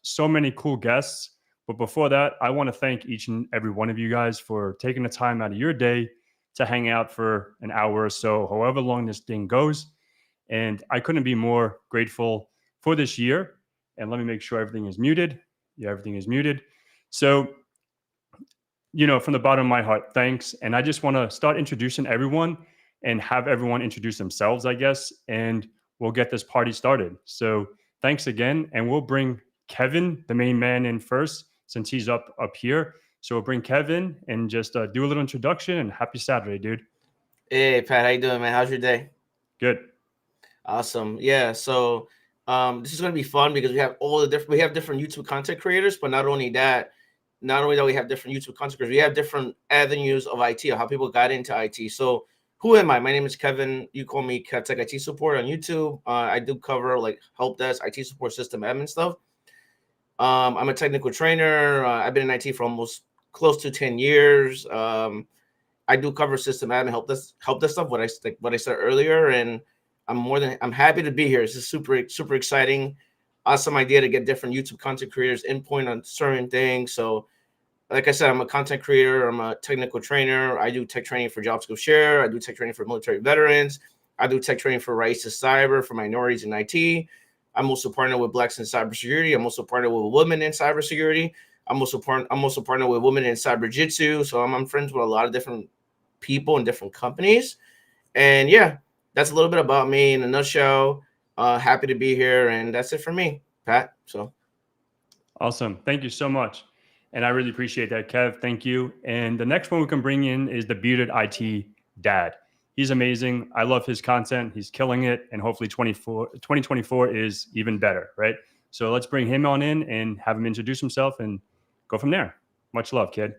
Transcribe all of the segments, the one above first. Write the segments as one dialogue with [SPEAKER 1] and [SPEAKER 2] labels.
[SPEAKER 1] So many cool guests. But before that, I want to thank each and every one of you guys for taking the time out of your day to hang out for an hour or so, however long this thing goes. And I couldn't be more grateful for this year. And let me make sure everything is muted. Yeah, everything is muted. So, from the bottom of my heart, thanks. And I just want to start introducing everyone and have everyone introduce themselves, I guess, and we'll get this party started. So, thanks again. And we'll bring Kevin, the main man, in first since he's up here. So, we'll bring Kevin and just do a little introduction and happy Saturday, dude.
[SPEAKER 2] Hey, Pat, how you doing, man? How's your day?
[SPEAKER 1] Good.
[SPEAKER 2] Awesome. Yeah. So, this is going to be fun because we have different YouTube content creators, but not only that we have different YouTube content creators, we have different avenues of IT, or how people got into IT. So, who am I? My name is Kevin. You call me Kevtech IT support on YouTube. I do cover like Helpdesk, IT support, system admin stuff. I'm a technical trainer. I've been in IT for almost close to 10 years. I do cover system admin, help desk stuff. What I said earlier, and I'm happy to be here. It's just super exciting, awesome idea to get different YouTube content creators input on certain things. So, like I said, I'm a content creator. I'm a technical trainer. I do tech training for Job Skills Share. I do tech training for military veterans. I do tech training for Rights to Cyber for minorities in IT. I'm also partnered with Blacks in Cybersecurity. I'm also partnered with women in cybersecurity. I'm also partnered with women in cyber jitsu. So I'm friends with a lot of different people in different companies. And yeah, that's a little bit about me in a nutshell. Happy to be here, and that's it for me, Pat. So
[SPEAKER 1] Awesome. Thank you so much. And I really appreciate that, Kev. Thank you. And the next one we can bring in is the bearded IT dad. He's amazing. I love his content. He's killing it. And hopefully 2024 is even better, right? So let's bring him on in and have him introduce himself and go from there. Much love, kid.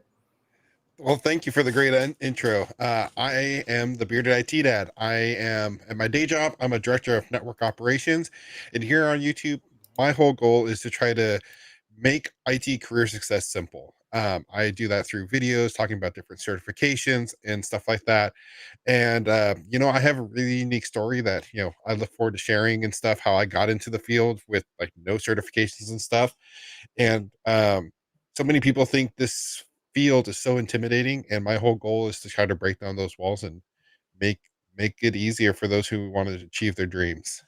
[SPEAKER 3] Well, thank you for the great intro. I am the bearded IT dad. I am at my day job. I'm a director of network operations, and here on YouTube, my whole goal is to try to make IT career success simple. I do that through videos talking about different certifications and stuff like that. And I have a really unique story that I look forward to sharing and stuff. How I got into the field with like no certifications and stuff, and so many people think this field is so intimidating, and my whole goal is to try to break down those walls and make make it easier for those who want to achieve their dreams.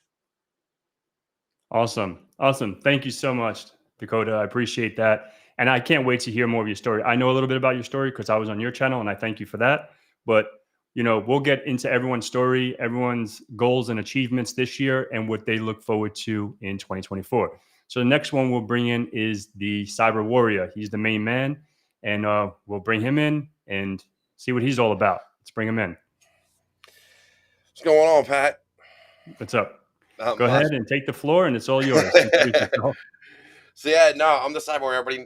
[SPEAKER 1] Awesome. Awesome. Thank you so much, Dakota. I appreciate that. And I can't wait to hear more of your story. I know a little bit about your story because I was on your channel and I thank you for that. But, we'll get into everyone's story, everyone's goals and achievements this year and what they look forward to in 2024. So the next one we'll bring in is the cyber warrior. He's the main man and we'll bring him in and see what he's all about. Let's bring him in.
[SPEAKER 4] What's going on, Pat?
[SPEAKER 1] What's up? Go ahead and take the floor, and it's all yours.
[SPEAKER 4] So yeah, no, I'm the cyber. Everybody,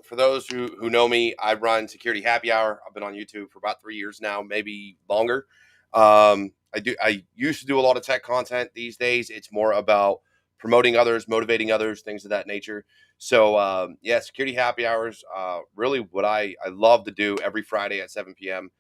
[SPEAKER 4] for those who know me, I run Security Happy Hour. I've been on YouTube for about 3 years now, maybe longer. I used to do a lot of tech content. These days, it's more about promoting others, motivating others, things of that nature. So Security Happy Hours, really what I love to do every Friday at 7 p.m.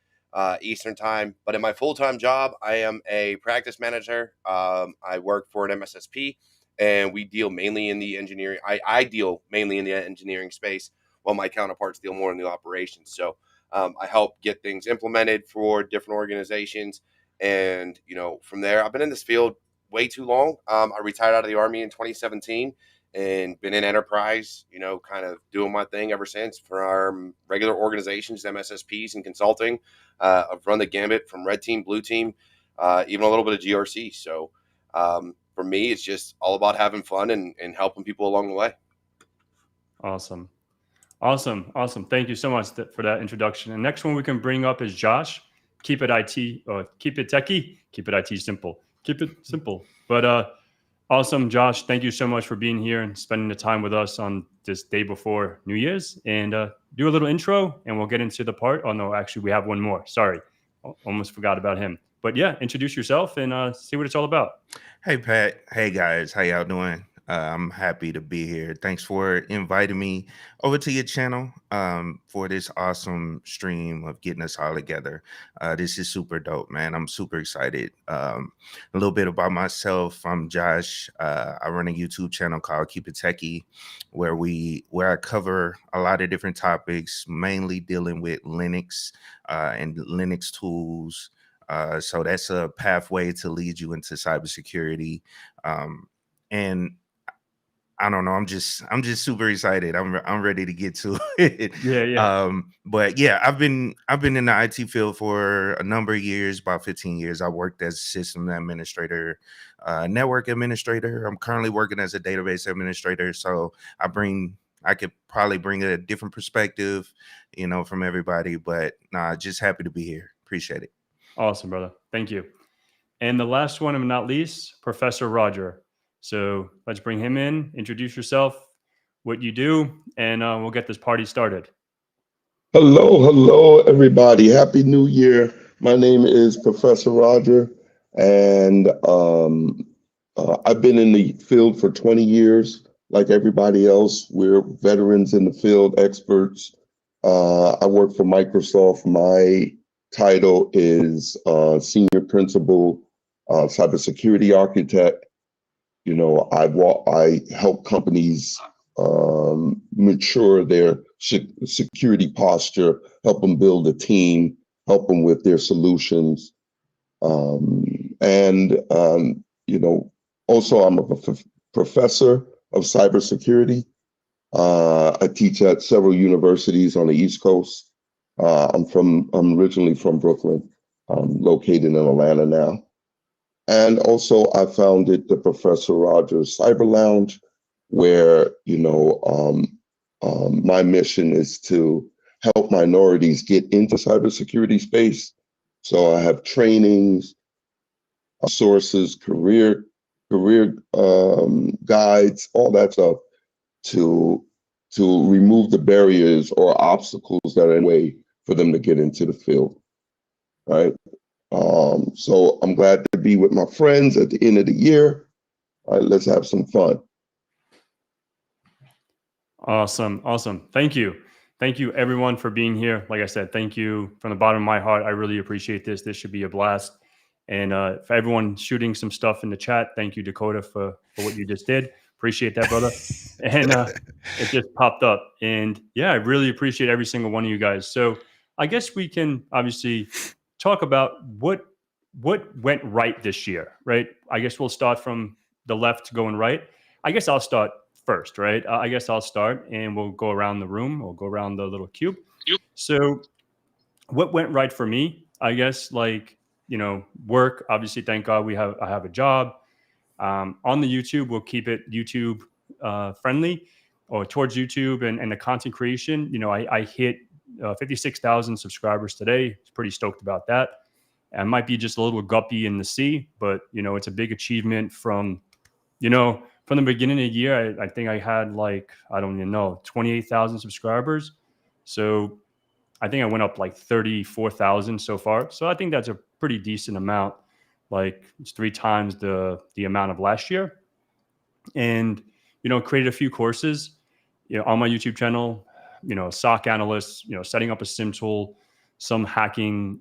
[SPEAKER 4] Eastern time. But in my full-time job, I am a practice manager. I work for an MSSP, and we deal mainly in the engineering. I deal mainly in the engineering space, while my counterparts deal more in the operations. So I help get things implemented for different organizations. And, from there, I've been in this field way too long. I retired out of the Army in 2017 and been in enterprise, kind of doing my thing ever since for our regular organizations, MSSPs and consulting. I've run the gambit from red team, blue team, even a little bit of GRC. So for me, it's just all about having fun and helping people along the way.
[SPEAKER 1] Awesome. Thank you so much for that introduction. And next one we can bring up is Josh. Keep it IT, keep it techie, keep it IT simple. Keep it simple. But awesome, Josh. Thank you so much for being here and spending the time with us on this day before New Year's. And do a little intro, and we'll get into the part. Oh, no, actually, we have one more. Sorry. Almost forgot about him. But yeah, introduce yourself and see what it's all about.
[SPEAKER 5] Hey, Pat. Hey, guys. How y'all doing? I'm happy to be here. Thanks for inviting me over to your channel for this awesome stream of getting us all together. This is super dope, man. I'm super excited. A little bit about myself. I'm Josh. I run a YouTube channel called Keep It Techie, where I cover a lot of different topics, mainly dealing with Linux and Linux tools. So that's a pathway to lead you into cybersecurity. And I don't know. I'm just super excited. I'm ready to get to it.
[SPEAKER 1] Yeah.
[SPEAKER 5] But yeah, I've been in the IT field for a number of years, about 15 years. I worked as a system administrator, network administrator. I'm currently working as a database administrator. So I could probably bring a different perspective, from everybody. But nah, just happy to be here. Appreciate it.
[SPEAKER 1] Awesome, brother. Thank you. And the last one, and not least, Professor Roger. So let's bring him in, introduce yourself, what you do, and we'll get this party started.
[SPEAKER 6] Hello, everybody. Happy New Year. My name is Professor Roger, and I've been in the field for 20 years. Like everybody else, we're veterans in the field, experts. I work for Microsoft. My title is Senior Principal Cybersecurity Architect. I help companies mature their security posture, help them build a team, help them with their solutions. Also I'm a professor of cybersecurity. I teach at several universities on the East Coast. I'm originally from Brooklyn. I'm located in Atlanta now. And also I founded the Professor Rogers Cyber Lounge, where, my mission is to help minorities get into cybersecurity space. So I have trainings, sources, career guides, all that stuff to remove the barriers or obstacles that are in the way for them to get into the field, right? So I'm glad to be with my friends at the end of the year. All right, let's have some fun.
[SPEAKER 1] Awesome. Thank you everyone for being here. Like I said, thank you from the bottom of my heart. I really appreciate this. This should be a blast. And for everyone shooting some stuff in the chat, thank you, Dakota, for what you just did. Appreciate that, brother. And it just popped up. And yeah, I really appreciate every single one of you guys. So I guess we can obviously talk about what went right this year, right? I guess we'll start from the left going right. I guess I'll start first, right? I guess I'll start and we'll go around the room. We'll go around the little cube. So what went right for me? I guess work. Obviously, thank God I have a job. On the YouTube, we'll keep it YouTube friendly or towards YouTube and the content creation. I hit 56,000 subscribers today. Pretty stoked about that. I might be just a little guppy in the sea, but it's a big achievement from the beginning of the year. I think I had 28,000 subscribers. So I think I went up 34,000 so far. So I think that's a pretty decent amount. It's 3 times the amount of last year. And, created a few courses, on my YouTube channel, SOC analysts, setting up a SIM tool, some hacking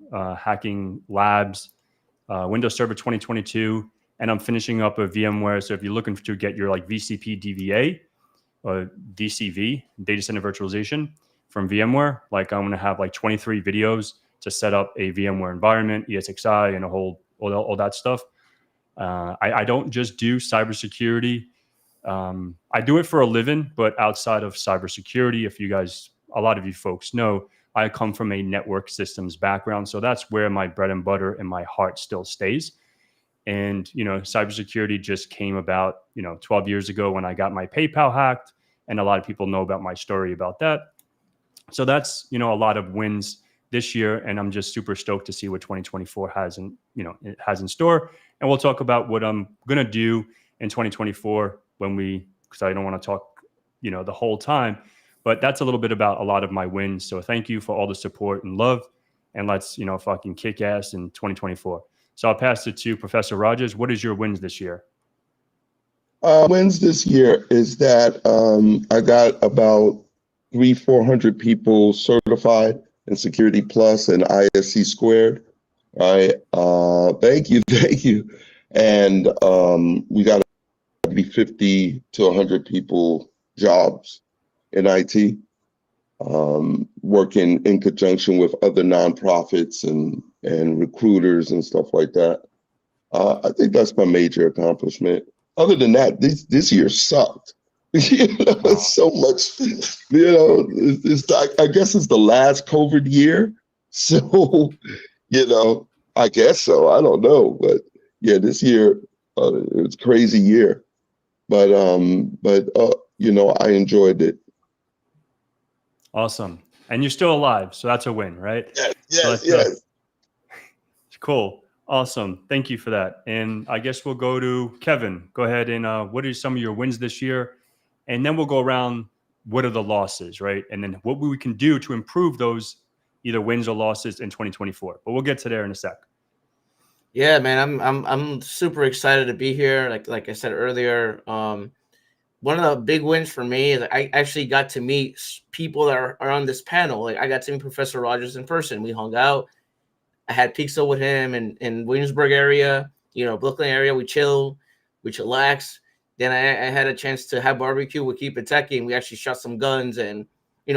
[SPEAKER 1] labs, Windows Server 2022, and I'm finishing up a VMware. So if you're looking to get your VCP DVA or DCV, data center virtualization from VMware, I'm going to have 23 videos to set up a VMware environment, ESXi, and all that stuff. I don't just do cybersecurity. I do it for a living, but outside of cybersecurity, a lot of you folks know, I come from a network systems background. So that's where my bread and butter and my heart still stays. And, cybersecurity just came about, 12 years ago when I got my PayPal hacked. And a lot of people know about my story about that. So that's, a lot of wins this year. And I'm just super stoked to see what 2024 has in store. And we'll talk about what I'm going to do in 2024 because I don't want to talk, the whole time. But that's a little bit about a lot of my wins. So thank you for all the support and love. And let's, fucking kick ass in 2024. So I'll pass it to Professor Rogers. What is your wins this year?
[SPEAKER 6] Wins this year is that I got about 400 people certified in Security Plus and ISC squared. Right. Thank you, thank you. And we got to be 50 to 100 people jobs in IT, working in conjunction with other nonprofits and recruiters and stuff like that. I think that's my major accomplishment. Other than that, this year sucked. So much, it's like, I guess it's the last COVID year. So, I guess so. I don't know. But yeah, this year, it's a crazy year. But I enjoyed it.
[SPEAKER 1] Awesome. And you're still alive, so that's a win, right?
[SPEAKER 6] Yes,
[SPEAKER 1] So
[SPEAKER 6] yes.
[SPEAKER 1] cool. Awesome. Thank you for that. And I guess we'll go to Kevin. Go ahead and what are some of your wins this year? And then we'll go around what are the losses, right? And then what we can do to improve those either wins or losses in 2024. But we'll get to there in a sec.
[SPEAKER 2] Yeah, man, I'm super excited to be here. Like I said earlier, one of the big wins for me is I actually got to meet people that are on this panel. Like I got to meet Professor Rogers in person. We hung out. I had pizza with him in Williamsburg area, Brooklyn area. We chillaxed. Then I had a chance to have barbecue with Kevtech, and we actually shot some guns, and it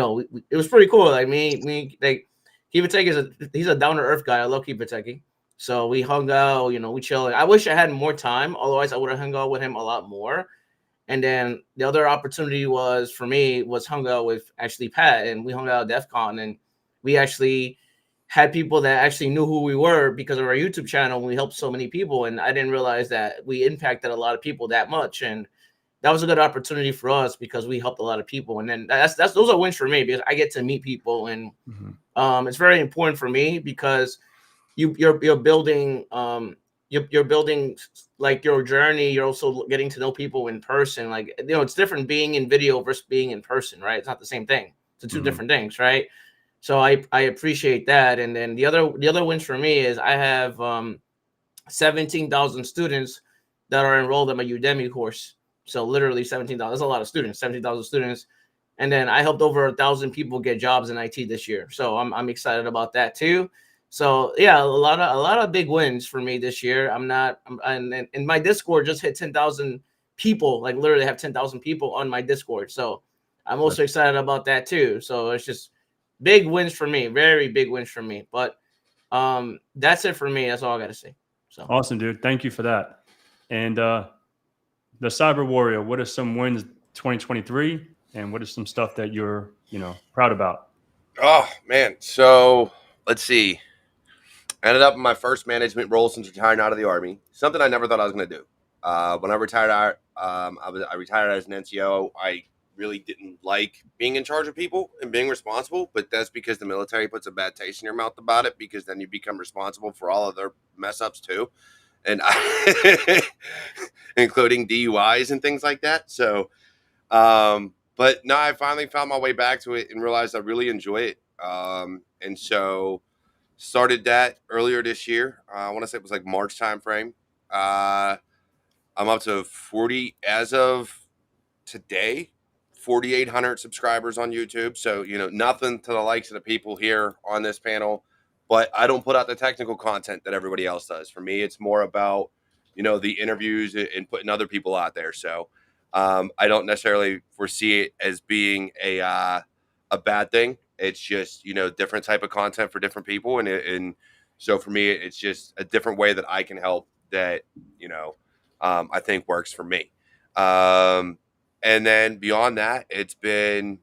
[SPEAKER 2] was pretty cool. Like like Kevtech he's a down to earth guy. I love Kevtech. So we hung out, we chilled. I wish I had more time. Otherwise, I would have hung out with him a lot more. And then the other opportunity was hung out with actually Pat, and we hung out at DEF CON, and we actually had people that actually knew who we were because of our YouTube channel. And we helped so many people, and I didn't realize that we impacted a lot of people that much. And that was a good opportunity for us because we helped a lot of people. And then those are wins for me because I get to meet people, and it's very important for me because you're building you're building like your journey. You're also getting to know people in person. Like, it's different being in video versus being in person, right? It's not the same thing. It's two different things, right? So I appreciate that. And then the other wins for me is I have 17,000 students that are enrolled in my Udemy course. So literally 17,000. That's a lot of students, 17,000 students. And then I helped over 1,000 people get jobs in IT this year. So I'm excited about that too. So yeah, a lot of big wins for me this year. And my Discord just hit 10,000 people. Like literally have 10,000 people on my Discord. So I'm also excited about that too. So it's just big wins for me, very big wins for me. But that's it for me. That's all I got to say. So
[SPEAKER 1] awesome, dude. Thank you for that. And the Cyber Warrior, what are some wins 2023, and what is some stuff that you're proud about?
[SPEAKER 4] Oh man, so let's see. I ended up in my first management role since retiring out of the Army. Something I never thought I was going to do. When I retired, I retired as an NCO. I really didn't like being in charge of people and being responsible, but that's because the military puts a bad taste in your mouth about it, because then you become responsible for all of their mess ups too, and including DUIs and things like that. So, but no, I finally found my way back to it and realized I really enjoy it. And so started that earlier this year. I want to say it was like March timeframe. I'm up to 40 as of today, 4,800 subscribers on YouTube. So, nothing to the likes of the people here on this panel, but I don't put out the technical content that everybody else does. For me, it's more about, the interviews and putting other people out there. So, I don't necessarily foresee it as being a bad thing. It's just, different type of content for different people. And so for me, it's just a different way that I can help that, I think works for me. And then beyond that, it's been,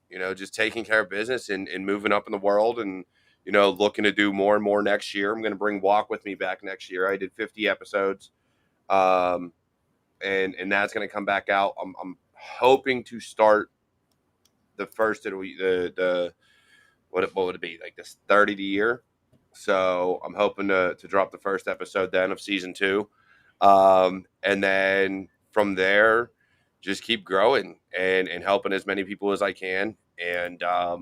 [SPEAKER 4] just taking care of business and moving up in the world and, looking to do more and more next year. I'm going to bring Walk with me back next year. I did 50 episodes. And that's going to come back out. I'm hoping to start the first of the what would it be, like this 30 the year. So I'm hoping to drop the first episode then of season 2. And then from there, just keep growing and helping as many people as I can. And, I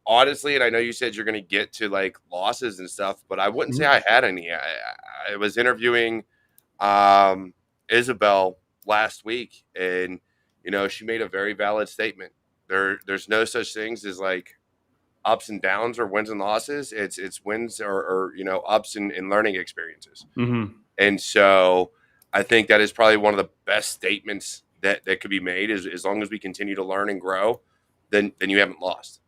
[SPEAKER 4] honestly, and I know you said you're going to get to like losses and stuff, but I wouldn't say I had any. I was interviewing, Isabel last week, and she made a very valid statement. There's no such things as like ups and downs or wins and losses. It's wins or ups and learning experiences.
[SPEAKER 1] Mm-hmm.
[SPEAKER 4] And so I think that is probably one of the best statements that could be made. Is as long as we continue to learn and grow, then you haven't lost.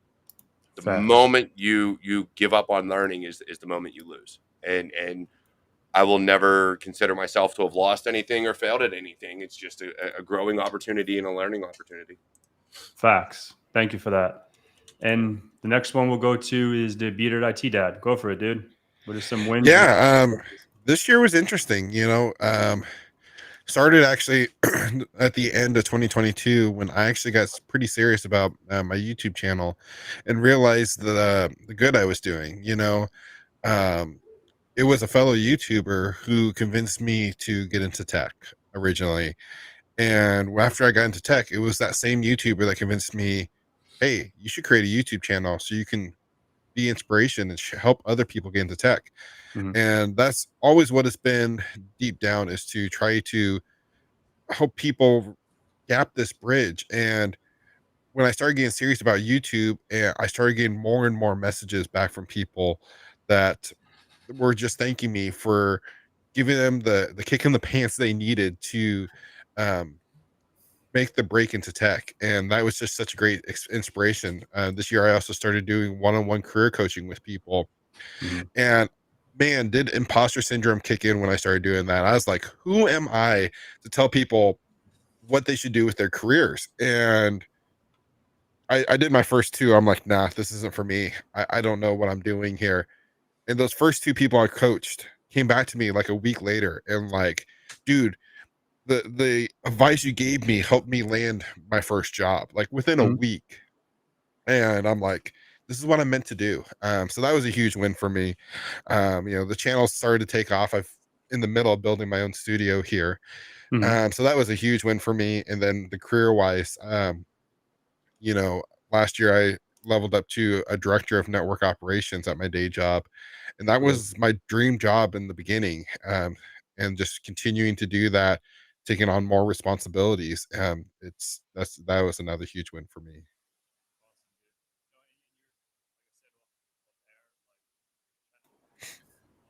[SPEAKER 4] The
[SPEAKER 1] Facts.
[SPEAKER 4] moment you give up on learning is the moment you lose. And I will never consider myself to have lost anything or failed at anything. It's just a growing opportunity and a learning opportunity.
[SPEAKER 1] Facts. Thank you for that. And the next one we'll go to is the Bearded IT Dad. Go for it, dude. What are some wins?
[SPEAKER 3] Yeah, this year was interesting. Started actually at the end of 2022 when I actually got pretty serious about my YouTube channel and realized the good I was doing. It was a fellow YouTuber who convinced me to get into tech originally. And after I got into tech, it was that same YouTuber that convinced me, hey, you should create a YouTube channel so you can be inspiration and help other people get into tech.
[SPEAKER 1] Mhm.
[SPEAKER 3] And that's always what it's been deep down, is to try to help people gap this bridge. And when I started getting serious about YouTube, and I started getting more and more messages back from people that were just thanking me for giving them the kick in the pants they needed to um, make the break into tech. And that was just such a great inspiration. This year, I also started doing one-on-one career coaching with people.
[SPEAKER 1] Mhm.
[SPEAKER 3] And man, did imposter syndrome kick in when I started doing that. I was like, who am I to tell people what they should do with their careers? And I did my first two. I'm like, nah, this isn't for me. I don't know what I'm doing here. And those first two people I coached came back to me like a week later and like, dude, the advice you gave me helped me land my first job like within a
[SPEAKER 1] Mhm.
[SPEAKER 3] week. And I'm like, this is what I'm meant to do. So that was a huge win for me. The channel started to take off. I've in the middle of building my own studio here.
[SPEAKER 1] Mhm.
[SPEAKER 3] So that was a huge win for me. And then the career wise, you know, last year I leveled up to a director of network operations at my day job. And that
[SPEAKER 1] Cool.
[SPEAKER 3] was my dream job in the beginning. And just continuing to do that, taking on more responsibilities. That was another huge win for me.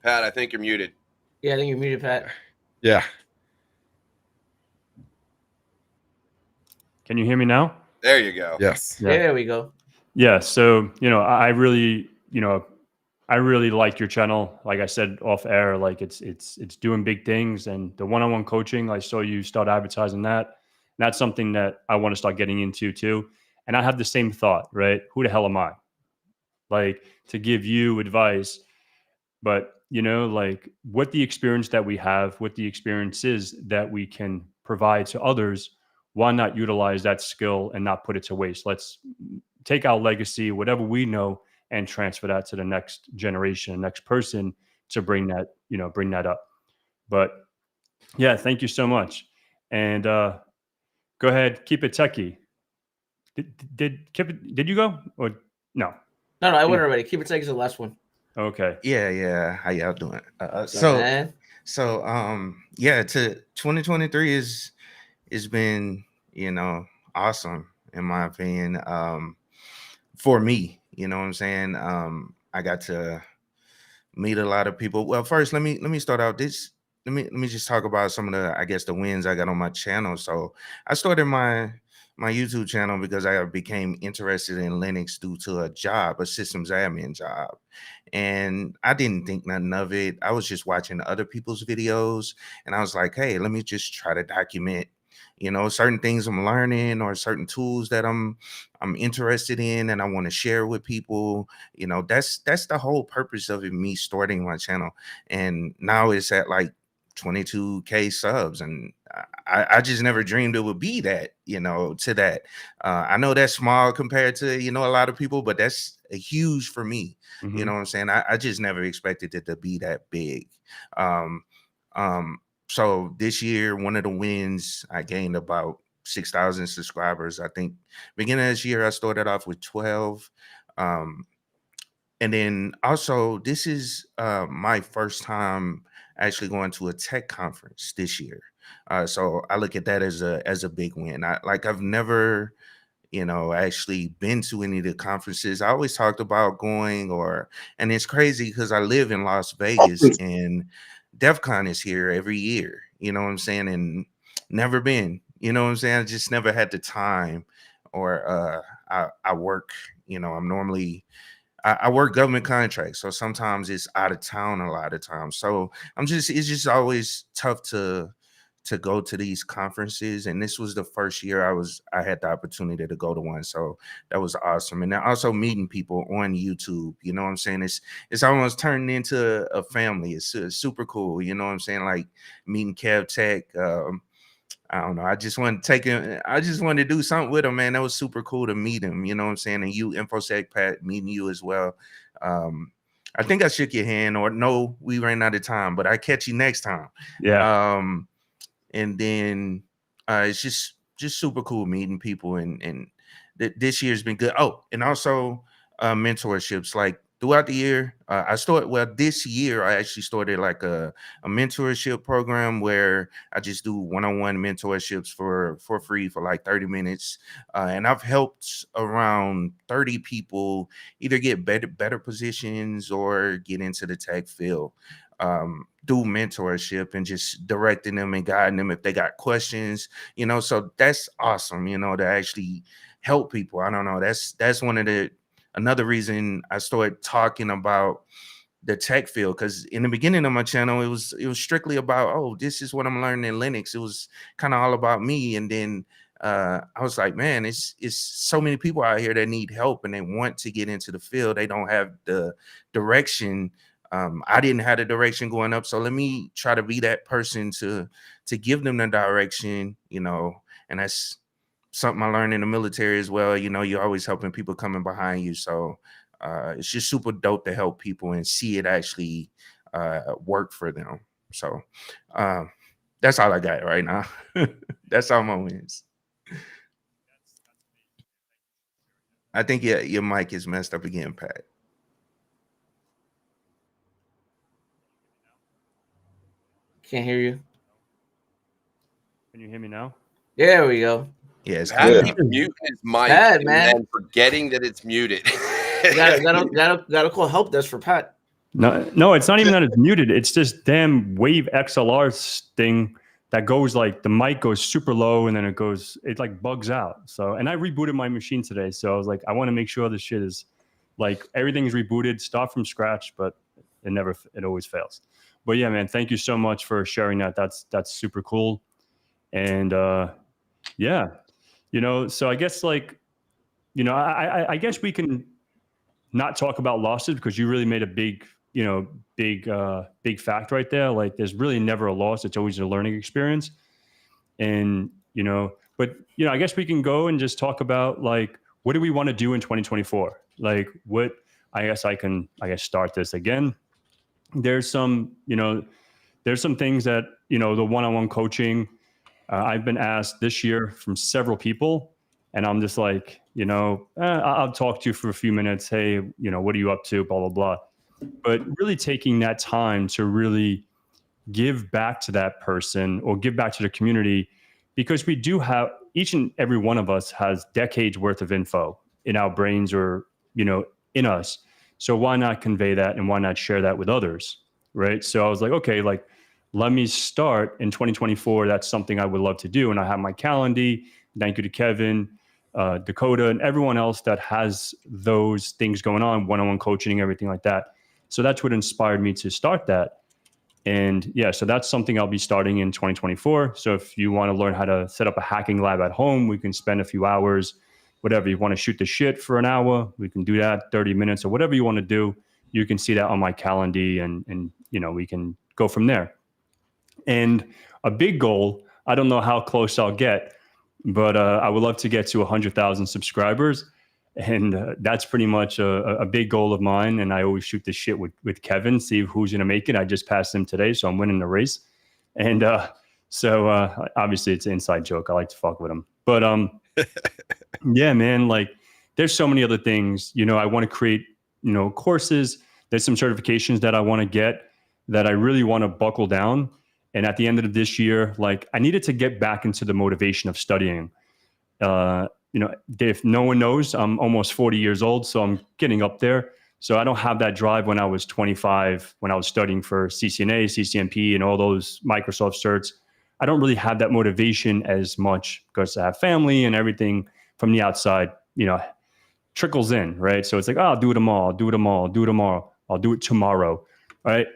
[SPEAKER 4] Pat, I think you're muted.
[SPEAKER 2] Yeah, I think you're muted, Pat.
[SPEAKER 3] Yeah.
[SPEAKER 1] Can you hear me now?
[SPEAKER 4] There you go.
[SPEAKER 3] Yes.
[SPEAKER 1] Yeah.
[SPEAKER 2] There we go.
[SPEAKER 1] Yeah. So, I really, I really like your channel. Like I said off air, like it's doing big things, and the one-on-one coaching, I saw you start advertising that. And that's something that I want to start getting into too. And I have the same thought, right? Who the hell am I? Like to give you advice, but like what the experience that we have, what the experiences that we can provide to others, why not utilize that skill and not put it to waste? Let's take our legacy, whatever we know, and transfer that to the next generation, next person to bring that up. But yeah, thank you so much. And go ahead, keep it techie. Did you go or no?
[SPEAKER 2] No, I went already. Keep it taking the last one.
[SPEAKER 1] Okay.
[SPEAKER 5] Yeah. How y'all doing?
[SPEAKER 2] Man.
[SPEAKER 5] Yeah, to 2023 is been, awesome in my opinion. For me, you know what I'm saying? I got to meet a lot of people. Well, first let me start out this. Let me just talk about some of the, I guess, the wins I got on my channel. So I started my YouTube channel because I became interested in Linux due to a systems admin job. And I didn't think nothing of it. I was just watching other people's videos and I was like, hey, let me just try to document, certain things I'm learning or certain tools that I'm interested in and I want to share with people. That's the whole purpose of it, me starting my channel. And now it's at like 22K subs, and I just never dreamed it would be that, to that. I know that's small compared to, a lot of people, but that's a huge for me. You know
[SPEAKER 1] Mhm.
[SPEAKER 5] what I'm saying? I just never expected it to be that big. Um, um, so this year, one of the wins, I gained about 6,000 subscribers. I think beginning of this year, I started off with 12. Um, and then also, this is my first time actually going to a tech conference this year. So I look at that as a big win. I've never, actually been to any of the conferences. I always talked about going, and it's crazy because I live in Las Vegas and DEF CON is here every year, you know what I'm saying? And never been, you know what I'm saying? I just never had the time, or I work, I'm normally, I work government contracts. So sometimes it's out of town a lot of times. So it's just always tough to go to these conferences, and this was the first year I had the opportunity to go to one, so that was awesome. And then also meeting people on YouTube, you know what I'm saying? It's almost turned into a family. It's super cool, you know what I'm saying? Like meeting Kevtech. I don't know. I just wanted to take him. I just wanted to do something with him, man. That was super cool to meet him. You know what I'm saying? And you, InfoSec Pat, meeting you as well. I think I shook your hand, or no, we ran out of time, but I catch you next time.
[SPEAKER 1] Yeah.
[SPEAKER 5] And then it's just super cool meeting people, and this year's been good. Oh, and also mentorships, like throughout the year. This year I actually started like a mentorship program where I just do one-on-one mentorships for free for like 30 minutes. And I've helped around 30 people either get better positions or get into the tech field. Do mentorship and just directing them and guiding them if they got questions, so that's awesome, to actually help people. I don't know. That's another reason I started talking about the tech field, because in the beginning of my channel, it was strictly about, oh, this is what I'm learning in Linux. It was kind of all about me. And then I was like, man, it's so many people out here that need help and they want to get into the field. They don't have the direction. I didn't have the direction going up, so let me try to be that person to give them the direction, and that's something I learned in the military as well. You're always helping people coming behind you, so it's just super dope to help people and see it actually work for them. So that's all I got right now. That's all my wins. I think your mic is messed up again, Pat.
[SPEAKER 2] Can't hear you.
[SPEAKER 1] Can you hear me now?
[SPEAKER 2] Yeah, there we go.
[SPEAKER 5] Yeah, it's
[SPEAKER 4] Pat
[SPEAKER 5] good.
[SPEAKER 4] keeps muting his mic
[SPEAKER 2] Man.
[SPEAKER 4] and forgetting that it's muted.
[SPEAKER 2] gotta call Helpdesk for Pat.
[SPEAKER 1] No, it's not even that it's muted. It's this damn Wave XLR thing that goes like the mic goes super low and then it like bugs out. So, and I rebooted my machine today. So I was like, I want to make sure this shit is like everything is rebooted, start from scratch, but it always fails. But yeah, man, thank you so much for sharing that. That's super cool. And yeah, so I guess like, I guess we can not talk about losses because you really made a big fact right there. Like there's really never a loss. It's always a learning experience. And, but I guess we can go and just talk about like, what do we want to do in 2024? Like I guess start this again. There's some things that, the one-on-one coaching, I've been asked this year from several people, and I'm just like, I'll talk to you for a few minutes. Hey, what are you up to? Blah, blah, blah. But really taking that time to really give back to that person or give back to the community, because we do have, each and every one of us has decades worth of info in our brains or, in us. So why not convey that and why not share that with others? Right. So I was like, okay, like, let me start in 2024. That's something I would love to do. And I have my calendar. Thank you to Kevin, Dakota, and everyone else that has those things going on, one-on-one coaching, everything like that. So that's what inspired me to start that. And yeah, so that's something I'll be starting in 2024. So if you want to learn how to set up a hacking lab at home, we can spend a few hours, whatever. You want to shoot the shit for an hour, we can do that, 30 minutes or whatever you want to do. You can see that on my calendar and we can go from there. And a big goal, I don't know how close I'll get, but I would love to get to 100,000 subscribers. And that's pretty much a big goal of mine. And I always shoot this shit with Kevin, see who's going to make it. I just passed him today, so I'm winning the race. And so obviously it's an inside joke. I like to fuck with him. But yeah, man, like there's so many other things. I want to create, courses. There's some certifications that I want to get that I really want to buckle down. And at the end of this year, like I needed to get back into the motivation of studying. You know, if no one knows, I'm almost 40 years old, so I'm getting up there. So I don't have that drive when I was 25, when I was studying for CCNA, CCNP, and all those Microsoft certs. I don't really have that motivation as much because I have family and everything from the outside, you know, trickles in, right? So it's like, oh, I'll do it tomorrow, I'll do it tomorrow, I'll do it tomorrow, I'll do it tomorrow, right?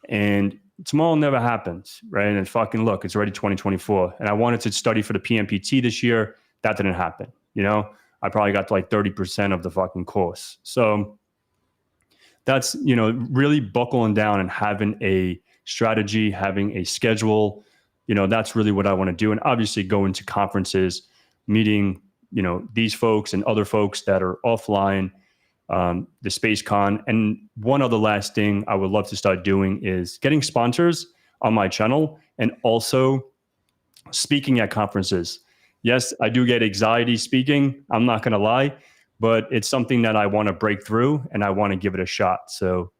[SPEAKER 1] And tomorrow never happens, right? And fucking look, it's already 2024. And I wanted to study for the PMPT this year. That didn't happen. You know, I probably got to like 30% of the fucking course. So that's, you know, really buckling down and having a strategy, having a schedule. You know, that's really what I want to do. And obviously going to conferences, meeting, you know, these folks and other folks that are offline, the Space Con. And one other last thing I would love to start doing is getting sponsors on my channel and also speaking at conferences. Yes, I do get anxiety speaking. I'm not going to lie, but it's something that I want to break through and I want to give it a shot. So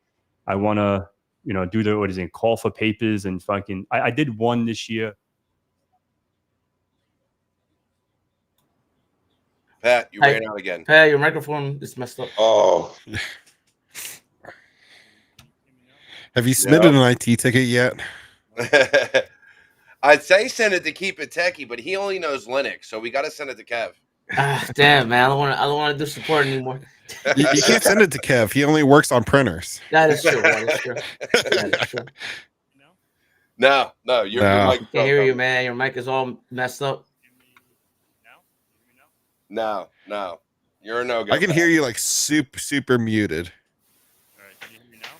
[SPEAKER 1] I want to, you know, do the, what is it, call for papers and fucking, I did one this year.
[SPEAKER 4] Pat, you ran out again.
[SPEAKER 2] Pat, your microphone is messed up.
[SPEAKER 6] Oh,
[SPEAKER 3] Have you submitted an IT ticket yet?
[SPEAKER 4] I'd say send it to Keep It Techie, but he only knows Linux, so we got to send it to Kev.
[SPEAKER 2] Ah, damn, man, I don't want to do support anymore.
[SPEAKER 3] You can't send it to Kev. He only works on printers.
[SPEAKER 2] That is true. That is true. That is true.
[SPEAKER 4] No, your mic.
[SPEAKER 2] Can't hear you, man. Your mic is all messed up.
[SPEAKER 4] No, you're a no-go.
[SPEAKER 3] I can hear you like super muted.
[SPEAKER 1] All right, can you hear me now?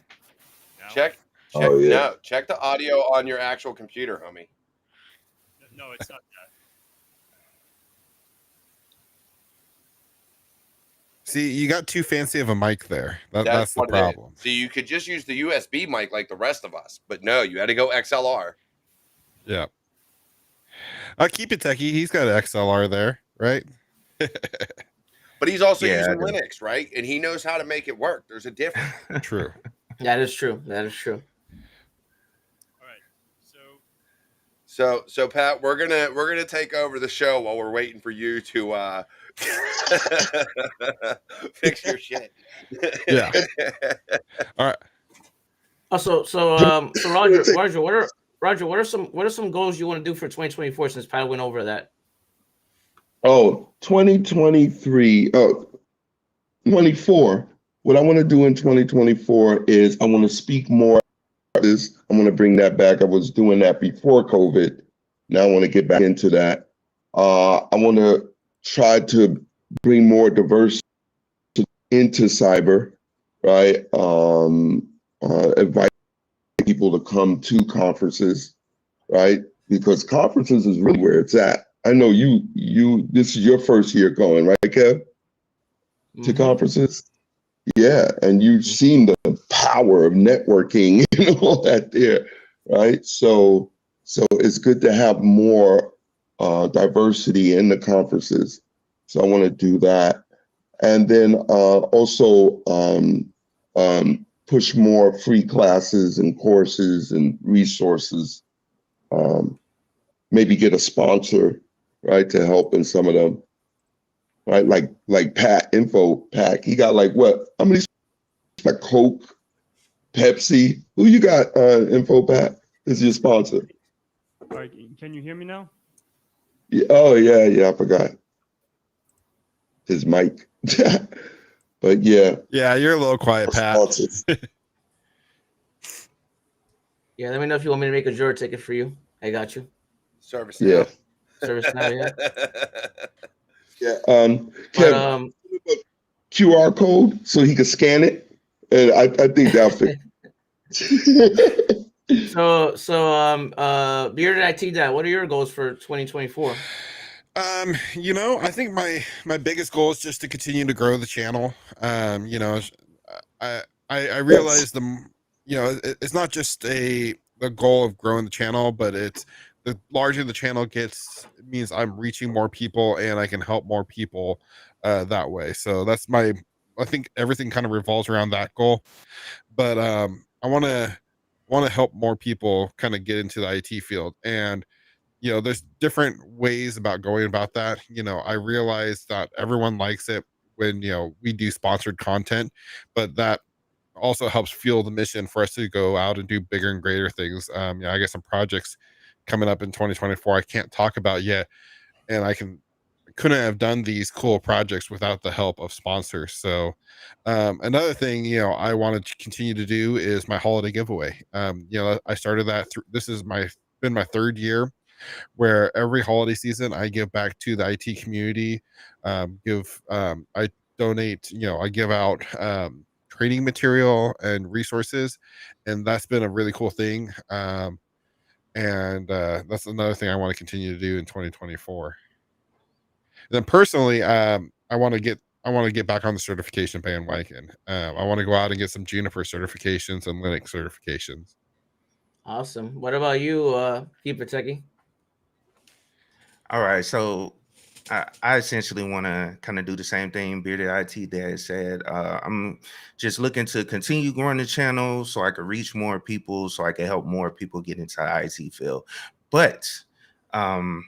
[SPEAKER 4] Check.
[SPEAKER 6] Oh, yeah.
[SPEAKER 4] No, check the audio on your actual computer, homie.
[SPEAKER 1] No, it's not that.
[SPEAKER 3] See, you got too fancy of a mic there. That's the
[SPEAKER 4] what it is.
[SPEAKER 3] problem.
[SPEAKER 4] So you could just use the USB mic like the rest of us, but no, you had to go XLR.
[SPEAKER 3] Yeah. Keep It Techie. He's got an XLR there, right?
[SPEAKER 4] But he's also using Linux, right? And he knows how to make it work. There's a difference.
[SPEAKER 3] True.
[SPEAKER 2] That is true. That is true.
[SPEAKER 1] All right.
[SPEAKER 4] So Pat, we're gonna take over the show while we're waiting for you to fix your shit.
[SPEAKER 3] Yeah. All right.
[SPEAKER 2] So Roger, what are some goals you want to do for 2024 since Pat went over that?
[SPEAKER 6] Oh, 2023, 24. What I want to do in 2024 is I want to speak more. I want to bring that back. I was doing that before COVID. Now I want to get back into that. I want to try to bring more diversity into cyber, right? Invite people to come to conferences, right? Because conferences is really where it's at. I know this is your first year going, right, Kev? To conferences? Yeah, and you've seen the power of networking and all that there, right? So it's good to have more diversity in the conferences. So I want to do that. And then also push more free classes and courses and resources. Maybe get a sponsor, right, to help in some of them, right? Like Pat, Info Pack. He got like what? How many? Like Coke, Pepsi. Who you got? Info Pack is your sponsor.
[SPEAKER 1] All right, can you hear me now?
[SPEAKER 6] Yeah, oh yeah. I forgot his mic. But yeah.
[SPEAKER 3] Yeah, you're a little quiet, Pat.
[SPEAKER 2] Yeah, let me know if you want me to make a Jura ticket for you. I got you.
[SPEAKER 4] Service.
[SPEAKER 6] Yeah.
[SPEAKER 2] Service now, yeah.
[SPEAKER 6] Yeah. Kev, QR code so he could scan it, and I think that'll fit.
[SPEAKER 2] So, Bearded IT Dad, what are your goals for 2024?
[SPEAKER 3] I think my biggest goal is just to continue to grow the channel. I realize it's not just the goal of growing the channel, but it's the larger the channel gets, it means I'm reaching more people and I can help more people that way. So that's I think everything kind of revolves around that goal. But I want to want to help more people kind of get into the IT field. And there's different ways about going about that. I realize that everyone likes it when we do sponsored content, but that also helps fuel the mission for us to go out and do bigger and greater things. I got some projects coming up in 2024 I can't talk about yet, and couldn't have done these cool projects without the help of sponsors. So another thing I wanted to continue to do is my holiday giveaway. I started that this is been my third year, where every holiday season I give back to the IT community. I donate, I give out training material and resources, and that's been a really cool thing. And That's another thing I want to continue to do in 2024. Then personally, I want to get back on the certification bandwagon. I want to go out and get some Juniper certifications and Linux certifications.
[SPEAKER 2] Awesome. What about you, Kevtech?
[SPEAKER 5] All right, so I essentially want to kind of do the same thing Bearded IT Dad said. I'm just looking to continue growing the channel so I can reach more people, so I can help more people get into the IT field. But um,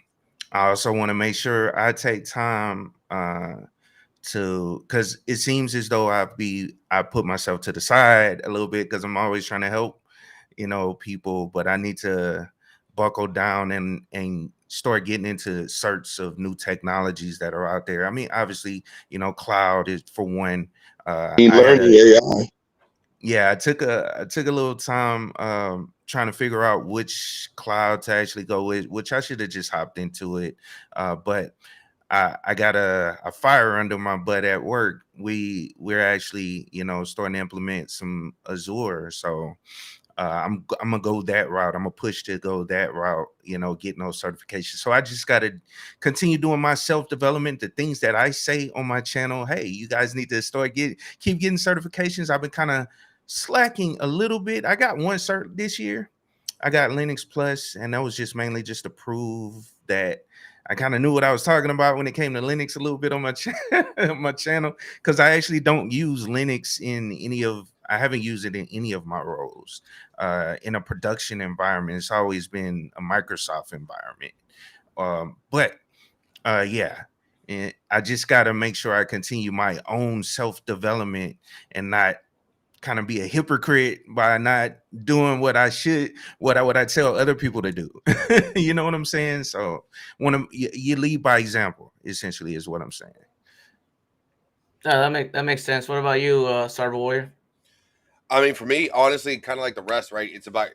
[SPEAKER 5] I also want to make sure I take time because it seems as though I put myself to the side a little bit because I'm always trying to help people, but I need to buckle down and start getting into search of new technologies that are out there. I mean, obviously, cloud is for one. I had
[SPEAKER 6] Learning AI.
[SPEAKER 5] I took a little time trying to figure out which cloud to actually go with, which I should have just hopped into it. But I got a fire under my butt at work. We're actually, starting to implement some Azure. So I'm gonna go that route. I'm gonna push to go that route, getting those certifications. So I just gotta continue doing my self-development, the things that I say on my channel. Hey, you guys need to keep getting certifications. I've been kind of slacking a little bit. I got one cert this year. I got Linux Plus, and that was just mainly just to prove that I kind of knew what I was talking about when it came to Linux a little bit on my my channel, because I actually don't use Linux I haven't used it in any of my roles. In a production environment, it's always been a Microsoft environment. But yeah, and I just got to make sure I continue my own self-development and not kind of be a hypocrite by not doing what I should, what I tell other people to do. You know what I'm saying? So you lead by example, essentially, is what I'm saying.
[SPEAKER 2] That makes sense. What about you, Cyber Warrior?
[SPEAKER 4] I mean, for me, honestly, kind of like the rest, right? It's about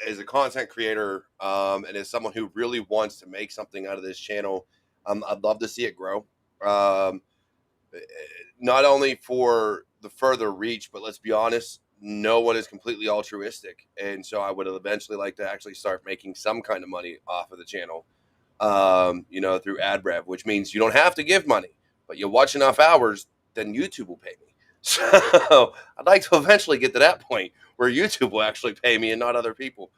[SPEAKER 4] as a content creator, and as someone who really wants to make something out of this channel, I'd love to see it grow. Um, not only for the further reach, but let's be honest, no one is completely altruistic, and so I would eventually like to actually start making some kind of money off of the channel, through ad rev, which means you don't have to give money, but you watch enough hours, then YouTube will pay me. So I'd like to eventually get to that point where YouTube will actually pay me and not other people.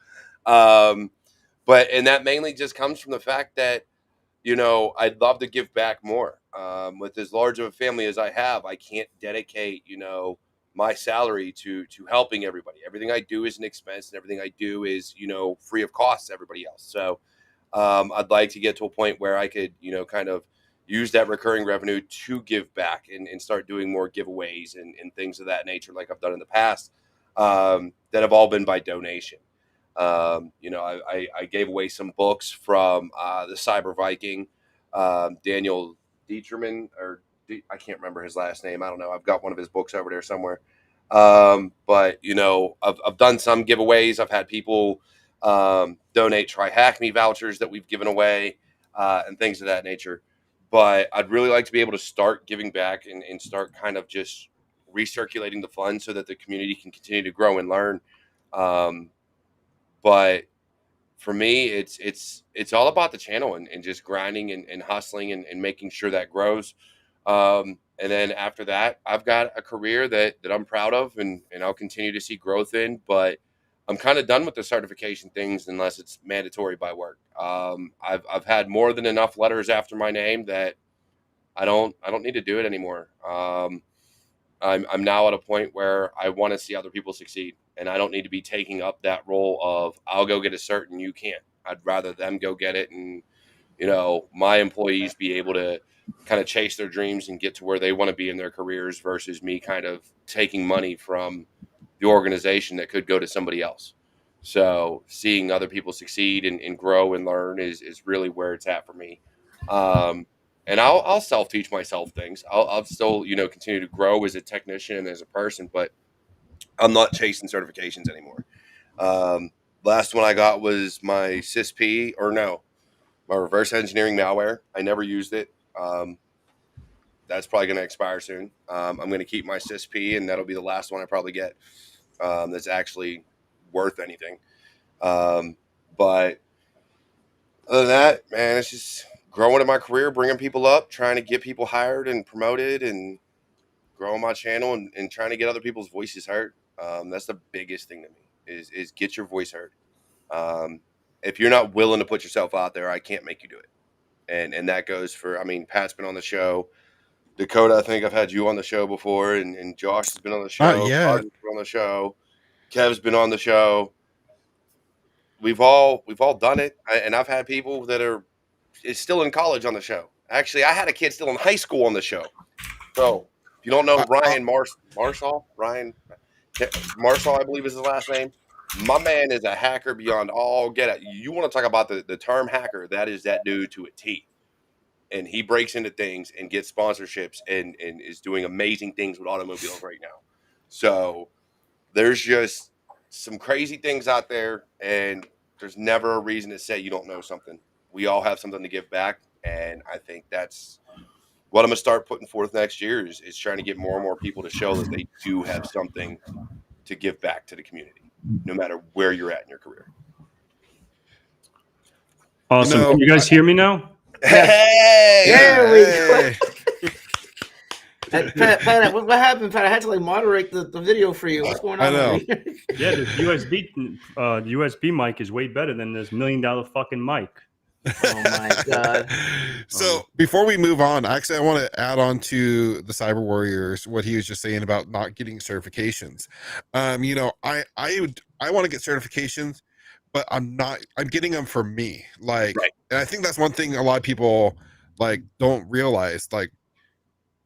[SPEAKER 4] And that mainly just comes from the fact that, I'd love to give back more. With as large of a family as I have, I can't dedicate, my salary to helping everybody. Everything I do is an expense, and everything I do is, free of cost to everybody else. So I'd like to get to a point where I could, kind of use that recurring revenue to give back and start doing more giveaways and things of that nature, like I've done in the past, that have all been by donation. I gave away some books from the Cyber Viking, Daniel Dieterman, I can't remember his last name. I don't know. I've got one of his books over there somewhere. But I've done some giveaways. I've had people donate Try Hack Me vouchers that we've given away, and things of that nature. But I'd really like to be able to start giving back and start kind of just recirculating the funds so that the community can continue to grow and learn. But for me, it's all about the channel and just grinding and hustling and making sure that grows. And then after that, I've got a career that I'm proud of and I'll continue to see growth in. But I'm kind of done with the certification things unless it's mandatory by work. I've had more than enough letters after my name that I don't need to do it anymore. I'm now at a point where I want to see other people succeed, and I don't need to be taking up that role of I'll go get a cert and you can't. I'd rather them go get it, and my employees be able to kind of chase their dreams and get to where they want to be in their careers versus me kind of taking money from the organization that could go to somebody else. So seeing other people succeed and grow and learn is really where it's at for me. And I'll self teach myself things. I'll still continue to grow as a technician and as a person, but I'm not chasing certifications anymore. Last one I got was my CISP, or no, my reverse engineering malware. I never used it. That's probably going to expire soon. I'm going to keep my CISP, and that'll be the last one I probably get that's actually worth anything. But other than that, man, it's just growing in my career, bringing people up, trying to get people hired and promoted, and growing my channel and trying to get other people's voices heard. That's the biggest thing to me is get your voice heard. If you're not willing to put yourself out there, I can't make you do it. And that goes for, Pat's been on the show. Dakota, I think I've had you on the show before, and Josh has been on the show.
[SPEAKER 3] Not yet.
[SPEAKER 4] Roger's been on the show. Kev's been on the show. We've all done it, and I've had people that is still in college on the show. Actually, I had a kid still in high school on the show. So if you don't know Ryan Marshall, I believe is his last name. My man is a hacker beyond all get out. You want to talk about the term hacker? That is that dude to a T. And he breaks into things and gets sponsorships and is doing amazing things with automobiles right now. So there's just some crazy things out there, and there's never a reason to say you don't know something. We all have something to give back, and I think that's what I'm going to start putting forth next year is trying to get more and more people to show that they do have something to give back to the community, no matter where you're at in your career.
[SPEAKER 1] Awesome. Can you guys hear me now?
[SPEAKER 2] Hey, there we go.
[SPEAKER 3] Hey.
[SPEAKER 2] Pat, what happened, Pat? I had to moderate the video for you. What's going on?
[SPEAKER 3] I know.
[SPEAKER 1] Yeah, the USB mic is way better than this $1 million fucking mic.
[SPEAKER 2] Oh my God.
[SPEAKER 3] So before we move on, actually, I want to add on to the Cyber Warriors what he was just saying about not getting certifications. I want to get certifications, but I'm getting them for me. Right. And I think that's one thing a lot of people don't realize.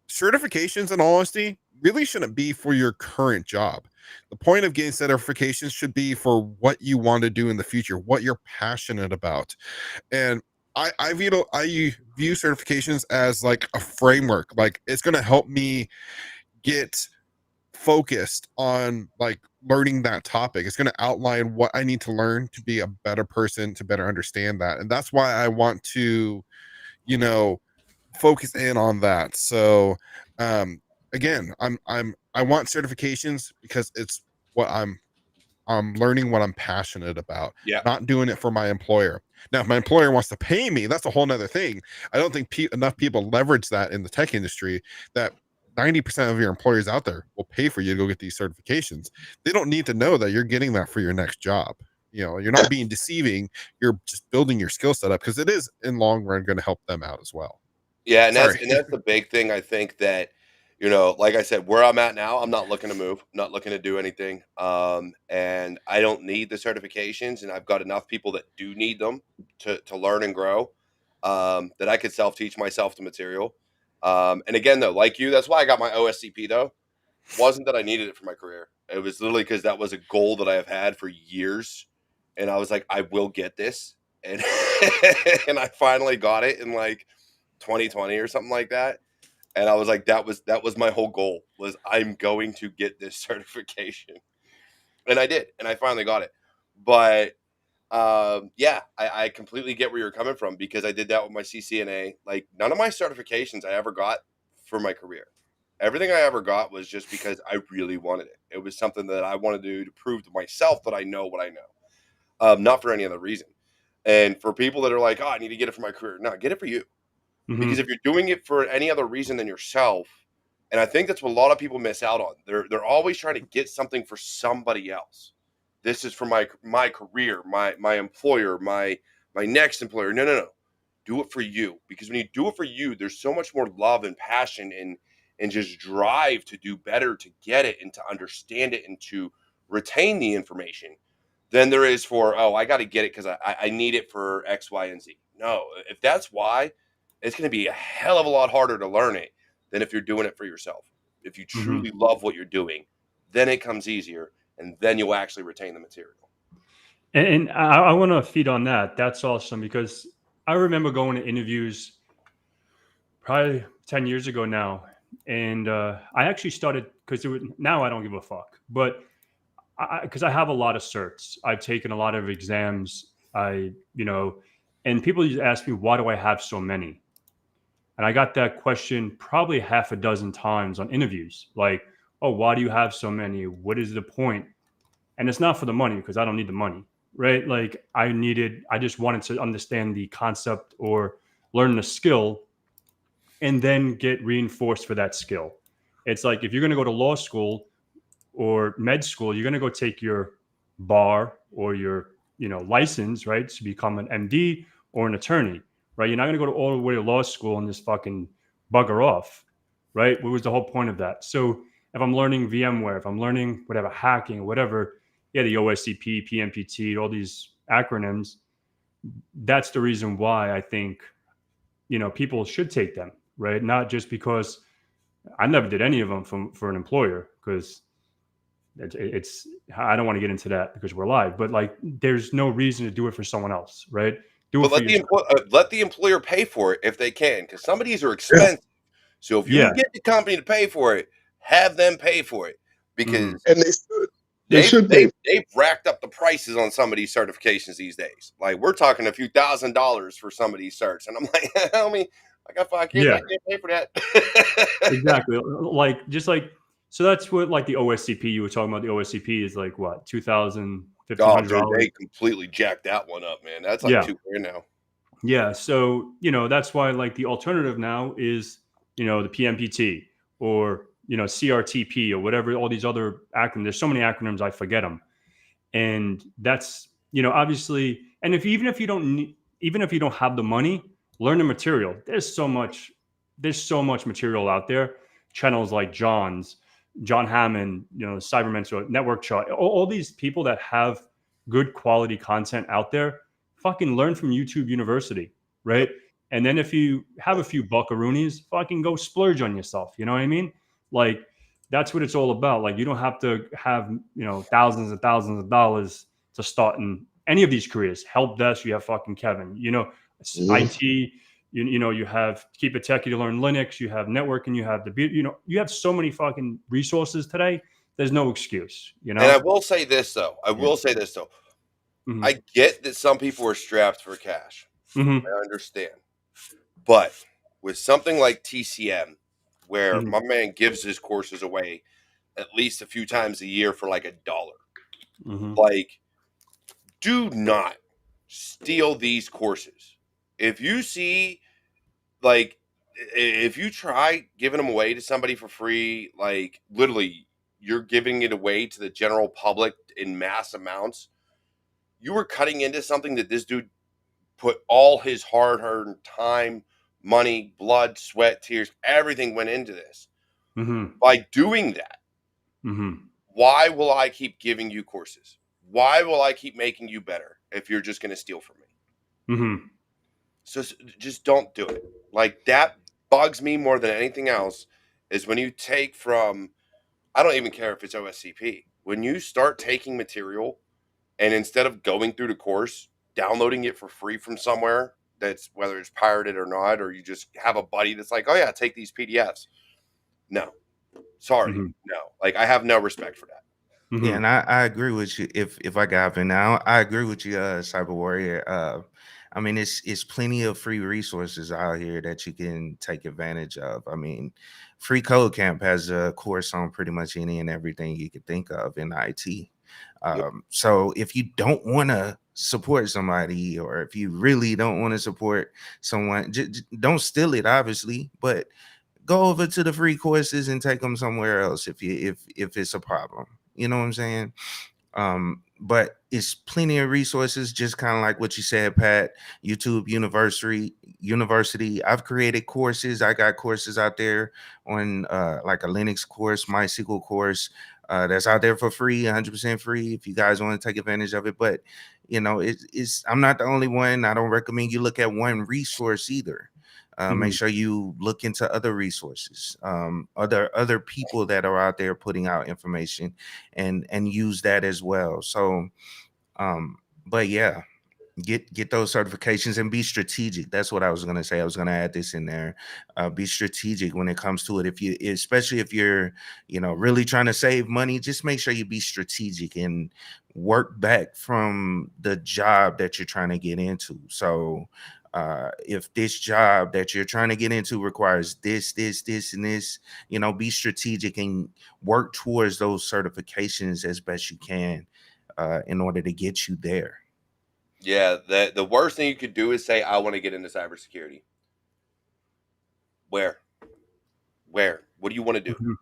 [SPEAKER 3] Certifications, in all honesty, really shouldn't be for your current job. The point of getting certifications should be for what you want to do in the future, what you're passionate about. And I view certifications as a framework. It's going to help me get focused on learning that topic. It's going to outline what I need to learn to be a better person, to better understand that. And that's why I want to, focus in on that. So again, I want certifications because it's what I'm learning, what I'm passionate about. Not doing it for my employer. Now, if my employer wants to pay me, that's a whole nother thing. I don't think enough people leverage that in the tech industry, that 90% of your employers out there will pay for you to go get these certifications. They don't need to know that you're getting that for your next job. You're not being deceiving. You're just building your skill set up because it is in long run going to help them out as well.
[SPEAKER 4] Yeah, and that's the big thing. I think that, like I said, where I'm at now, I'm not looking to move, I'm not looking to do anything. And I don't need the certifications, and I've got enough people that do need them to learn and grow, that I could self-teach myself the material. And again, though, like you, that's why I got my OSCP, though. It wasn't that I needed it for my career. It was literally because that was a goal that I have had for years. And I was like, I will get this. And, and I finally got it in 2020 or something like that. And I was like, that was my whole goal, was I'm going to get this certification. And I did, and I finally got it. But I completely get where you're coming from, because I did that with my CCNA. None of my certifications I ever got for my career. Everything I ever got was just because I really wanted it. It was something that I wanted to do to prove to myself that I know what I know, not for any other reason. And for people that are like, oh, I need to get it for my career. No, get it for you. Because if you're doing it for any other reason than yourself, and I think that's what a lot of people miss out on. They're always trying to get something for somebody else. This is for my career, my employer, my next employer. No. Do it for you. Because when you do it for you, there's so much more love and passion and just drive to do better, to get it and to understand it and to retain the information than there is for, oh, I got to get it because I need it for X, Y, and Z. No, if that's why, it's going to be a hell of a lot harder to learn it than if you're doing it for yourself. If you truly love what you're doing, then it comes easier, and then you'll actually retain the material.
[SPEAKER 1] And I want to feed on that. That's awesome, because I remember going to interviews probably 10 years ago now. And I actually started, because now I don't give a fuck. But because I have a lot of certs, I've taken a lot of exams. And people just ask me, why do I have so many? And I got that question probably half a dozen times on interviews. Like, oh, why do you have so many? What is the point? And it's not for the money, because I don't need the money, right? Like I just wanted to understand the concept or learn the skill and then get reinforced for that skill. It's like, if you're going to go to law school or med school, you're going to go take your bar or your, license, right, to become an MD or an attorney, right? You're not going to go to all the way to law school and just fucking bugger off, right? What was the whole point of that? So if I'm learning VMware, if I'm learning whatever, hacking, whatever, yeah, the OSCP, PMPT, all these acronyms, that's the reason why I think, people should take them, right? Not just because I never did any of them for an employer, because it's I don't want to get into that because we're live, but like there's no reason to do it for someone else, right? Do it
[SPEAKER 4] But
[SPEAKER 1] for yourself.
[SPEAKER 4] let the employer pay for it if they can, because some of these are expensive. So if you
[SPEAKER 1] Yeah.
[SPEAKER 4] can get the company to pay for it, have them pay for it, because
[SPEAKER 6] And they should. They should pay.
[SPEAKER 4] they've racked up the prices on some of these certifications these days. Like we're talking a few $1,000s for some of these certs, and I'm like, homie, I got 5 kids,
[SPEAKER 1] Yeah.
[SPEAKER 4] I can't pay for that.
[SPEAKER 1] Exactly. So that's what, like, the OSCP you were talking about. The OSCP is like what, $2,000,
[SPEAKER 4] Oh,
[SPEAKER 1] $1,500.
[SPEAKER 4] dude, they completely jacked that one up, man. That's like
[SPEAKER 1] Yeah.
[SPEAKER 4] $2,000 now.
[SPEAKER 1] Yeah. So, that's why, like, the alternative now is, the PMPT or, CRTP or whatever, all these other acronyms. There's so many acronyms, I forget them. And that's, obviously, and even if you don't have the money, learn the material. There's so much material out there. Channels like John Hammond, Cyber Mentor, Network Chart, all these people that have good quality content out there, fucking learn from YouTube University, right? And then if you have a few buckaroonies, fucking go splurge on yourself. You know what I mean? Like, that's what it's all about. Like, you don't have to have, thousands and thousands of dollars to start in any of these careers. Helpdesk, you have fucking Kevin, IT, you have Kevtech, you learn Linux, you have networking, you have you have so many fucking resources today. There's no excuse,
[SPEAKER 4] And I will say this though.
[SPEAKER 1] Mhm.
[SPEAKER 4] I get that some people are strapped for cash.
[SPEAKER 1] Mhm.
[SPEAKER 4] I understand. But with something like TCM, where
[SPEAKER 1] Mhm.
[SPEAKER 4] my man gives his courses away at least a few times a year for like $1,
[SPEAKER 1] Mhm.
[SPEAKER 4] like, do not steal these courses. If you see, like, if you try giving them away to somebody for free, like literally you're giving it away to the general public in mass amounts, you are cutting into something that this dude put all his hard-earned time, money, blood, sweat, tears, everything went into this.
[SPEAKER 1] Mhm.
[SPEAKER 4] By doing that,
[SPEAKER 1] Mhm.
[SPEAKER 4] why will I keep giving you courses? Why will I keep making you better if you're just going to steal from me?
[SPEAKER 1] Mhm.
[SPEAKER 4] So just don't do it. Like, that bugs me more than anything else, is when you take from, I don't even care if it's OSCP, when you start taking material and instead of going through the course, downloading it for free from somewhere, that's whether it's pirated or not, or you just have a buddy that's like, oh yeah, take these PDFs. No, sorry,
[SPEAKER 1] Mhm.
[SPEAKER 4] no. Like, I have no respect for that.
[SPEAKER 5] Yeah,
[SPEAKER 1] Mhm.
[SPEAKER 5] and I agree with you. If I got in now, I agree with you, Cyber Warrior. I mean, it's plenty of free resources out here that you can take advantage of. I mean, Free Code Camp has a course on pretty much any and everything you could think of in IT. So if you don't want to support somebody, or if you really don't want to support someone, don't steal it, obviously, but go over to the free courses and take them somewhere else if it's a problem. You know what I'm saying? But it's plenty of resources, just kind of like what you said, Pat. YouTube University. I've created courses. I got courses out there on like a Linux course, MySQL course, that's out there for free, 100% free if you guys want to take advantage of it. But it's I'm not the only one. I don't recommend you look at one resource either. Make sure you look into other resources, other people that are out there putting out information, and use that as well. So, but yeah, get those certifications and be strategic. That's what I was gonna say. I was gonna add this in there. Be strategic when it comes to it. Especially if you're, really trying to save money, just make sure you be strategic and work back from the job that you're trying to get into. So, if this job that you're trying to get into requires this, and this, be strategic and work towards those certifications as best you can, in order to get you there.
[SPEAKER 4] Yeah, the worst thing you could do is say, I want to get into cybersecurity. Where? What do you want to do?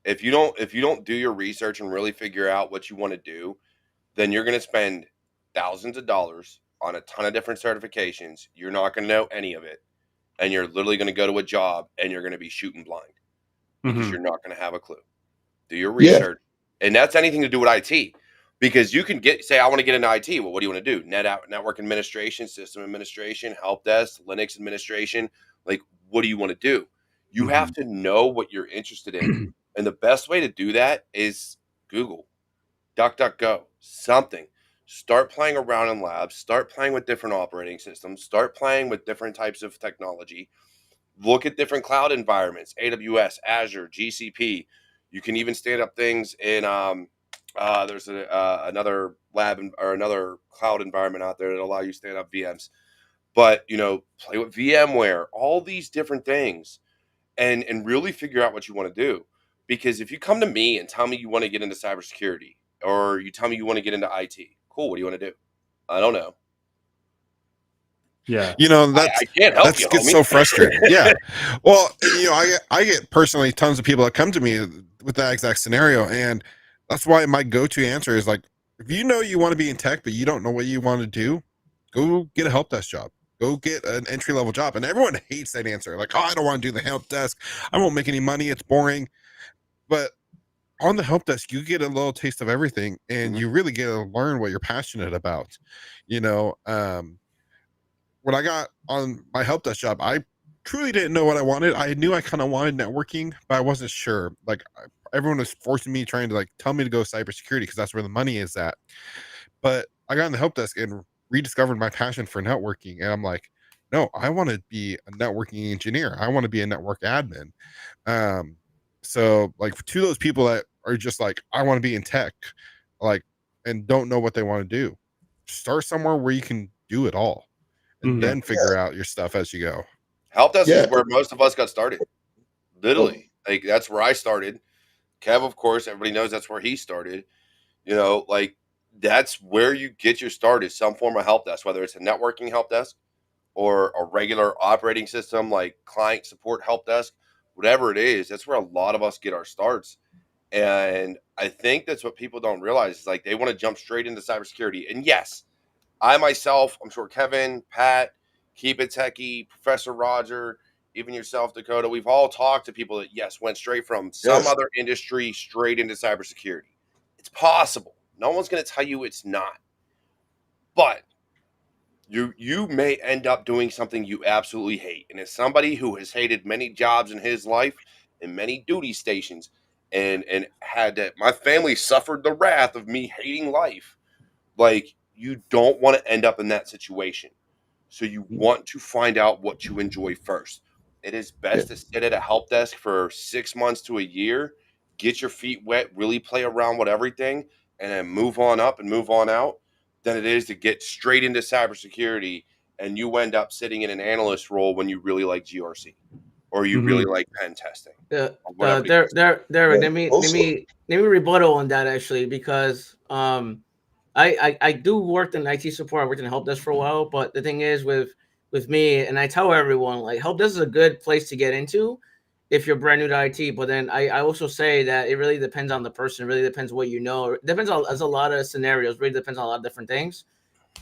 [SPEAKER 4] If you don't do your research and really figure out what you want to do, then you're going to spend thousands of dollars on a ton of different certifications. You're not going to know any of it. And you're literally going to go to a job and you're going to be shooting blind because you're not going to have a clue. Do your research. Yeah. And that's anything to do with IT, because you can say, I want to get into IT. Well, what do you want to do? Network administration, system administration, help desk, Linux administration. Like, what do you want to do? You have to know what you're interested in. And the best way to do that is Google, DuckDuckGo, something. Start playing around in labs, start playing with different operating systems, start playing with different types of technology. Look at different cloud environments, AWS, Azure, GCP. You can even stand up things in there's another lab or another cloud environment out there that allow you to stand up VMs. But play with VMware, all these different things, and really figure out what you want to do. Because if you come to me and tell me you want to get into cybersecurity, or you tell me you want to get into IT, cool. What do you want to do? I don't know.
[SPEAKER 1] Yeah.
[SPEAKER 4] I can't help you,
[SPEAKER 3] gets
[SPEAKER 4] homie.
[SPEAKER 3] so frustrating. Yeah. Well, I get personally tons of people that come to me with that exact scenario. And that's why my go-to answer is like, if you know you want to be in tech, but you don't know what you want to do, go get a help desk job. Go get an entry-level job. And everyone hates that answer. Like, oh, I don't want to do the help desk. I won't make any money. It's boring. But on the help desk, you get a little taste of everything, and you really get to learn what you're passionate about. When I got on my help desk job, I truly didn't know what I wanted. I knew I kind of wanted networking, but I wasn't sure. Like, everyone was forcing me, trying to tell me to go cybersecurity because that's where the money is at. But I got on the help desk and rediscovered my passion for networking, and I'm like, no, I want to be a networking engineer. I want to be a network admin. So to those people that are just like, I want to be in tech, and don't know what they want to do, start somewhere where you can do it all, and then figure out your stuff as you go.
[SPEAKER 4] Help desk is where most of us got started. Literally. That's where I started. Kev, of course, everybody knows that's where he started. That's where you get your start, is some form of help desk, whether it's a networking help desk or a regular operating system like client support help desk, whatever it is. That's where a lot of us get our starts. And I think that's what people don't realize is they want to jump straight into cybersecurity. And yes, I myself, I'm sure Kevin, Pat, Keep It Techie, Professor Roger, even yourself, Dakota, we've all talked to people that, yes, went straight from some other industry straight into cybersecurity. It's possible. No one's going to tell you it's not. But you may end up doing something you absolutely hate. And as somebody who has hated many jobs in his life and many duty stations, and had that, my family suffered the wrath of me hating life. You don't want to end up in that situation. So you want to find out what you enjoy first. It is best to sit at a help desk for 6 months to a year, get your feet wet, really play around with everything, and then move on up and move on out, than it is to get straight into cybersecurity and you end up sitting in an analyst role when you really like GRC or you really like pen testing.
[SPEAKER 2] Derek, let me rebuttal on that, actually, because I do work in IT support. I worked in help desk for a while, but the thing is with me, and I tell everyone, help desk is a good place to get into if you're brand new to IT. But then I also say that it really depends on the person. It really depends what you know. It depends on, there's a lot of scenarios. Really depends on a lot of different things.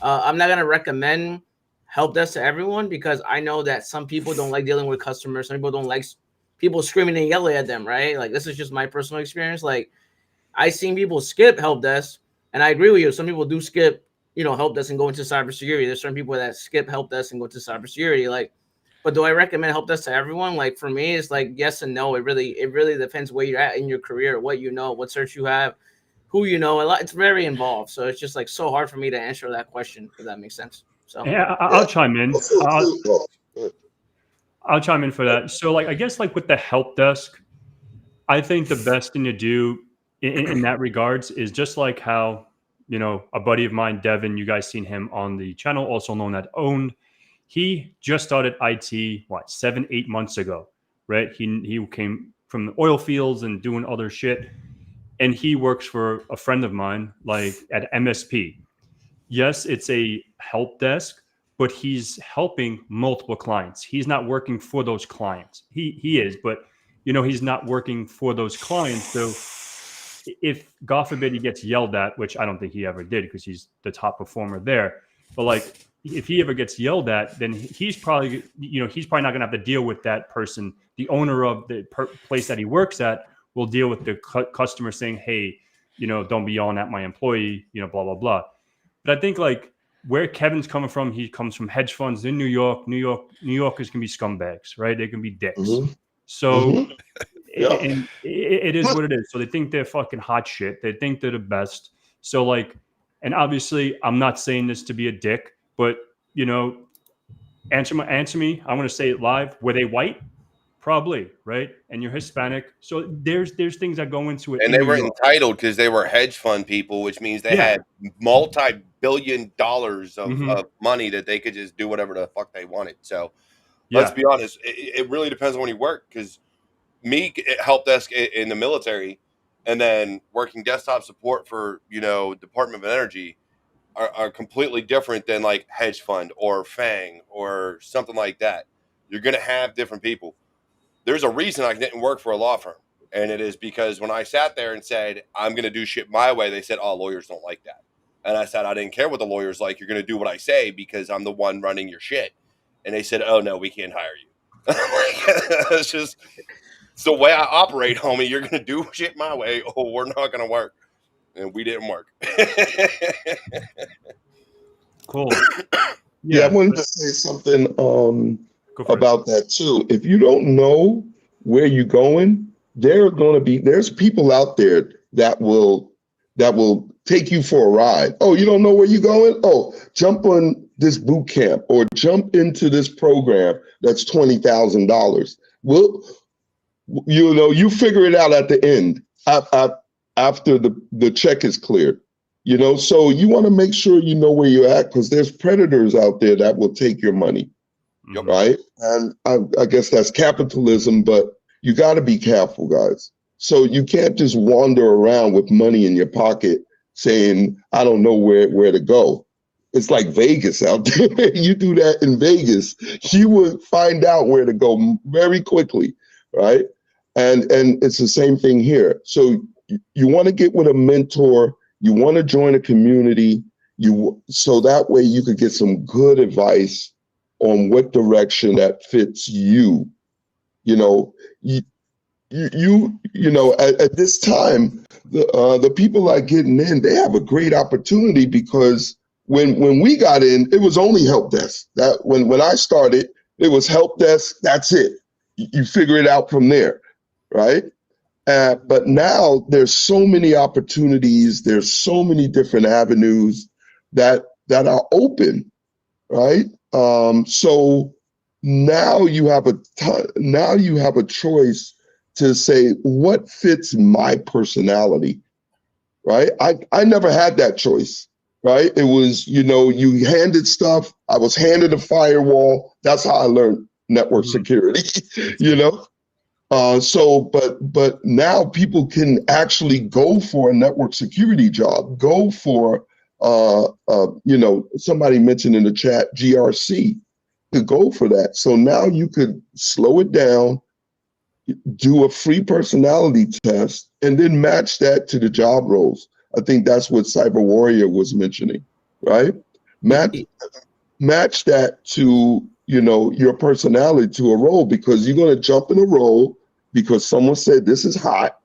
[SPEAKER 2] I'm not gonna recommend help desk to everyone because I know that some people don't like dealing with customers. Some people don't like people screaming and yelling at them, right? Like, this is just my personal experience. Like, I seen people skip help desk, and I agree with you. Some people do skip, help desk and go into cybersecurity. There's certain people that skip help desk and go to cybersecurity. Like, but do I recommend help desk to everyone? Like, for me, it's like yes and no. It really depends where you're at in your career, what you know, what search you have, who you know. A lot. It's very involved. So it's just like so hard for me to answer that question, if that makes sense. So
[SPEAKER 1] Yeah, I'll chime in.
[SPEAKER 6] Also, too,
[SPEAKER 1] I'll chime in for that. So, like, I guess, like with the help desk, I think the best thing to do in that regards is just like how, a buddy of mine, Devin, you guys seen him on the channel, also known as Owned. He just started IT, 7-8 months ago, right? He came from the oil fields and doing other shit, and he works for a friend of mine, like at MSP. Yes, it's a help desk, but he's helping multiple clients. He's not working for those clients. He is, but he's not working for those clients. So if God forbid he gets yelled at, which I don't think he ever did because he's the top performer there, but like if he ever gets yelled at, then he's probably not going to have to deal with that person. The owner of the place that he works at will deal with the customer saying, hey, don't be yelling at my employee, blah, blah, blah. But I think like where Kevin's coming from, he comes from hedge funds in New York. New Yorkers can be scumbags, right? They can be dicks.
[SPEAKER 6] Mhm.
[SPEAKER 1] So
[SPEAKER 6] Mhm. Yeah.
[SPEAKER 1] and it is what it is. So they think they're fucking hot shit. They think they're the best. So like, and obviously I'm not saying this to be a dick, but answer me. I want to say it live. Were they white? Probably, right? And you're Hispanic. So there's things that go into it
[SPEAKER 4] And
[SPEAKER 1] in
[SPEAKER 4] they
[SPEAKER 1] New
[SPEAKER 4] were
[SPEAKER 1] York.
[SPEAKER 4] entitled because they were hedge fund people, which means they
[SPEAKER 1] Yeah.
[SPEAKER 4] had multi-billion dollars of,
[SPEAKER 1] Mhm.
[SPEAKER 4] of money that they could just do whatever the fuck they wanted. So let's
[SPEAKER 1] Yeah.
[SPEAKER 4] be honest, it really depends on when you work. Because me at help desk in the military, and then working desktop support for Department of Energy are completely different than like hedge fund or Fang or something like that. You're gonna have different people. There's a reason I didn't work for a law firm. And it is because when I sat there and said, I'm going to do shit my way, they said, oh, lawyers don't like that. And I said, I didn't care what the lawyer's like. You're going to do what I say because I'm the one running your shit. And they said, oh, no, we can't hire you. It's the way I operate, homie. You're going to do shit my way or we're not going to work. And we didn't work.
[SPEAKER 1] Cool.
[SPEAKER 6] Yeah, I wanted to say something
[SPEAKER 1] Go for it.
[SPEAKER 6] about that too. If you don't know where you're going, there's people out there that will take you for a ride. Oh, you don't know where you're going? Oh, jump on this boot camp or jump into this program that's $20,000. Well, you figure it out at the end after the check is cleared. So you want to make sure you know where you're at because there's predators out there that will take your money,
[SPEAKER 1] Mhm.
[SPEAKER 6] right? And I guess that's capitalism, but you got to be careful, guys. So you can't just wander around with money in your pocket saying, I don't know where to go. It's like Vegas out there. You do that in Vegas, you will find out where to go very quickly, right? And it's the same thing here. So you want to get with a mentor. You want to join a community, so that way you could get some good advice on what direction that fits you. At this time, the people that are getting in, they have a great opportunity because when we got in, it was only help desk. That when I started, it was help desk. That's it. You figure it out from there, right? But now there's so many opportunities. There's so many different avenues that are open, right? So now you have a choice to say what fits my personality, right? I never had that choice, right? It was you handed stuff. I was handed a firewall. That's how I learned network security, but now people can actually go for a network security job, go for, somebody mentioned in the chat, GRC, to go for that. So now you could slow it down, do a free personality test, and then match that to the job roles. I think that's what Cyber Warrior was mentioning, right? Match that to, your personality to a role, because you're going to jump in a role because someone said this is hot,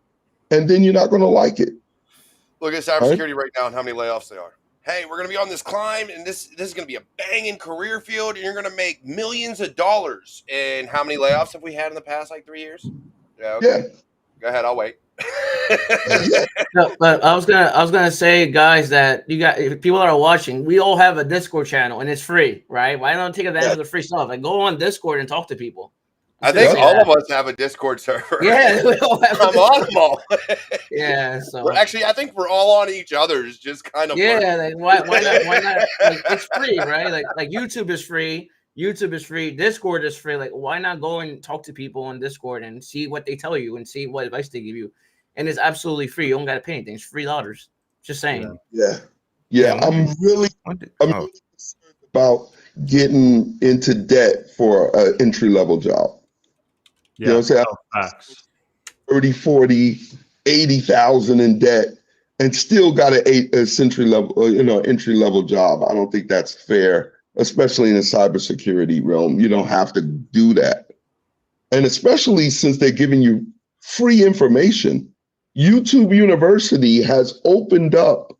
[SPEAKER 6] and then you're not going to like it.
[SPEAKER 4] Look at cybersecurity right now and how many layoffs there are. Hey, we're going to be on this climb, and this is going to be a banging career field, and you're going to make millions of dollars. And how many layoffs have we had in the past, like 3 years? Yeah, okay.
[SPEAKER 6] Yeah.
[SPEAKER 4] Go ahead, I'll wait.
[SPEAKER 2] No, but I was gonna say, guys, that if people that are watching, we all have a Discord channel and it's free, right? Why not take advantage of the free stuff? Like, go on Discord and talk to people.
[SPEAKER 4] I think all of us have a Discord server.
[SPEAKER 2] Yeah, we all have.
[SPEAKER 4] I'm on them all.
[SPEAKER 2] Yeah, so
[SPEAKER 4] I think we're all on each other's. Just kind of.
[SPEAKER 2] Yeah, like, why not? Why not? Like, it's free, right? Like YouTube is free. YouTube is free. Discord is free. Like, why not go and talk to people on Discord and see what they tell you and see what advice they give you? And it's absolutely free. You don't got to pay anything. It's $3. Just saying.
[SPEAKER 6] Yeah. I'm really concerned about getting into debt for an entry-level job.
[SPEAKER 1] Yeah,
[SPEAKER 6] you know what I'm saying? 30, 40, 80,000 in debt and still got an entry-level job. I don't think that's fair, especially in the cybersecurity realm. You don't have to do that. And especially since they're giving you free information. YouTube University has opened up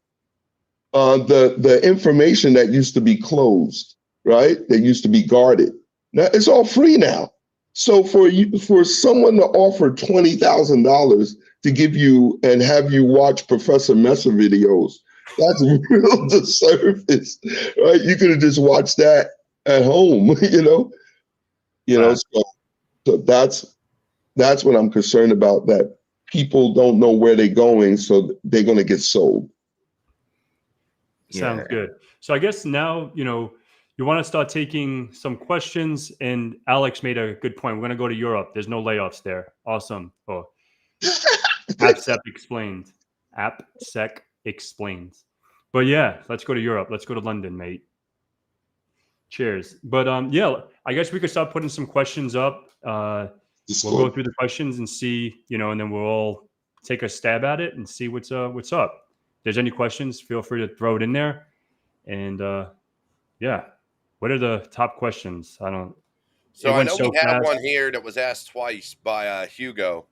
[SPEAKER 6] the information that used to be closed, right? That used to be guarded. Now it's all free now. So for someone to offer $20,000 to give you and have you watch Professor Messer videos, that's real disservice, right? You could have just watched that at home, So that's what I'm concerned about, that people don't know where they're going, so they're going to get sold.
[SPEAKER 1] Sounds good. So I guess now, you want to start taking some questions, and Alex made a good point. We're going to go to Europe. There's no layoffs there. Awesome. Oh, AppSec explained. AppSec explains. But yeah, let's go to Europe. Let's go to London, mate. Cheers. But I guess we could start putting some questions up. We'll go through the questions and see, and then we'll all take a stab at it and see what's up. If there's any questions, feel free to throw it in there. And what are the top questions? I know we have
[SPEAKER 4] one here that was asked twice by Hugo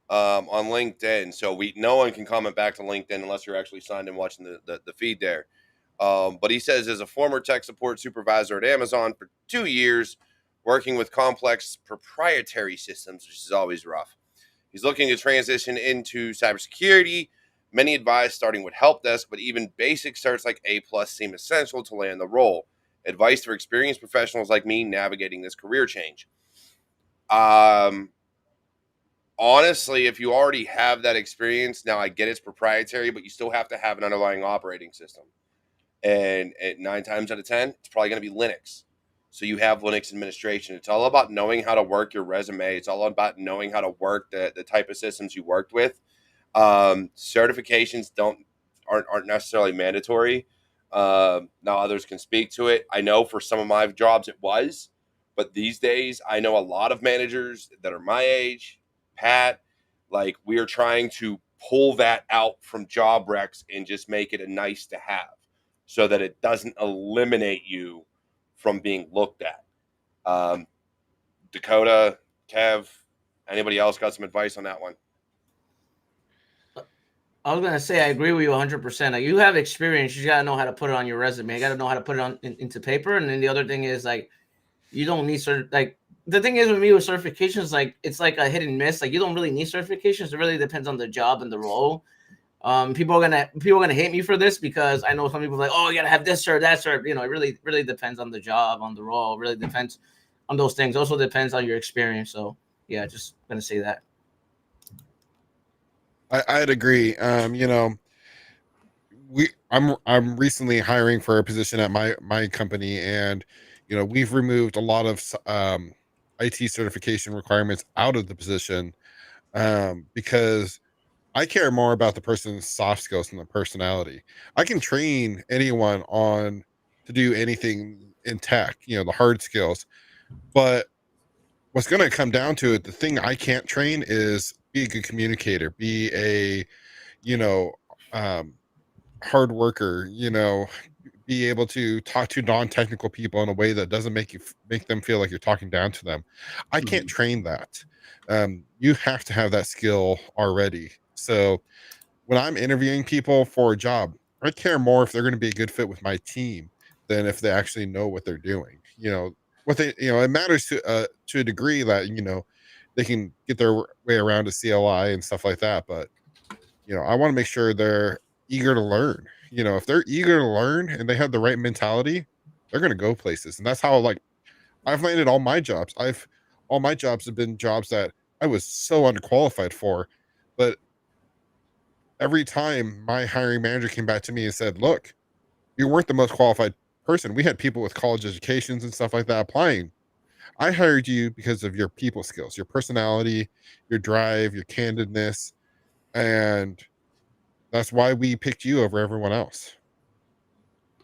[SPEAKER 4] on LinkedIn. So no one can comment back to LinkedIn unless you're actually signed in watching the feed there. But he says, as a former tech support supervisor at Amazon for 2 years, working with complex proprietary systems, which is always rough. He's looking to transition into cybersecurity. Many advise starting with Helpdesk, but even basic certs like A+ seem essential to land the role. Advice for experienced professionals like me navigating this career change. Honestly, if you already have that experience, now I get it's proprietary, but you still have to have an underlying operating system. And at 9 times out of 10, it's probably going to be Linux. So you have Linux administration. It's all about knowing how to work your resume. It's all about knowing how to work the type of systems you worked with. Certifications aren't necessarily mandatory. Now others can speak to it. I know for some of my jobs it was, but these days I know a lot of managers that are my age, Pat, like we are trying to pull that out from job recs and just make it a nice to have so that it doesn't eliminate you from being looked at. Dakota, Kev, anybody else got some advice on that one?
[SPEAKER 2] I was going to say, I agree with you 100%. Like, you have experience. You got to know how to put it on your resume. You got to know how to put it into paper. And then the other thing is, like, you don't need the thing is with me with certifications, like, it's like a hit and miss. Like, you don't really need certifications. It really depends on the job and the role. People are gonna hate me for this because I know some people are like, oh, you gotta have this cert, that cert. It really depends on the job, on the role. It really depends on those things. Also depends on your experience. So yeah, just gonna say that.
[SPEAKER 3] I'd agree. I'm recently hiring for a position at my company, and we've removed a lot of IT certification requirements out of the position because I care more about the person's soft skills than the personality. I can train anyone to do anything in tech, the hard skills, but what's going to come down to it, the thing I can't train is be a good communicator, be a, you know, hard worker, be able to talk to non-technical people in a way that doesn't make them feel like you're talking down to them. I can't train that. You have to have that skill already. So when I'm interviewing people for a job, I care more if they're going to be a good fit with my team than if they actually know what they're doing. It matters to a degree that, they can get their way around a CLI and stuff like that. But, I want to make sure they're eager to learn. If they're eager to learn and they have the right mentality, they're going to go places. And that's how, like, I've landed all my jobs. All my jobs have been jobs that I was so underqualified for, but every time my hiring manager came back to me and said, "Look, you weren't the most qualified person. We had people with college educations and stuff like that applying. I hired you because of your people skills, your personality, your drive, your candidness, and that's why we picked you over everyone else."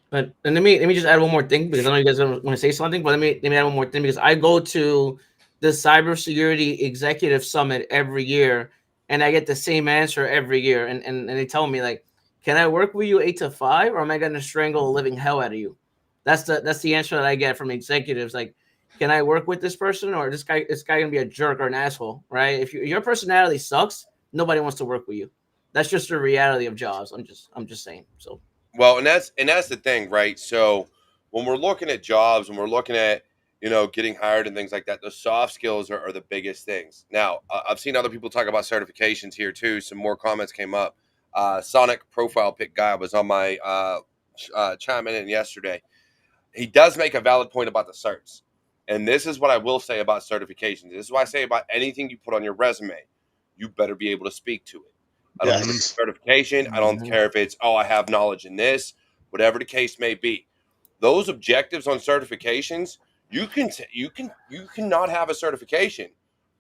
[SPEAKER 2] But and let me just add one more thing, because I know you guys want to say something, but let me add one more thing, because I go to the cybersecurity executive summit every year, and I get the same answer every year, and they tell me, like, can I work with you 8 to 5, or am I going to strangle the living hell out of you? That's the answer that I get from executives. Like, can I work with this person, or this guy gonna be a jerk or an asshole, right? If your personality sucks, nobody wants to work with you. That's just the reality of jobs. I'm just saying. So.
[SPEAKER 4] Well, and that's the thing, right? So when we're looking at jobs, when we're looking at getting hired and things like that, the soft skills are the biggest things. Now, I've seen other people talk about certifications here too. Some more comments came up. Sonic profile pic guy was on my chiming in yesterday. He does make a valid point about the certs, and this is what I will say about certifications. This is what I say about anything you put on your resume. You better be able to speak to it. I don't care if it's certification. I don't care if it's, I have knowledge in this, whatever the case may be. Those objectives on certifications, you can not have a certification,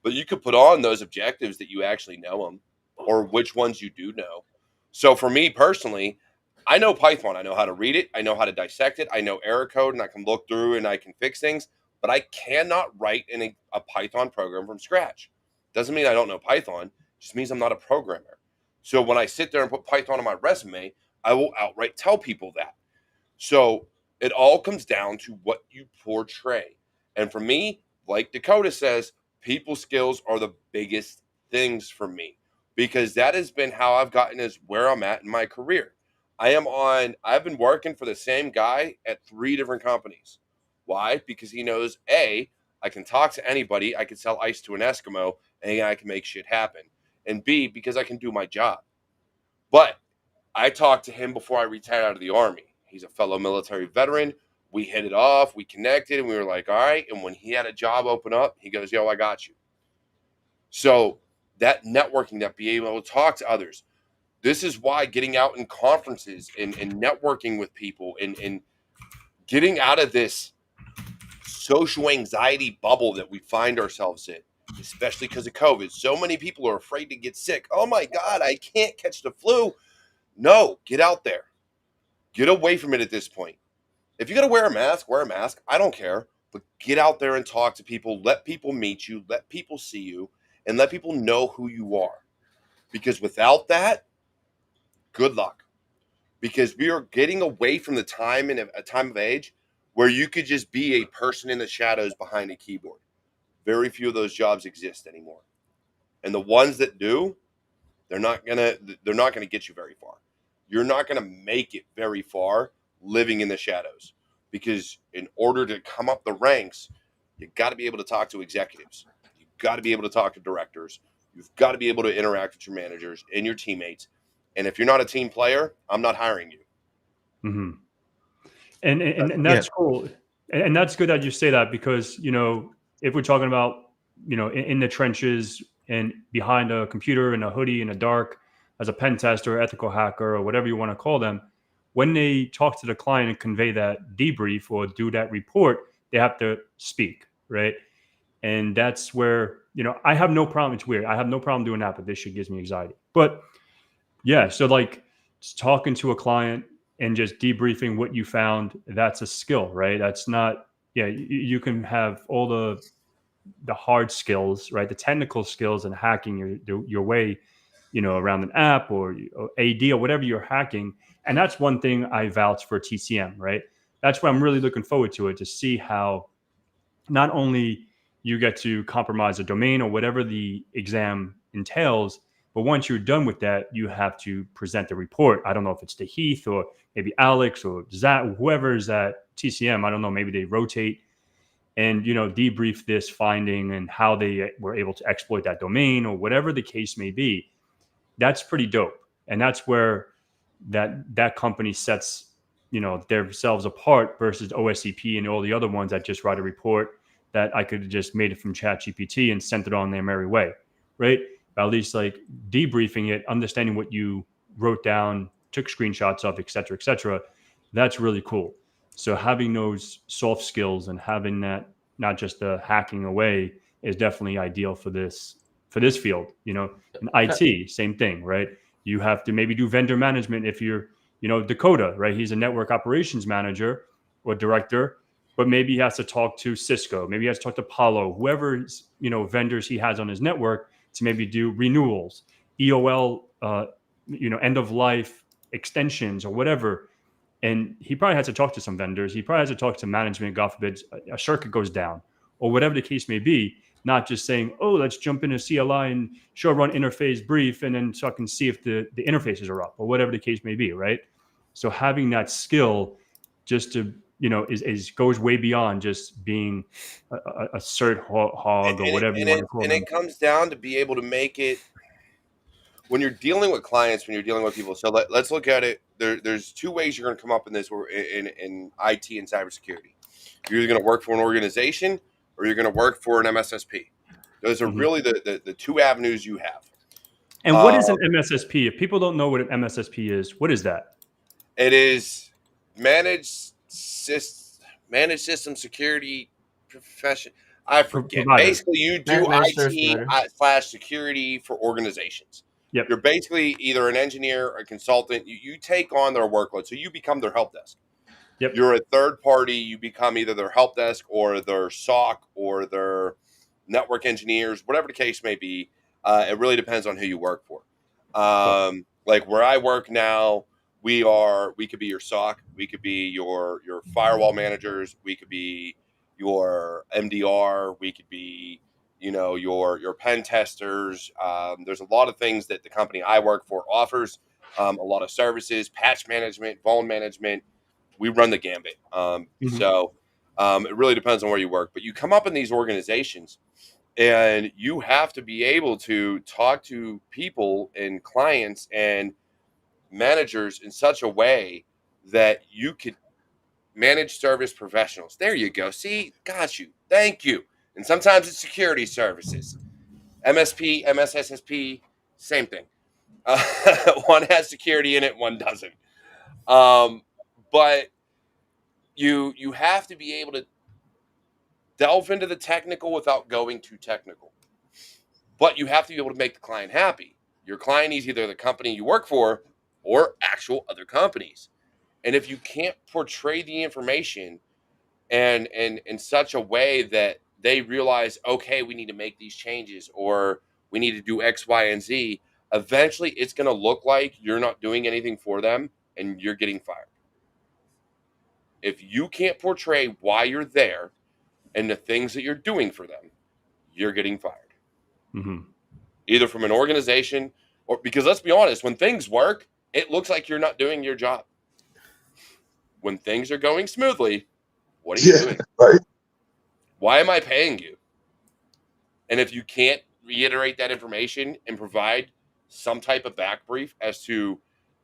[SPEAKER 4] but you could put on those objectives that you actually know them, or which ones you do know. So for me personally, I know Python. I know how to read it. I know how to dissect it. I know error code, and I can look through and I can fix things, but I cannot write in a Python program from scratch. Doesn't mean I don't know Python. It just means I'm not a programmer. So when I sit there and put Python on my resume, I will outright tell people that. So it all comes down to what you portray. And for me, like Dakota says, people skills are the biggest things for me, because that has been how I've gotten as where I'm at in my career. I've been working for the same guy at 3 different companies. Why? Because he knows, A, I can talk to anybody, I can sell ice to an Eskimo, and I can make shit happen. And B, because I can do my job. But I talked to him before I retired out of the Army. He's a fellow military veteran. We hit it off. We connected, and we were like, all right. And when he had a job open up, he goes, yo, I got you. So that networking, that being able to talk to others, this is why getting out in conferences and networking with people and getting out of this social anxiety bubble that we find ourselves in, especially because of COVID. So many people are afraid to get sick. Oh my God, I can't catch the flu. No, get out there. Get away from it at this point. If you got to wear a mask, wear a mask. I don't care. But get out there and talk to people. Let people meet you. Let people see you. And let people know who you are. Because without that, good luck. Because we are getting away from the time in a time of age where you could just be a person in the shadows behind a keyboard. Very few of those jobs exist anymore. And the ones that do, they're not gonna get you very far. You're not gonna make it very far living in the shadows, because in order to come up the ranks, you got to be able to talk to executives. You've got to be able to talk to directors. You've got to be able to interact with your managers and your teammates. And if you're not a team player, I'm not hiring you.
[SPEAKER 1] Mm-hmm. And that's cool. And that's good that you say that, because, if we're talking about, in the trenches and behind a computer in a hoodie in the dark as a pen tester, ethical hacker, or whatever you want to call them, when they talk to the client and convey that debrief or do that report, they have to speak, right? And that's where, I have no problem. It's weird. I have no problem doing that, but this shit gives me anxiety. But yeah, so like just talking to a client and just debriefing what you found, that's a skill, right? That's not, you can have all the the hard skills, right? The technical skills and hacking your way, around an app or AD or whatever you're hacking. And that's one thing I vouch for TCM, right? That's what I'm really looking forward to it, to see how not only you get to compromise a domain or whatever the exam entails, but once you're done with that, you have to present the report. I don't know if it's to Heath or maybe Alex or Zach, whoever is at TCM. I don't know. Maybe they rotate and, debrief this finding and how they were able to exploit that domain or whatever the case may be. That's pretty dope. And that's where that company sets, themselves apart versus OSCP and all the other ones that just write a report that I could have just made it from ChatGPT and sent it on their merry way, right? But at least like debriefing it, understanding what you wrote down, took screenshots of, et cetera, that's really cool. So having those soft skills and having that, not just the hacking away, is definitely ideal for this field. In IT, same thing, right? You have to maybe do vendor management if you're, Dakota, right? He's a network operations manager or director, but maybe he has to talk to Cisco, maybe he has to talk to Palo, whoever's, vendors he has on his network to maybe do renewals, EOL, end of life extensions or whatever. And he probably has to talk to some vendors. He probably has to talk to management. God forbid a circuit goes down or whatever the case may be. Not just saying, oh, let's jump into CLI and show run interface brief and then so I can see if the interfaces are up or whatever the case may be, right? So having that skill just to, is goes way beyond just being a cert hog or whatever you want to call
[SPEAKER 4] and
[SPEAKER 1] them.
[SPEAKER 4] it comes down to be able to make it when you're dealing with clients, when you're dealing with people. So let's look at it. There's two ways you're going to come up in this in IT and cybersecurity. You're either going to work for an organization or you're going to work for an MSSP. Those are really the two avenues you have.
[SPEAKER 1] And what is an MSSP? If people don't know what an MSSP is, what is that?
[SPEAKER 4] It is managed system security profession. I forget.
[SPEAKER 1] Provider.
[SPEAKER 4] Basically, you do IT / security for organizations.
[SPEAKER 1] Yep.
[SPEAKER 4] You're basically either an engineer or a consultant. You take on their workload. So you become their help desk.
[SPEAKER 1] Yep.
[SPEAKER 4] You're a third party. You become either their help desk or their SOC or their network engineers, whatever the case may be. It really depends on who you work for. Like where I work now, we could be your SOC, we could be your firewall managers, we could be your MDR, we could be your pen testers. There's a lot of things that the company I work for offers. A lot of services, patch management, vuln management. We run the gambit. So it really depends on where you work. But you come up in these organizations and you have to be able to talk to people and clients and managers in such a way that you could manage service professionals. There you go. See, got you. Thank you. And sometimes it's security services. MSP, MSSSP, same thing. One has security in it, one doesn't. But you have to be able to delve into the technical without going too technical. But you have to be able to make the client happy. Your client is either the company you work for or actual other companies. And if you can't portray the information and in such a way that they realize, okay, we need to make these changes or we need to do X, Y, and Z, eventually it's going to look like you're not doing anything for them and you're getting fired. If you can't portray why you're there and the things that you're doing for them, you're getting fired. Either from an organization or because let's be honest, when things work, it looks like you're not doing your job. When things are going smoothly, what are you doing?
[SPEAKER 6] Right.
[SPEAKER 4] Why am I paying you? And if you can't reiterate that information and provide some type of back brief as to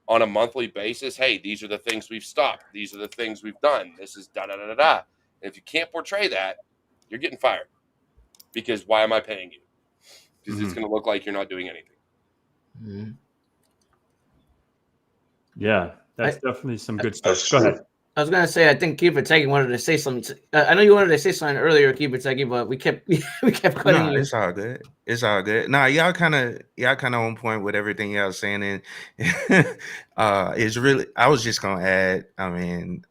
[SPEAKER 4] on a monthly basis, hey, these are the things we've stopped. These are the things we've done. This is da-da-da-da-da. And if you can't portray that, you're getting fired. Because why am I paying you? Because it's going to look like you're not doing anything.
[SPEAKER 1] Yeah, that's definitely some good stuff. Go ahead.
[SPEAKER 2] I was gonna say, I think Kevtech wanted to say something. I know you wanted to say something earlier, Kevtech, but we kept cutting you.
[SPEAKER 5] It's all good. It's all good. Nah, y'all kind of on point with everything y'all saying, and it's really. I was just gonna add. I mean,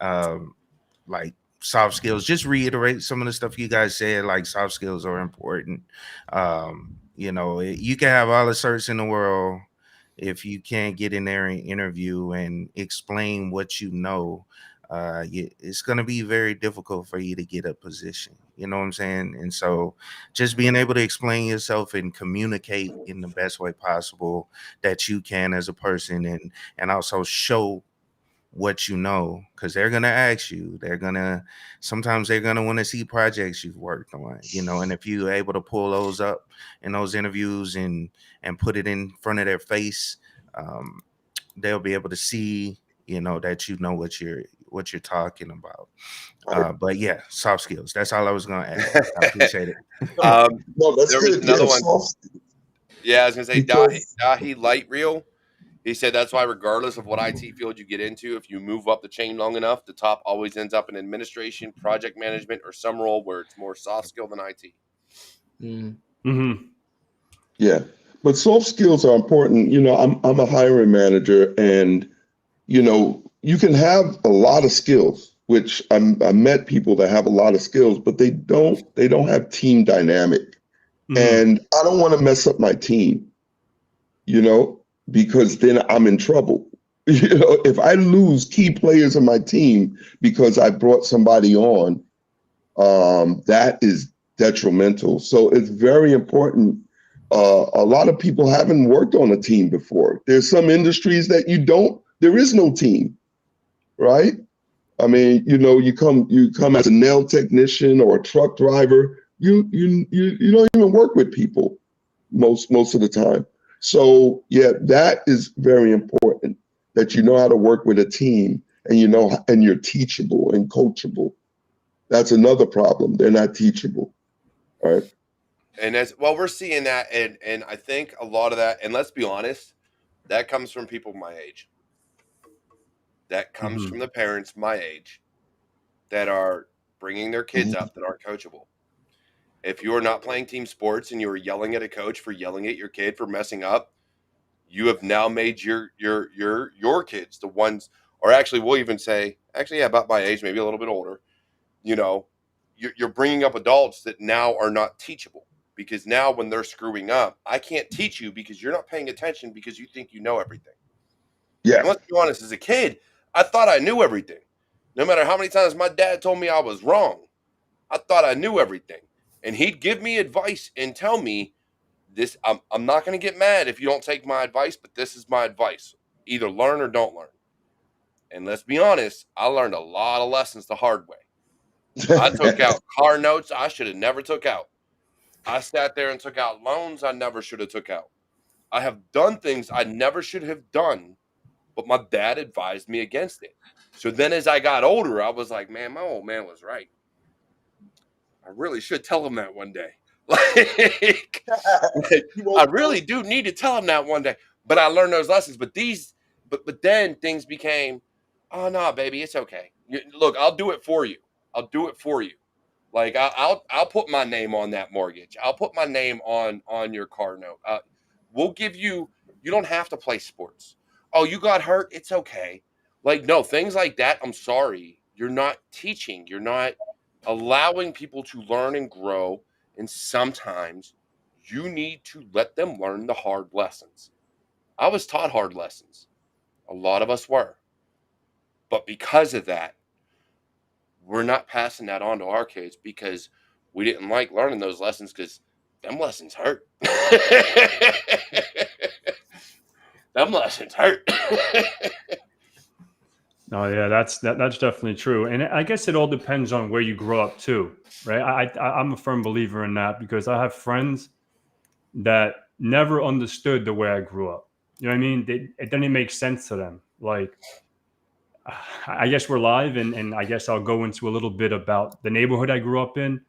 [SPEAKER 5] like soft skills, just reiterate some of the stuff you guys said. Like, soft skills are important. You know, you can have all the certs in the world, if you can't get in there and interview and explain what you know, it's going to be very difficult for you to get a position. You know what I'm saying? And so just being able to explain yourself and communicate in the best way possible that you can as a person, and also show what you know, because they're going to ask you, sometimes they're going to want to see projects you've worked on, you know, and if you're able to pull those up in those interviews and put it in front of their face, they'll be able to see, you know, that you know what you're talking about. But yeah, soft skills, that's all I was going to add. I appreciate it.
[SPEAKER 6] No, that's
[SPEAKER 4] There was
[SPEAKER 6] good.
[SPEAKER 4] another
[SPEAKER 6] Yeah,
[SPEAKER 4] one.
[SPEAKER 6] soft
[SPEAKER 4] Yeah, I was gonna say
[SPEAKER 6] because
[SPEAKER 4] Dahi Light Reel. He said that's why, regardless of what IT field you get into, if you move up the chain long enough, the top always ends up in administration, project management, or some role where it's more soft skill than IT.
[SPEAKER 1] Mm-hmm.
[SPEAKER 6] yeah, but soft skills are important. You know, I'm a hiring manager, and you know, you can have a lot of skills, which I met people that have a lot of skills, but they don't have team dynamic.
[SPEAKER 1] Mm-hmm.
[SPEAKER 6] And I don't want to mess up my team, you know, because then I'm in trouble. You know, if I lose key players in my team because I brought somebody on, that is detrimental. So it's very important. A lot of people haven't worked on a team before. There's some industries that there is no team, right? I mean, you know, you come as a nail technician or a truck driver, you don't even work with people most of the time. So yeah, that is very important, that you know how to work with a team, and and you're teachable and coachable. That's another problem. They're not teachable. All right.
[SPEAKER 4] And as well, we're seeing that, and I think a lot of that, and let's be honest, that comes from people my age. That comes
[SPEAKER 1] Mm-hmm.
[SPEAKER 4] from the parents my age that are bringing their kids up that aren't coachable. If you are not playing team sports and you are yelling at a coach for yelling at your kid for messing up, you have now made your kids the ones, or actually, we'll even say, actually, yeah, about my age, maybe a little bit older. You know, you're bringing up adults that now are not teachable, because now when they're screwing up, I can't teach you because you're not paying attention because you think you know everything.
[SPEAKER 6] Yeah.
[SPEAKER 4] And let's be honest, as a kid, I thought I knew everything. No matter how many times my dad told me I was wrong, I thought I knew everything. And he'd give me advice and tell me this, I'm not going to get mad if you don't take my advice, but this is my advice. Either learn or don't learn. And let's be honest, I learned a lot of lessons the hard way. I took out car notes I should have never took out. I sat there and took out loans I never should have took out. I have done things I never should have done, but my dad advised me against it. So then as I got older, I was like, man, my old man was right. I really should tell him that one day. Like, I really do need to tell him that one day. But I learned those lessons. But then things became, oh no, baby, it's okay. Look, I'll do it for you. I'll do it for you. Like I'll put my name on that mortgage. I'll put my name on your car note. We'll give you. You don't have to play sports. Oh, you got hurt. It's okay. Like, no, things like that. I'm sorry. You're not teaching. You're not allowing people to learn and grow. And sometimes you need to let them learn the hard lessons. I was taught hard lessons. A lot of us were. But because of that, we're not passing that on to our kids because we didn't like learning those lessons, because them lessons hurt. Them lessons hurt.
[SPEAKER 1] Oh yeah, that's definitely true, and I guess it all depends on where you grow up too, right? I'm a firm believer in that, because I have friends that never understood the way I grew up. You know what I mean? It didn't make sense to them. Like, I guess we're live, and I guess I'll go into a little bit about the neighborhood I grew up in.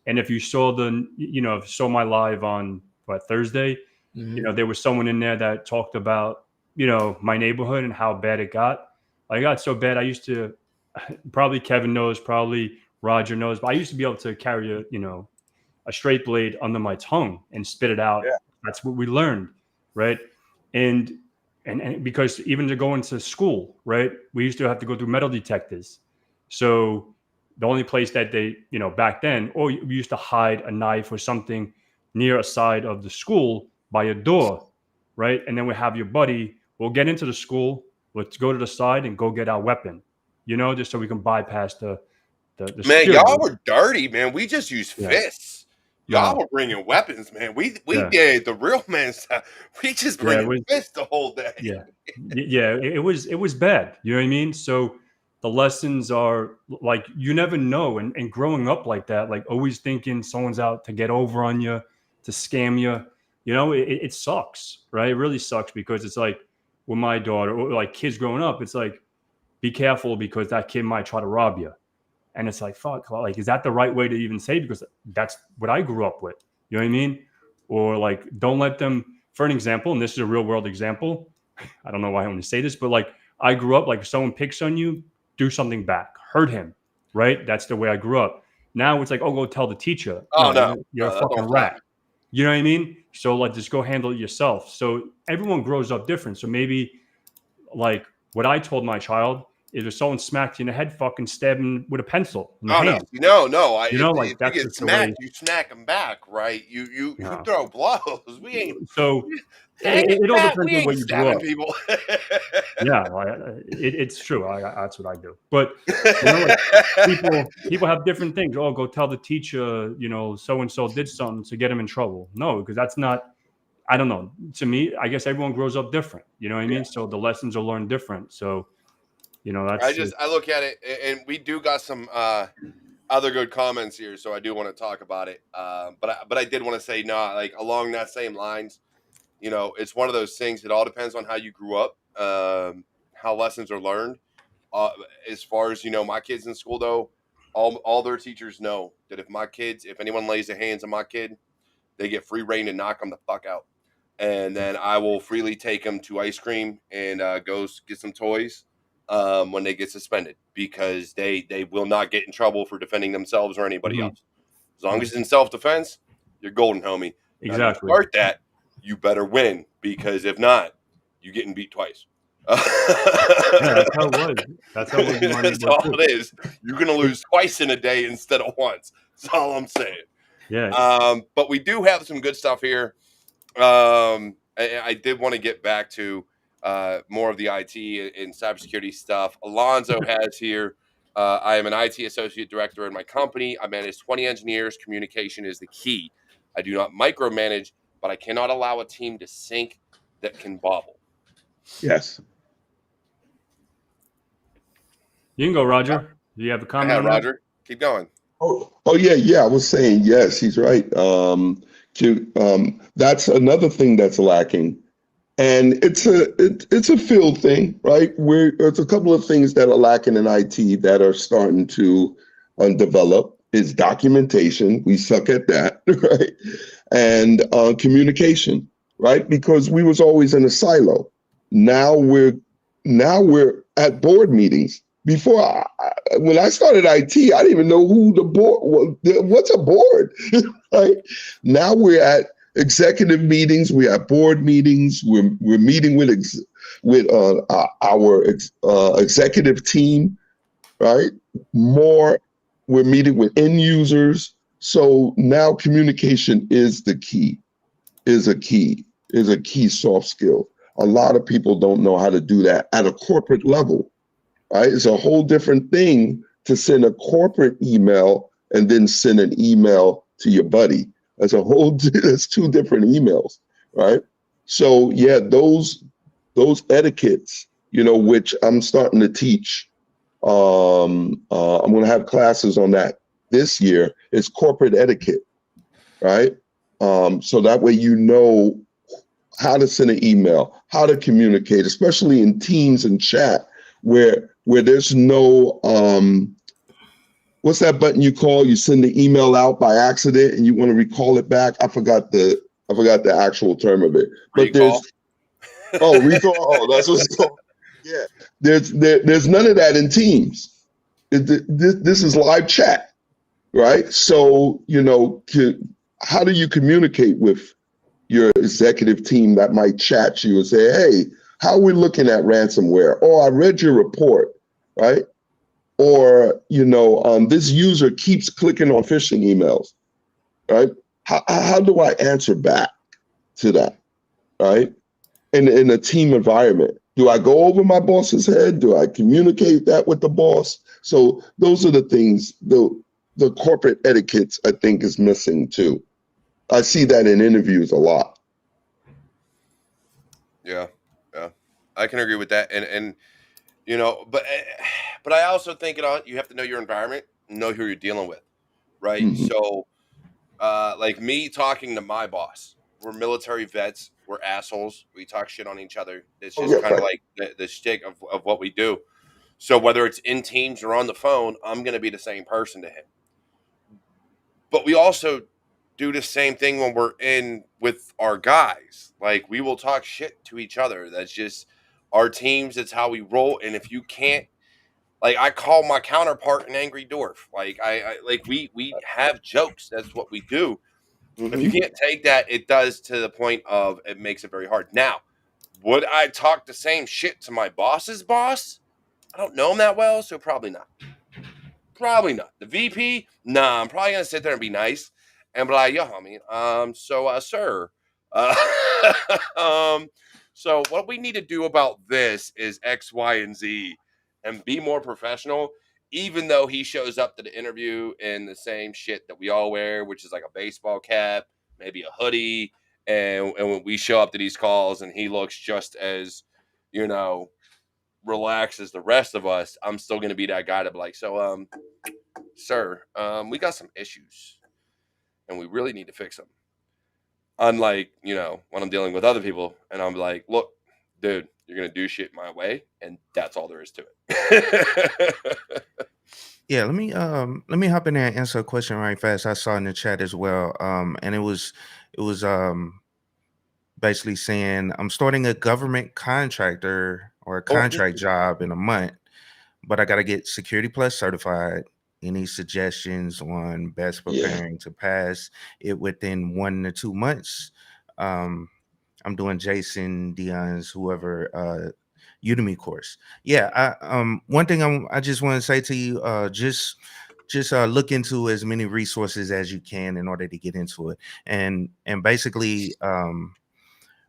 [SPEAKER 1] And if you saw if you saw my live on Thursday, there was someone in there that talked about, my neighborhood and how bad it got. I got so bad. I used to, probably Kevin knows, probably Roger knows, but I used to be able to carry a straight blade under my tongue and spit it out.
[SPEAKER 6] Yeah.
[SPEAKER 1] That's what we learned. Right. And because even to go into school, right, we used to have to go through metal detectors. So the only place that they, back then, or we used to hide a knife or something near a side of the school by a door, right? And then we have your buddy, we'll get into the school, let's go to the side and go get our weapon, just so we can bypass the
[SPEAKER 4] Man,
[SPEAKER 1] security.
[SPEAKER 4] y'all were dirty, man. We just used fists. Y'all
[SPEAKER 1] No.
[SPEAKER 4] were bringing weapons, man. We
[SPEAKER 1] Yeah.
[SPEAKER 4] did the real man stuff. We just bringing fists the whole day.
[SPEAKER 1] Yeah. It was bad. You know what I mean? So the lessons are like, you never know. And growing up like that, like always thinking someone's out to get over on you, to scam you, it sucks, right? It really sucks, because it's like with my daughter, or like kids growing up, it's like, be careful because that kid might try to rob you. And it's like, fuck, like, is that the right way to even say? Because that's what I grew up with. You know what I mean? Or like, don't let them, for an example, and this is a real world example. I don't know why I want to say this, but like, I grew up, like, if someone picks on you, do something back, hurt him, right? That's the way I grew up. Now it's like, oh, go tell the teacher.
[SPEAKER 4] Oh, no.
[SPEAKER 1] You're a fucking rat. You know what I mean? So like, just go handle it yourself. So everyone grows up different. So maybe like what I told my child is, if someone smacked you in the head, fucking stab him with a pencil in the hand.
[SPEAKER 4] No.
[SPEAKER 1] Like,
[SPEAKER 4] if
[SPEAKER 1] that's
[SPEAKER 4] you get
[SPEAKER 1] just
[SPEAKER 4] smacked,
[SPEAKER 1] the way.
[SPEAKER 4] you smack them back, right? You throw blows. We ain't.
[SPEAKER 1] So it all depends on where you grew up.
[SPEAKER 4] People.
[SPEAKER 1] Yeah, it's true. That's what I do. But people have different things. Oh, go tell the teacher, so and so did something to get him in trouble. No, because that's not. I don't know. To me, I guess everyone grows up different. You know what I mean? So the lessons are learned different. So. That's
[SPEAKER 4] I look at it, and we do got some other good comments here, so I do want to talk about it. But I did want to say, no, like along that same lines, it's one of those things. It all depends on how you grew up, how lessons are learned. As far as my kids in school, though, all their teachers know that if anyone lays their hands on my kid, they get free reign to knock them the fuck out, and then I will freely take them to ice cream and go get some toys. When they get suspended, because they will not get in trouble for defending themselves or anybody else. As long as it's in self-defense, you're golden, homie.
[SPEAKER 1] Exactly.
[SPEAKER 4] Now, you start that, you better win, because if not, you're getting beat twice.
[SPEAKER 1] Yeah, that's how it was. That's
[SPEAKER 4] all it is. You're going to lose twice in a day instead of once. That's all I'm saying.
[SPEAKER 1] Yeah.
[SPEAKER 4] But we do have some good stuff here. I did want to get back to more of the IT and cybersecurity stuff. Alonzo has here, I am an IT associate director in my company. I manage 20 engineers. Communication is the key. I do not micromanage, but I cannot allow a team to sink that can bobble.
[SPEAKER 6] Yes.
[SPEAKER 1] You can go, Roger. Do you have a comment on that?
[SPEAKER 4] Roger, keep going.
[SPEAKER 6] Oh yeah. I was saying, yes, he's right. That's another thing that's lacking. And it's a field thing, right? There's a couple of things that are lacking in IT that are starting to develop. Is documentation. We suck at that, right? And communication, right? Because we was always in a silo. Now we're at board meetings. Before, when I started IT, I didn't even know who the board was. What's a board, right? Now we're at executive meetings, we have board meetings. We're meeting with our executive team, right? We're meeting with end users. So now communication is the key. Is a key soft skill. A lot of people don't know how to do that at a corporate level, right? It's a whole different thing to send a corporate email and then send an email to your buddy. That's two different emails, right? So yeah, those etiquettes, which I'm starting to teach. I'm going to have classes on that this year. It's corporate etiquette, right? So that way how to send an email, how to communicate, especially in Teams and chat, where there's no what's that button you call? You send the email out by accident and you want to recall it back. I forgot the actual term of it. But
[SPEAKER 4] Recall.
[SPEAKER 6] Recall. Oh, that's what it's called. Yeah. There's none of that in Teams. This is live chat, right? So, how do you communicate with your executive team that might chat you and say, hey, how are we looking at ransomware? Oh, I read your report, right? or this user keeps clicking on phishing emails, right? How do I answer back to that, right? In a team environment, do I go over my boss's head? Do I communicate that with the boss? So those are the things, the corporate etiquettes I think is missing too. I see that in interviews a lot.
[SPEAKER 4] Yeah, yeah, I can agree with that, and but I also think you have to know your environment, know who you're dealing with, right?
[SPEAKER 6] Mhm.
[SPEAKER 4] So, like me talking to my boss, we're military vets, we're assholes, we talk shit on each other. It's
[SPEAKER 6] Oh
[SPEAKER 4] just
[SPEAKER 6] yeah,
[SPEAKER 4] kind of
[SPEAKER 6] right.
[SPEAKER 4] like the shtick of what we do. So whether it's in teams or on the phone, I'm going to be the same person to him. But we also do the same thing when we're in with our guys. Like we will talk shit to each other. That's just our teams. It's how we roll. And if you can't, like, I call my counterpart an angry dwarf. Like we have jokes. That's what we do. If you
[SPEAKER 6] Mhm.
[SPEAKER 4] can't take that, it does to the point of it makes it very hard. Now, would I talk the same shit to my boss's boss? I don't know him that well, so probably not. Probably not. The VP? Nah, I'm probably gonna sit there and be nice and be like, yo, homie, sir. Uh, um, so what we need to do about this is X, Y, and Z and be more professional, even though he shows up to the interview in the same shit that we all wear, which is like a baseball cap, maybe a hoodie, and when we show up to these calls and he looks just as, you know, relaxed as the rest of us, I'm still gonna be that guy to be like, so sir, we got some issues and we really need to fix them. Unlike, when I'm dealing with other people and I'm like, look, dude, you're going to do shit my way. And that's all there is to it.
[SPEAKER 5] Yeah, let me hop in there and answer a question right fast. I saw in the chat as well. And it was basically saying I'm starting a government contractor or a
[SPEAKER 4] Oh,
[SPEAKER 5] contract job in a month, but I got to get Security Plus certified. Any suggestions on best
[SPEAKER 6] Yeah.
[SPEAKER 5] preparing to pass it within 1 to 2 months? Um, I'm doing Jason Dion's whoever Udemy course. Yeah, one thing I just want to say to you, just look into as many resources as you can in order to get into it, and basically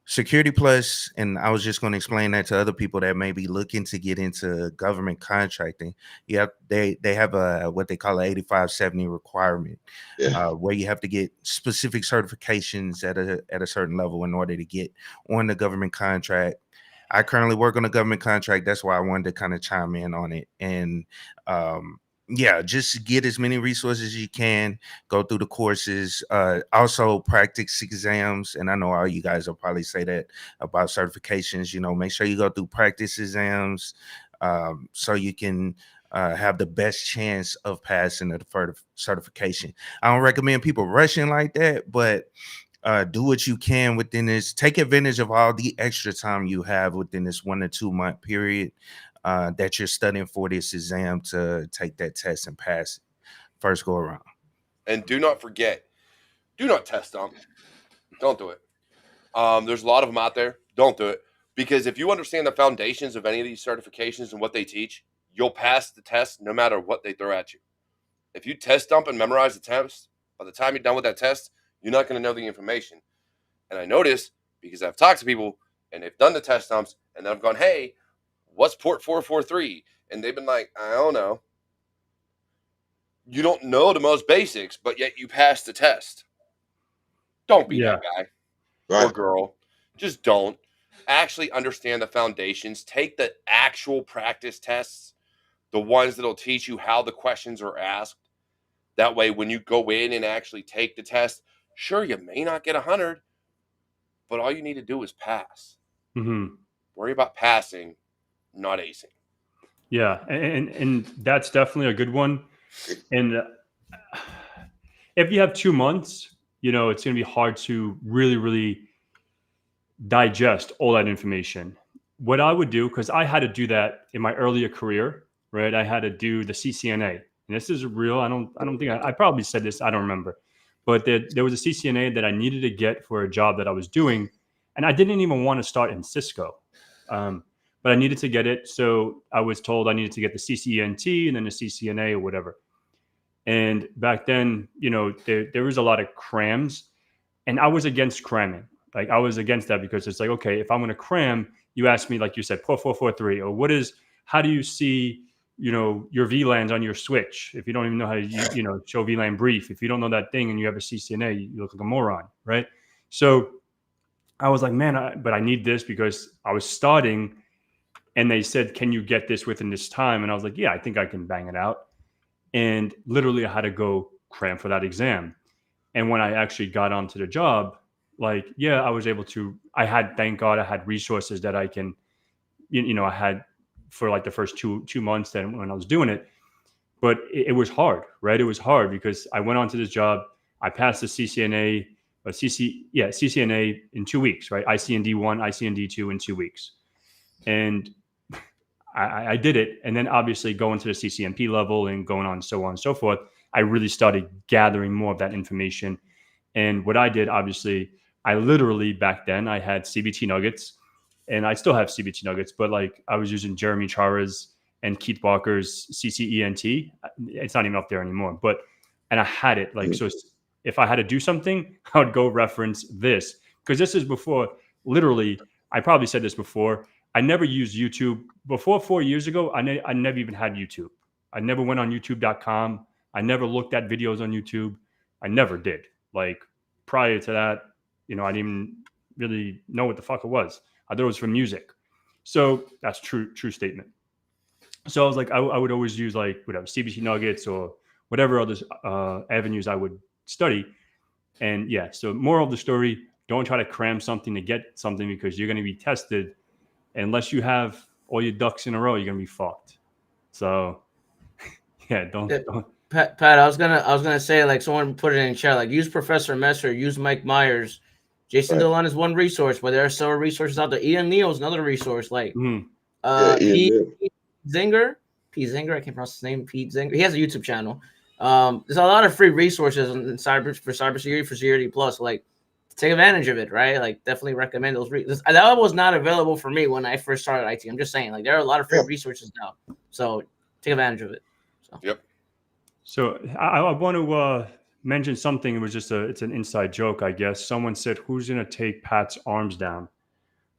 [SPEAKER 5] Security Plus, and I was just going to explain that to other people that may be looking to get into government contracting. Yeah, they have a what they call an 8570 requirement,
[SPEAKER 6] Yeah.
[SPEAKER 5] where you have to get specific certifications at a certain level in order to get on the government contract. I currently work on a government contract. That's why I wanted to kind of chime in on it. And yeah, just get as many resources as you can, go through the courses, also practice exams. And I know all you guys will probably say that about certifications, make sure you go through practice exams, so you can have the best chance of passing the certification. I don't recommend people rushing like that, but do what you can within this. Take advantage of all the extra time you have within this 1 to 2 month period that you're studying for this exam to take that test and pass it first go around.
[SPEAKER 4] and do not forget, do not test dump. Don't do it. There's a lot of them out there. Don't do it. Because if you understand the foundations of any of these certifications and what they teach, you'll pass the test no matter what they throw at you. If you test dump and memorize the test, by the time you're done with that test, you're not going to know the information. And I notice because I've talked to people and they've done the test dumps and then I've gone, hey, what's port 443? And they've been like, I don't know. You don't know the most basics, but yet you passed the test. Don't be
[SPEAKER 1] Yeah.
[SPEAKER 4] that guy or
[SPEAKER 6] Right.
[SPEAKER 4] girl. Just don't. Actually understand the foundations. Take the actual practice tests, the ones that'll teach you how the questions are asked. That way, when you go in and actually take the test, sure, you may not get 100, but all you need to do is pass.
[SPEAKER 1] Hmm.
[SPEAKER 4] Worry about passing, not acing.
[SPEAKER 1] Yeah, and that's definitely a good one. And if you have 2 months, it's going to be hard to really digest all that information. What I would do, because I had to do that in my earlier career, right? I had to do the CCNA, and this is real. I don't think I probably said this. I don't remember, but there was a CCNA that I needed to get for a job that I was doing, and I didn't even want to start in Cisco. Um, but I needed to get it. So I was told I needed to get the CCNT and then the CCNA or whatever. And back then, there was a lot of crams, and I was against cramming. Like I was against that because it's like, okay, if I'm going to cram, you ask me, like you said, 4443, or how do you see, your VLANs on your switch? If you don't even know how to, show VLAN brief, if you don't know that thing and you have a CCNA, you look like a moron, right? So I was like, man, but I need this because I was starting, and they said, can you get this within this time? And I was like, yeah, I think I can bang it out. And literally I had to go cram for that exam. And when I actually got onto the job, like, yeah, I was able to, thank God I had resources that I can, I had for like the first two months then when I was doing it. But it was hard, right? It was hard because I went onto this job. I passed the CCNA, CCNA in 2 weeks, right? ICND1, ICND2 in 2 weeks. And I did it. And then obviously going to the CCNP level and going on and so forth, I really started gathering more of that information. And what I did, obviously, I literally back then I had CBT nuggets, and I still have CBT nuggets, but like I was using Jeremy Chara's and Keith Walker's CCENT. It's not even up there anymore, and I had it like, so if I had to do something, I would go reference this, because this is before, literally, I probably said this before, I never used YouTube. Before 4 years ago, I never even had YouTube. I never went on youtube.com. I never looked at videos on YouTube. I never did. Like prior to that, I didn't even really know what the fuck it was. I thought it was for music. So that's true statement. So I was like, I would always use like whatever CBT nuggets or whatever other avenues I would study. And yeah, so moral of the story, don't try to cram something to get something, because you're going to be tested. Unless you have all your ducks in a row, you're going to be fucked. So yeah, don't.
[SPEAKER 2] Pat, I was gonna say, like, someone put it in chat, like, use Professor Messer, use Mike Myers. Jason Dolan is one resource, but there are several resources out there. Ian Neal is another resource, like Pete Zinger. I can't pronounce his name. Pete Zinger. He has a YouTube channel. There's a lot of free resources in cybersecurity, for Security Plus. Like, take advantage of it, right? Like, definitely recommend those. That was not available for me when I first started IT. I'm just saying, like, there are a lot of free resources now, so take advantage of it. So.
[SPEAKER 4] Yep.
[SPEAKER 1] So I want to mention something. It was just it's an inside joke, I guess. Someone said, "Who's going to take Pat's arms down?"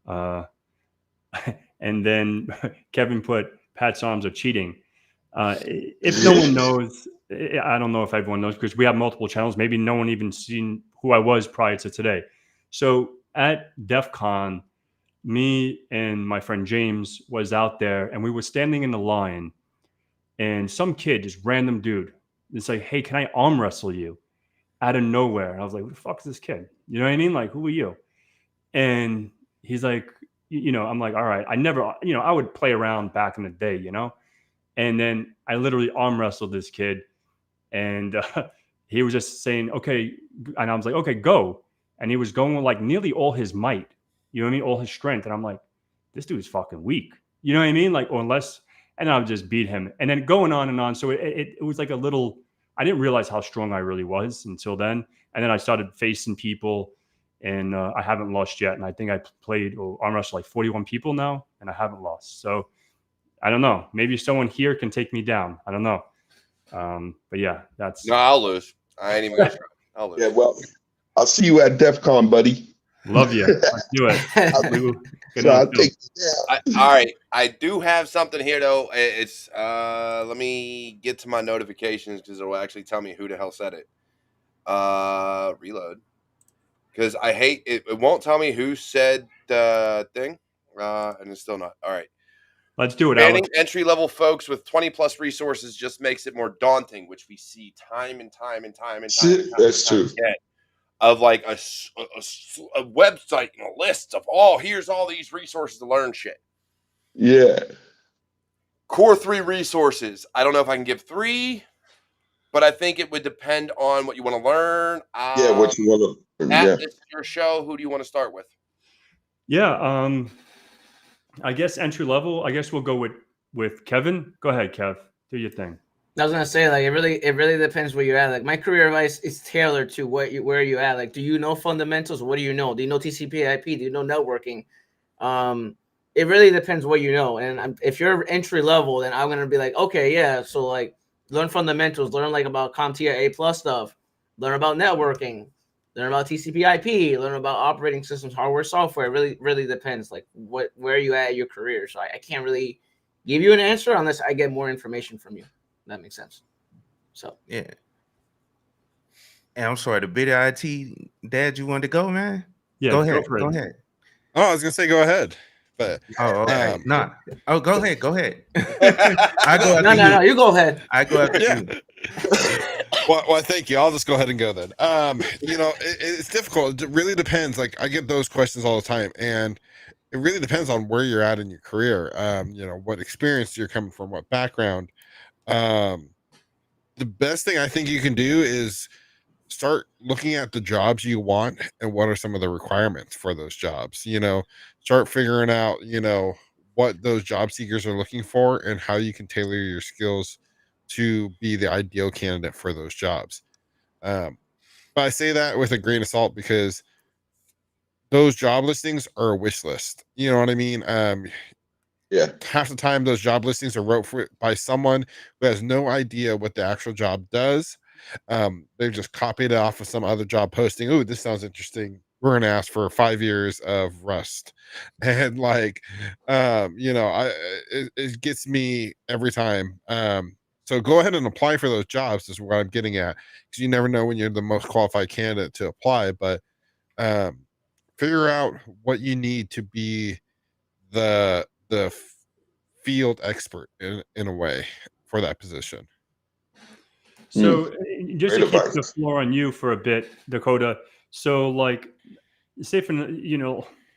[SPEAKER 1] And then Kevin put, "Pat's arms are cheating." If no one knows, I don't know if everyone knows, because we have multiple channels. Maybe no one even seen who I was prior to today. So at DEF CON, me and my friend James was out there, and we were standing in the line, and some kid, just random dude, it's like, "Hey, can I arm wrestle you?" Out of nowhere. And I was like, "Who the fuck is this kid?" You know what I mean? Like, who are you? And he's like, I'm like, all right. I never, I would play around back in the day, and then I literally arm wrestled this kid, and he was just saying, okay. And I was like, okay, go. And he was going with like nearly all his might, you know what I mean? All his strength. And I'm like, this dude's fucking weak. You know what I mean? Like, or unless, and I would just beat him. And then going on and on. So it was like a little, I didn't realize how strong I really was until then. And then I started facing people, and I haven't lost yet. And I think I played or arm wrestled like 41 people now, and I haven't lost. So I don't know. Maybe someone here can take me down. I don't know. But yeah, that's.
[SPEAKER 4] No, I'll lose. I ain't even gonna try. I'll lose.
[SPEAKER 6] Yeah, well, I'll see you at DEF CON, buddy.
[SPEAKER 1] Love you. Let's do it.
[SPEAKER 6] So I'll take you down.
[SPEAKER 4] All right. I do have something here though. It's let me get to my notifications, because it will actually tell me who the hell said it. Reload. Because I hate it. It won't tell me who said the thing. And it's still not. All right.
[SPEAKER 1] Let's do it.
[SPEAKER 4] Banning entry-level folks with 20 plus resources just makes it more daunting, which we see time and time.
[SPEAKER 6] That's true.
[SPEAKER 4] Again, of like a website and a list of, here's all these resources to learn shit.
[SPEAKER 6] Yeah.
[SPEAKER 4] Core 3 resources. I don't know if I can give 3, but I think it would depend on what you want to learn.
[SPEAKER 6] What you want to learn.
[SPEAKER 4] This is your show. Who do you want to start with?
[SPEAKER 1] Yeah. I guess entry level. I guess we'll go with Kevin. Go ahead, Kev. Do your thing.
[SPEAKER 2] I was gonna say, like, it really depends where you're at. Like, my career advice is tailored to where you at. Like, do you know fundamentals? What do you know? Do you know TCP/IP? Do you know networking? it really depends what you know. And if you're entry level, then I'm gonna be like, okay, yeah, so like learn fundamentals, learn like about CompTIA A+ stuff, learn about networking, learn about TCP/IP, learn about operating systems, hardware, software. It really depends, like where you at your career. So I can't really give you an answer unless I get more information from you. That makes sense. So
[SPEAKER 5] Yeah. And I'm sorry, the bit of IT dad, you wanted to go, man?
[SPEAKER 1] Yeah,
[SPEAKER 5] Go
[SPEAKER 1] go
[SPEAKER 5] ahead.
[SPEAKER 1] for it.
[SPEAKER 5] Go ahead.
[SPEAKER 3] Oh, I was gonna say go ahead, but
[SPEAKER 5] Oh, okay.
[SPEAKER 3] um,
[SPEAKER 5] Nah. Oh, go ahead. Go ahead. I go after
[SPEAKER 2] no,
[SPEAKER 5] you.
[SPEAKER 2] you go ahead.
[SPEAKER 5] I go after
[SPEAKER 3] yeah.
[SPEAKER 5] you.
[SPEAKER 3] Well, thank you. I'll just go ahead and go then. It's difficult. It really depends. Like I get those questions all the time, and it really depends on where you're at in your career. What experience you're coming from, what background. Um, the best thing I think you can do is start looking at the jobs you want and what are some of the requirements for those jobs. Start figuring out, what those job seekers are looking for and how you can tailor your skills to be the ideal candidate for those jobs. But I say that with a grain of salt because those job listings are a wish list. You know what I mean?
[SPEAKER 6] Yeah.
[SPEAKER 3] Half the time those job listings are wrote by someone who has no idea what the actual job does. They've just copied it off of some other job posting. Oh, this sounds interesting. We're gonna ask for 5 years of Rust, and it gets me every time. So go ahead and apply for those jobs is what I'm getting at, because you never know when you're the most qualified candidate to apply. But um, figure out what you need to be the field expert in a way for that position.
[SPEAKER 1] So just
[SPEAKER 6] Great
[SPEAKER 1] to keep the
[SPEAKER 6] advice.
[SPEAKER 1] floor on you for a bit, Dakota. So like, say for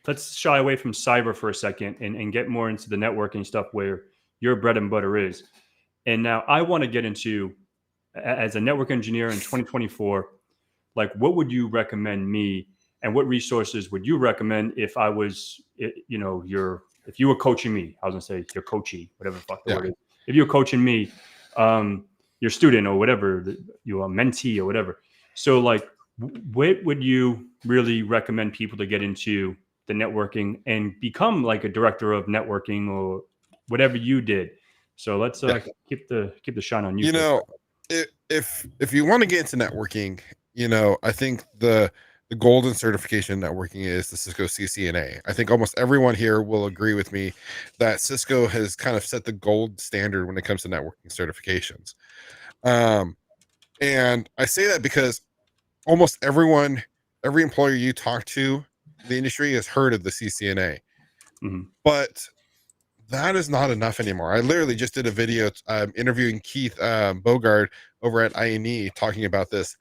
[SPEAKER 1] let's shy away from cyber for a second and get more into the networking stuff where your bread and butter is. And now I want to get into as a network engineer in 2024. Like, what would you recommend me, and what resources would you recommend if I was, if you were coaching me? I was gonna say your coachee, whatever the fuck the word is. If you were coaching me, your student or whatever, you a mentee or whatever. So, like, what would you really recommend people to get into the networking and become like a director of networking or whatever you did? So let's keep the shine on you.
[SPEAKER 3] If you want to get into networking, I think the golden certification in networking is the Cisco CCNA. I think almost everyone here will agree with me that Cisco has kind of set the gold standard when it comes to networking certifications. And I say that because almost every employer you talk to in the industry has heard of the CCNA.
[SPEAKER 1] Mm-hmm.
[SPEAKER 3] But that is not enough anymore. I literally just did a video interviewing Keith Bogard over at INE talking about this.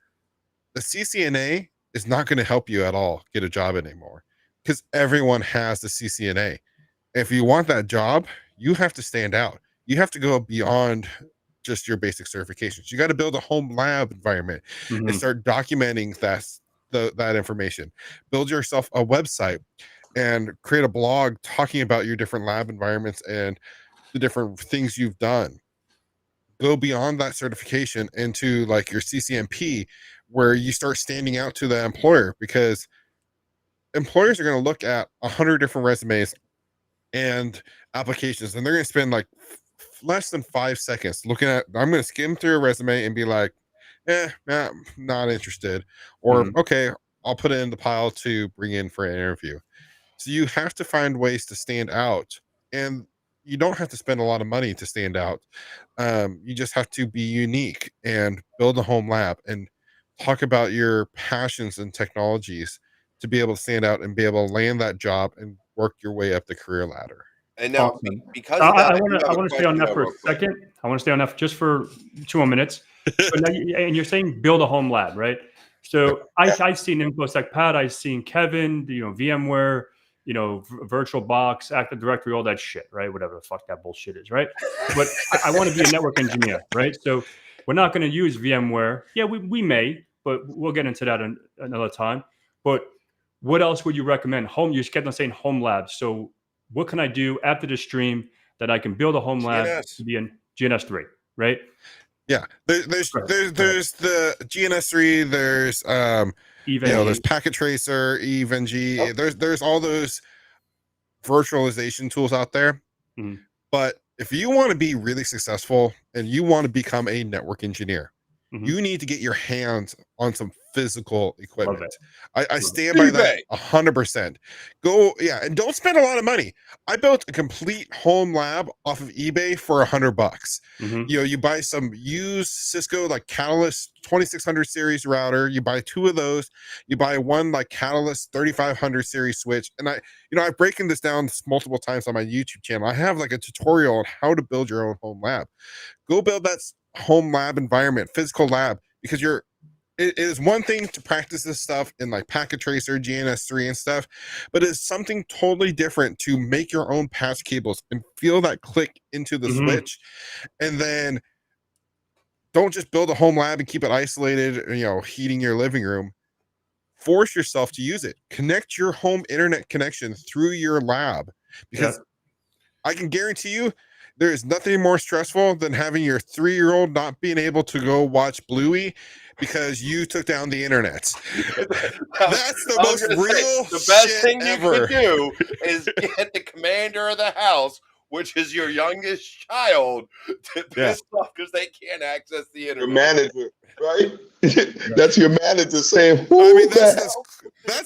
[SPEAKER 3] The CCNA is not going to help you at all get a job anymore because everyone has the CCNA. If you want that job, you have to stand out. You have to go beyond just your basic certifications. You got to build a home lab environment and start documenting that information. Build yourself a website and create a blog talking about your different lab environments and the different things you've done. Go beyond that certification into like your CCNP, where you start standing out to the employer, because employers are going to look at 100 different resumes and applications, and they're going to spend like less than 5 seconds looking at. I'm going to skim through a resume and be like, not interested, or okay, I'll put it in the pile to bring in for an interview. So you have to find ways to stand out, and you don't have to spend a lot of money to stand out. You just have to be unique and build a home lab and talk about your passions and technologies to be able to stand out and be able to land that job and work your way up the career ladder.
[SPEAKER 4] And now,
[SPEAKER 1] Awesome.
[SPEAKER 4] because of that,
[SPEAKER 1] I want to stay on that for a
[SPEAKER 4] real quick.
[SPEAKER 1] second. I want to stay on that just for 2 more minutes. So now and you're saying build a home lab, right? So I've seen InfoSec Pat, I've seen Kevin, VMware, VirtualBox, Active Directory, all that shit, right? Whatever the fuck that bullshit is, right? But I want to be a network engineer, right? So we're not going to use VMware. Yeah, we may, but we'll get into that another time. But what else would you recommend? You just kept on saying home labs. So what can I do after the stream that I can build a home lab to be in GNS3, right?
[SPEAKER 3] Yeah, there's the GNS3. There's
[SPEAKER 1] EVNG.
[SPEAKER 3] there's Packet Tracer, EVNG. There's all those virtualization tools out there.
[SPEAKER 1] Mhm.
[SPEAKER 3] But if you want to be really successful and you want to become a network engineer,
[SPEAKER 1] Mhm.
[SPEAKER 3] you need to get your hands on some physical equipment.
[SPEAKER 1] it.
[SPEAKER 3] I stand by that 100%. Go, yeah, and don't spend a lot of money. I built a complete home lab off of eBay for $100.
[SPEAKER 1] Mhm.
[SPEAKER 3] You know, you buy some used Cisco like Catalyst 2600 series router. You buy 2 of those. You buy one like Catalyst 3500 series switch. And I've broken this down multiple times on my YouTube channel. I have like a tutorial on how to build your own home lab. Go build that home lab environment, physical lab, because it is one thing to practice this stuff in like Packet Tracer, GNS3 and stuff, but it's something totally different to make your own patch cables and feel that click into the
[SPEAKER 1] Mhm.
[SPEAKER 3] switch. And then don't just build a home lab and keep it isolated, heating your living room. Force yourself to use it. Connect your home internet connection through your lab, because I can guarantee you there is nothing more stressful than having your 3-year-old not being able to go watch Bluey because you took down the internet. That's the most real
[SPEAKER 4] the best
[SPEAKER 3] shit
[SPEAKER 4] thing
[SPEAKER 3] ever.
[SPEAKER 4] you can do is get the commander of the house, which is your youngest child, to piss off because they can't access the internet.
[SPEAKER 6] Your manager, right? That's your manager saying,
[SPEAKER 3] I mean, that's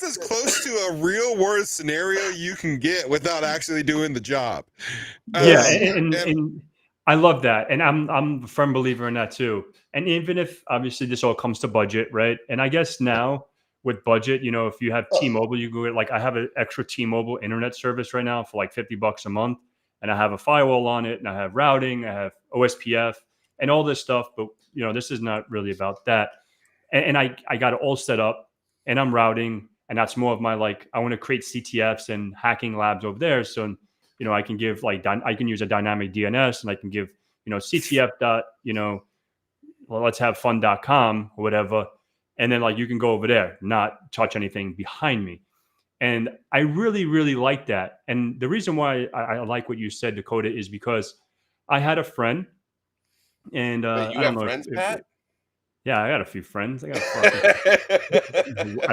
[SPEAKER 3] as close to a real world scenario you can get without actually doing the job.
[SPEAKER 1] Yeah, and I love that, and I'm a firm believer in that too. And even if obviously this all comes to budget, right? And I guess now with budget, if you have T-Mobile, you go get, like, I have an extra T-Mobile internet service right now for like $50 a month, and I have a firewall on it, and I have routing, I have OSPF, and all this stuff. But this is not really about that. And I got it all set up, and I'm routing, and that's more of my, like, I want to create CTFs and hacking labs over there. So I can give, like, I can use a dynamic DNS, and I can give CTF dot let's have fun.com or whatever, and then, like, you can go over there, not touch anything behind me. And I really, really like that. And the reason why I like what you said, Dakota, is because I had a friend, and
[SPEAKER 4] Wait, you
[SPEAKER 1] I don't
[SPEAKER 4] have
[SPEAKER 1] know
[SPEAKER 4] friends, Pat?
[SPEAKER 1] yeah, I got a few friends. I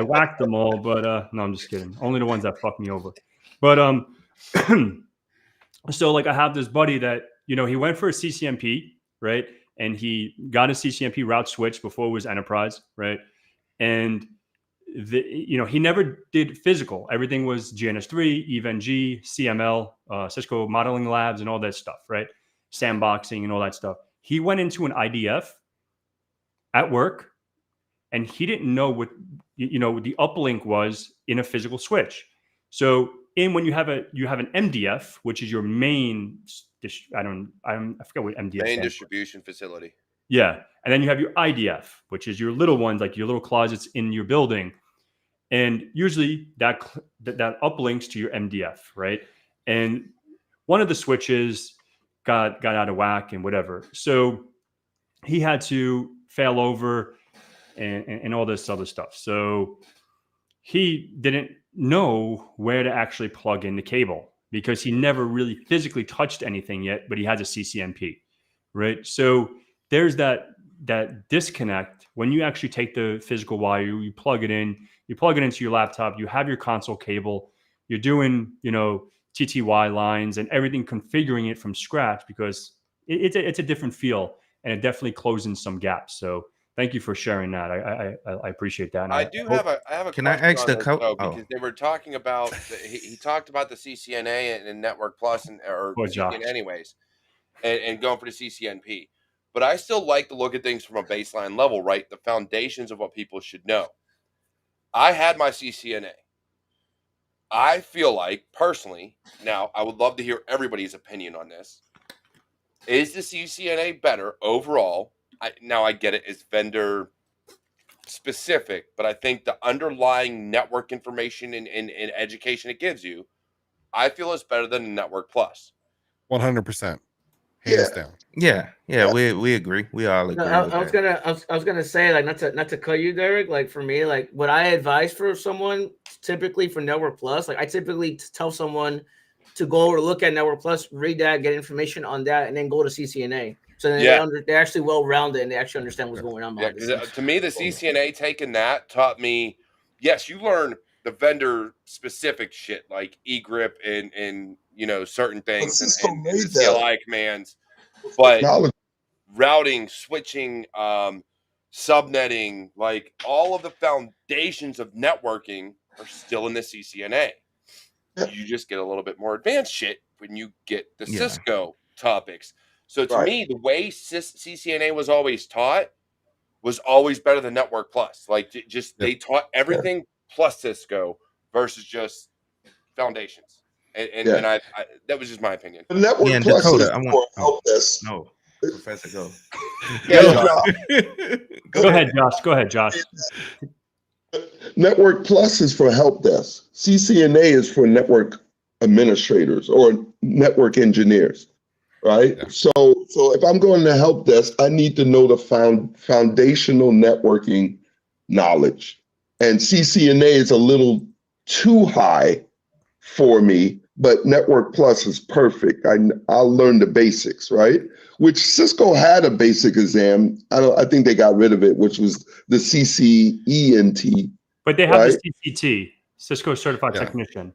[SPEAKER 1] whacked them all, but no, I'm just kidding. Only the ones that fuck me over. But so, like, I have this buddy that he went for a CCNP, right? And he got a CCNP route switch before it was enterprise, right? And he never did physical. Everything was GNS3, EVNG, CML, Cisco modeling labs, and all that stuff, right? Sandboxing and all that stuff. He went into an IDF at work, and he didn't know what the uplink was in a physical switch. So when you have an MDF, which is your main, I forget what MDF
[SPEAKER 4] Main
[SPEAKER 1] stands
[SPEAKER 4] distribution facility.
[SPEAKER 1] Yeah, and then you have your IDF, which is your little ones, like your little closets in your building, and usually that uplinks to your MDF, right? And one of the switches got out of whack and whatever, so he had to fail over and all this other stuff. So he didn't know where to actually plug in the cable because he never really physically touched anything yet, but he has a CCNP, right? So there's that disconnect when you actually take the physical wire, you plug it into your laptop, you have your console cable, you're doing, TTY lines and everything, configuring it from scratch, because it's a different feel, and it definitely closes some gaps. So thank you for sharing that. I appreciate that. And
[SPEAKER 4] I have a
[SPEAKER 5] Can I
[SPEAKER 4] question
[SPEAKER 5] ask
[SPEAKER 4] on
[SPEAKER 5] the
[SPEAKER 4] this, though, because they were talking about he talked about the CCNA and Network Plus or CCNA anyways, and going for the CCNP. But I still like to look at things from a baseline level, right? The foundations of what people should know. I had my CCNA. I feel like, personally, now I would love to hear everybody's opinion on this. Is the CCNA better overall? I get it, it's vendor specific, but I think the underlying network information and education it gives you, I feel is better than Network Plus.
[SPEAKER 3] 100%. Hands down.
[SPEAKER 5] Yeah. We agree. We all agree.
[SPEAKER 2] I was gonna say, like, not to cut you, Derek. Like, for me, like, what I advise for someone typically for Network Plus, like, I typically tell someone to go over to look at Network Plus, read that, get information on that, and then go to CCNA. So then they're actually well rounded and they actually understand what's going on.
[SPEAKER 4] Yeah, because to me, the CCNA taking that taught me, yes, you learn the vendor specific shit like egrip and certain things
[SPEAKER 6] Cisco
[SPEAKER 4] and
[SPEAKER 6] made
[SPEAKER 4] the
[SPEAKER 6] that
[SPEAKER 4] CLI commands, but
[SPEAKER 6] technology.
[SPEAKER 4] routing, switching, subnetting, like all of the foundations of networking are still in the CCNA. You just get a little bit more advanced shit when you get the
[SPEAKER 5] Yeah.
[SPEAKER 4] Cisco topics. So to
[SPEAKER 6] Right.
[SPEAKER 4] me, the way CCNA was always taught was always better than Network Plus. Like just they taught everything plus Cisco versus just foundations. And I that was just my opinion.
[SPEAKER 6] The
[SPEAKER 5] Yeah,
[SPEAKER 6] Network
[SPEAKER 5] and
[SPEAKER 6] Plus
[SPEAKER 5] Dakota,
[SPEAKER 6] is
[SPEAKER 5] I want.
[SPEAKER 6] for
[SPEAKER 5] Oh
[SPEAKER 6] help desk.
[SPEAKER 5] no, Professor, go.
[SPEAKER 2] Yeah,
[SPEAKER 6] Yeah,
[SPEAKER 2] Josh.
[SPEAKER 1] Go ahead, Josh. Go ahead, Josh.
[SPEAKER 6] Network Plus is for help desk. CCNA is for network administrators or network engineers, right?
[SPEAKER 3] Yeah.
[SPEAKER 6] So if I'm going to help desk, I need to know the foundational networking knowledge. And CCNA is a little too high for me, but Network Plus is perfect. I'll learn the basics, right? Which Cisco had a basic exam. I think they got rid of it, which was the CCENT,
[SPEAKER 1] But they have
[SPEAKER 6] right?
[SPEAKER 1] the CCT, Cisco Certified
[SPEAKER 3] Yeah.
[SPEAKER 1] Technician.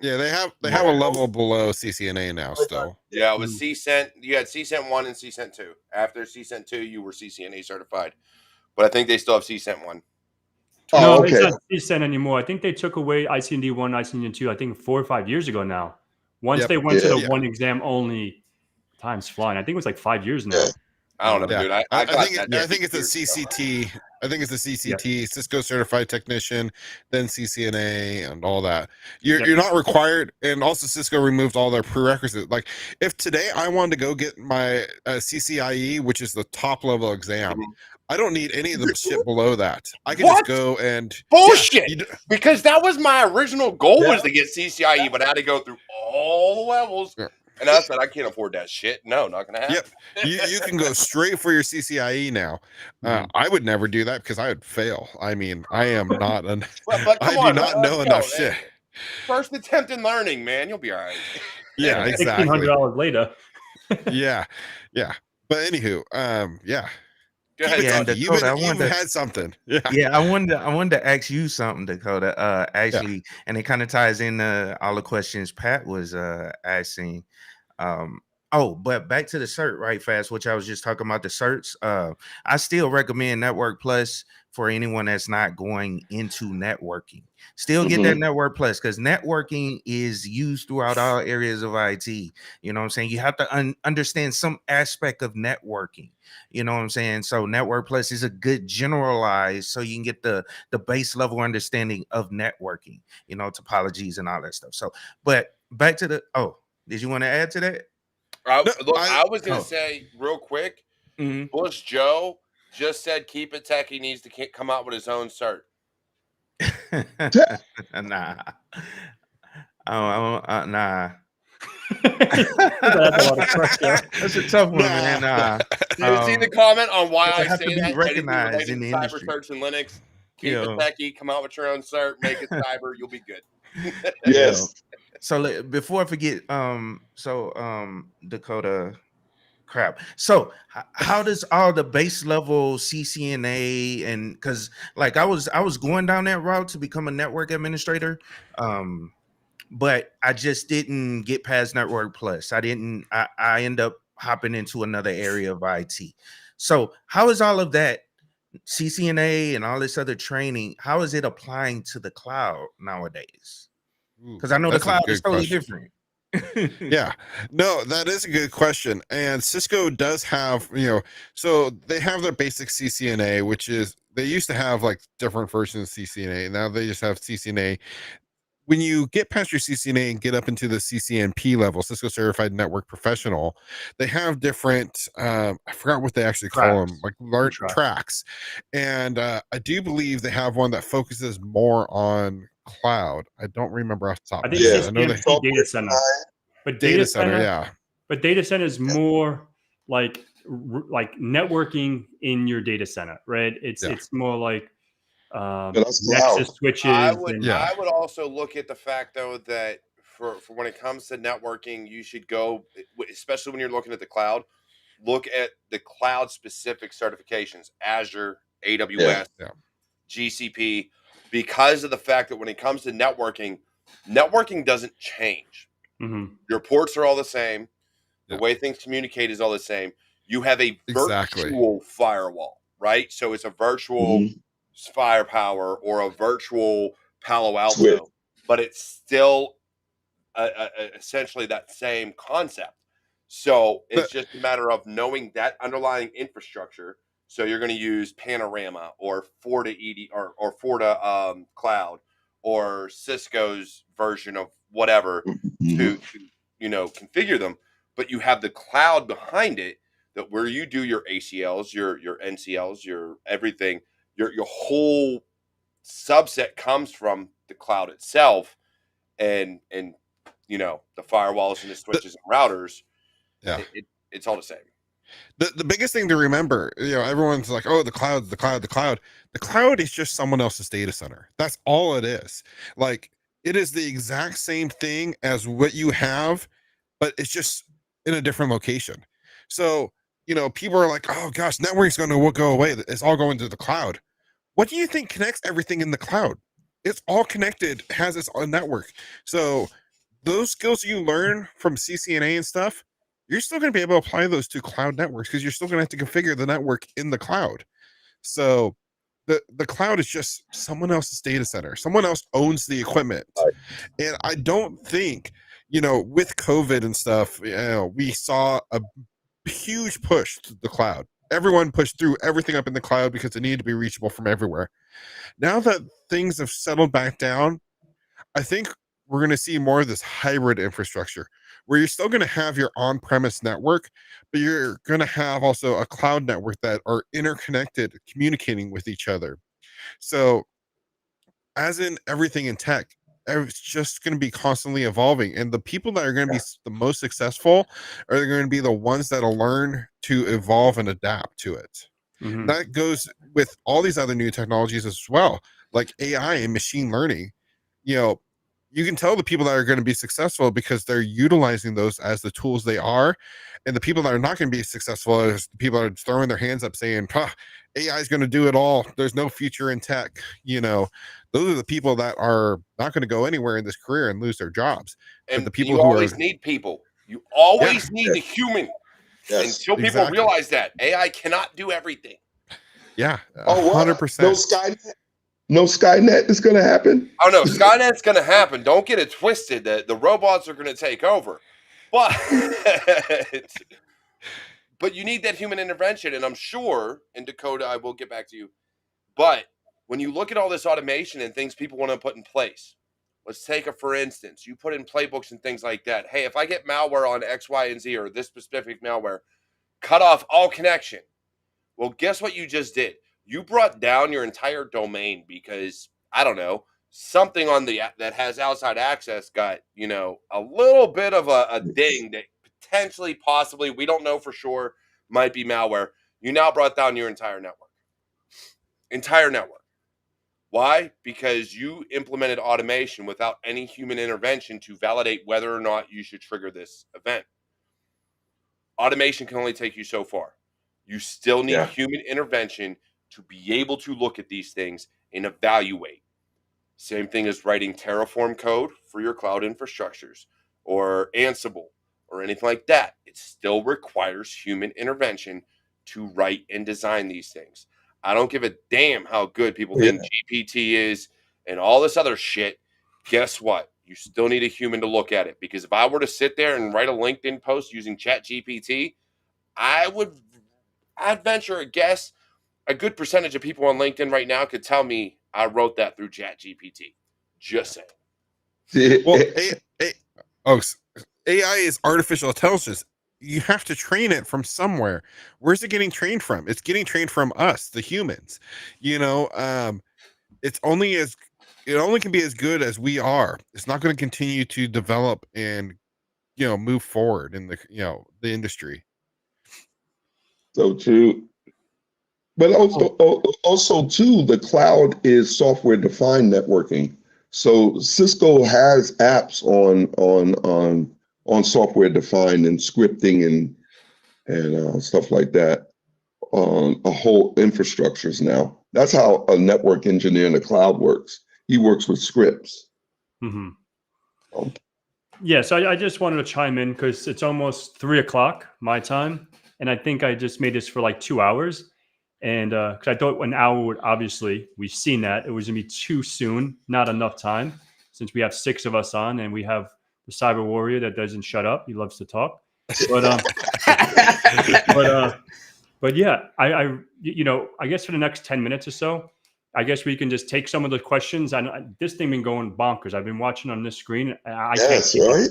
[SPEAKER 3] Yeah, they have a level below CCNA now still.
[SPEAKER 4] Yeah, it was CCENT. You had CCENT 1 and CCENT 2. After CCENT 2, you were CCNA certified. But I think they still have CCENT 1.
[SPEAKER 1] No,
[SPEAKER 6] Oh,
[SPEAKER 1] it's
[SPEAKER 6] okay.
[SPEAKER 1] not CCENT anymore. I think they took away ICND 1, ICND 2, I think 4 or 5 years ago now. Once
[SPEAKER 3] Yep.
[SPEAKER 1] they went to the
[SPEAKER 6] Yeah.
[SPEAKER 1] one exam only, time's flying. I think it was like 5 years now.
[SPEAKER 6] Yeah.
[SPEAKER 4] I don't know,
[SPEAKER 3] Yeah,
[SPEAKER 4] dude.
[SPEAKER 3] I
[SPEAKER 4] I got
[SPEAKER 3] think
[SPEAKER 4] that
[SPEAKER 3] I think it's a
[SPEAKER 4] years ago.
[SPEAKER 3] CCT. I think it's a CCT, Cisco Certified Technician, then CCNA, and all that. You're not required, and also Cisco removed all their prerequisites. Like if today I wanted to go get my CCIE, which is the top level exam, I don't need any of the shit below that. I can just
[SPEAKER 4] What?
[SPEAKER 3] go and
[SPEAKER 4] Bullshit! Because that was my original goal was to get CCIE, but I had to go through all the levels.
[SPEAKER 3] Yeah.
[SPEAKER 4] And I said, I can't afford that shit. No, not gonna happen.
[SPEAKER 3] Yep. You can go straight for your CCIE now. I would never do that because I would fail. I mean, I am not
[SPEAKER 4] But
[SPEAKER 3] I
[SPEAKER 4] come
[SPEAKER 3] do
[SPEAKER 4] on,
[SPEAKER 3] not know
[SPEAKER 4] let's
[SPEAKER 3] enough
[SPEAKER 4] go,
[SPEAKER 3] shit.
[SPEAKER 4] man. First attempt in learning, man. You'll be all right.
[SPEAKER 3] Yeah, exactly.
[SPEAKER 1] $1,600 later.
[SPEAKER 3] Yeah. But anywho, yeah.
[SPEAKER 4] Go ahead,
[SPEAKER 5] Yeah, and
[SPEAKER 4] Josh.
[SPEAKER 5] Dakota,
[SPEAKER 3] You've had something. Yeah.
[SPEAKER 5] Yeah, I wanted to ask you something, Dakota. Actually, and it kind of ties in all the questions Pat was asking. But back to the cert right fast, which I was just talking about the certs. I still recommend Network Plus for anyone that's not going into networking. Still get that Network Plus because networking is used throughout all areas of IT. You know what I'm saying? You have to understand some aspect of networking. You know what I'm saying? So Network Plus is a good generalized so you can get the base level understanding of networking, topologies and all that stuff. So, but back to did you want to add to that?
[SPEAKER 4] I was going to say real quick, Bush Joe just said keep it tech. He needs to come out with his own cert.
[SPEAKER 5] Nah. Nah.
[SPEAKER 1] That's a lot of pressure.
[SPEAKER 5] That's a tough one, man. Nah.
[SPEAKER 4] Did you see the comment on why I
[SPEAKER 5] have to
[SPEAKER 4] say
[SPEAKER 5] be
[SPEAKER 4] that?
[SPEAKER 5] recognized
[SPEAKER 4] Anything
[SPEAKER 5] in the
[SPEAKER 4] related to
[SPEAKER 5] industry.
[SPEAKER 4] cyber search and Linux, keep it techie, come out with your own cert, make it cyber, you'll be good.
[SPEAKER 6] Yes.
[SPEAKER 5] So before I forget, Dakota, crap. So how does all the base level CCNA and because like I was going down that route to become a network administrator, but I just didn't get past Network Plus. I end up hopping into another area of IT. So how is all of that CCNA and all this other training? How is it applying to the cloud nowadays? Because I know the cloud is totally different.
[SPEAKER 3] Yeah, no, that is a good question. And Cisco does have, so they have their basic CCNA, which is they used to have like different versions of CCNA. Now they just have CCNA. When you get past your CCNA and get up into the CCNP level, Cisco Certified Network Professional, they have different, I forgot what they actually call them, like large tracks. And I do believe they have one that focuses more on cloud. I don't remember off the top
[SPEAKER 1] I
[SPEAKER 3] of my
[SPEAKER 1] think
[SPEAKER 3] head. I know they
[SPEAKER 1] data center. But
[SPEAKER 3] data center, yeah.
[SPEAKER 1] But data center is more like networking in your data center, right? It's more like Nexus switches.
[SPEAKER 4] I would also look at the fact though that for when it comes to networking, you should go, especially when you're looking at the cloud, look at the cloud specific certifications, Azure, AWS, GCP, because of the fact that when it comes to networking doesn't change.
[SPEAKER 1] Mm-hmm.
[SPEAKER 4] Your ports are all the same. The
[SPEAKER 3] Yeah.
[SPEAKER 4] way things communicate is all the same. You have a
[SPEAKER 3] Exactly.
[SPEAKER 4] virtual firewall, right? So it's a virtual
[SPEAKER 6] Mhm.
[SPEAKER 4] firepower or a virtual Palo
[SPEAKER 6] Switch.
[SPEAKER 4] Alto, but it's still essentially that same concept. So it's just a matter of knowing that underlying infrastructure. So you're going to use Panorama or Forta or Forta Cloud or Cisco's version of whatever to
[SPEAKER 6] Mhm.
[SPEAKER 4] configure them. But you have the cloud behind it that where you do your ACLs, your NCLs, your everything, your whole subset comes from the cloud itself, and the firewalls and the
[SPEAKER 3] The,
[SPEAKER 4] switches and routers.
[SPEAKER 3] yeah.
[SPEAKER 4] It's all the same.
[SPEAKER 3] The biggest thing to remember, everyone's like, oh, the cloud, the cloud, the cloud. The cloud is just someone else's data center. That's all it is. Like, it is the exact same thing as what you have, but it's just in a different location. So, people are like, oh gosh, network's going to go away. It's all going to the cloud. What do you think connects everything in the cloud? It's all connected, has its own network. So those skills you learn from CCNA and stuff, you're still going to be able to apply those to cloud networks because you're still going to have to configure the network in the cloud. So the cloud is just someone else's data center. Someone else owns the equipment. And I don't think, with COVID and stuff, we saw a huge push to the cloud. Everyone pushed through everything up in the cloud because it needed to be reachable from everywhere. Now that things have settled back down, I think we're going to see more of this hybrid infrastructure where you're still going to have your on-premise network, but you're going to have also a cloud network that are interconnected, communicating with each other. So as in everything in tech, it's just going to be constantly evolving. And the people that are going to be the most successful are going to be the ones that'll learn to evolve and adapt to it.
[SPEAKER 1] Mm-hmm.
[SPEAKER 3] That goes with all these other new technologies as well, like AI and machine learning. You can tell the people that are going to be successful because they're utilizing those as the tools they are. And the people that are not going to be successful is the people that are throwing their hands up saying, AI is going to do it all. There's no future in tech. Those are the people that are not going to go anywhere in this career and lose their jobs. But
[SPEAKER 4] And
[SPEAKER 3] the people
[SPEAKER 4] you
[SPEAKER 3] who
[SPEAKER 4] always
[SPEAKER 3] are,
[SPEAKER 4] need people. You always need
[SPEAKER 6] Yes.
[SPEAKER 4] the human.
[SPEAKER 6] Yes.
[SPEAKER 4] Until people
[SPEAKER 3] Exactly.
[SPEAKER 4] realize that AI cannot do everything.
[SPEAKER 3] yeah,
[SPEAKER 6] Oh, what?
[SPEAKER 3] 100%.
[SPEAKER 6] No Skynet is going to happen.
[SPEAKER 4] Oh no, Skynet's going to happen. Don't get it twisted. The robots are going to take over, but but you need that human intervention. And I'm sure in Dakota, I will get back to you. But when you look at all this automation and things people want to put in place, let's take for instance, you put in playbooks and things like that. Hey, if I get malware on X, Y, and Z or this specific malware, cut off all connection. Well, guess what you just did? You brought down your entire domain because I don't know, something on that has outside access got, a little bit of a ding that potentially, possibly, we don't know for sure, might be malware. You now brought down your entire network. Entire network. Why? Because you implemented automation without any human intervention to validate whether or not you should trigger this event. Automation can only take you so far. You still need human intervention to be able to look at these things and evaluate. Same thing as writing Terraform code for your cloud infrastructures or Ansible or anything like that. It still requires human intervention to write and design these things. I don't give a damn how good people think GPT is and all this other shit. Guess what? You still need a human to look at it, because if I were to sit there and write a LinkedIn post using ChatGPT, I'd venture a guess a good percentage of people on LinkedIn right now could tell me I wrote that through ChatGPT. Just saying.
[SPEAKER 3] Well, AI is artificial intelligence. You have to train it from somewhere. Where's it getting trained from? It's getting trained from us, the humans. It's only it only can be as good as we are. It's not going to continue to develop and move forward in the industry.
[SPEAKER 6] So true. But also too, the cloud is software defined networking. So Cisco has apps on software defined and scripting and stuff like that on a whole infrastructures now. That's how a network engineer in the cloud works. he works with scripts.
[SPEAKER 1] Mm-hmm.
[SPEAKER 6] Um,
[SPEAKER 1] Yeah, so I just wanted to chime in because it's almost 3 o'clock my time, and I think I just made this for like 2 hours, and because I thought an hour would obviously we've seen that it was gonna be too soon, not enough time, since we have 6 of us on, and we have the cyber warrior that doesn't shut up. He loves to talk, but but yeah, I guess for the next 10 minutes or so, I guess we can just take some of the questions. And this thing been going bonkers. I've been watching on this screen. I can't
[SPEAKER 6] yes,
[SPEAKER 1] keep up.
[SPEAKER 6] right?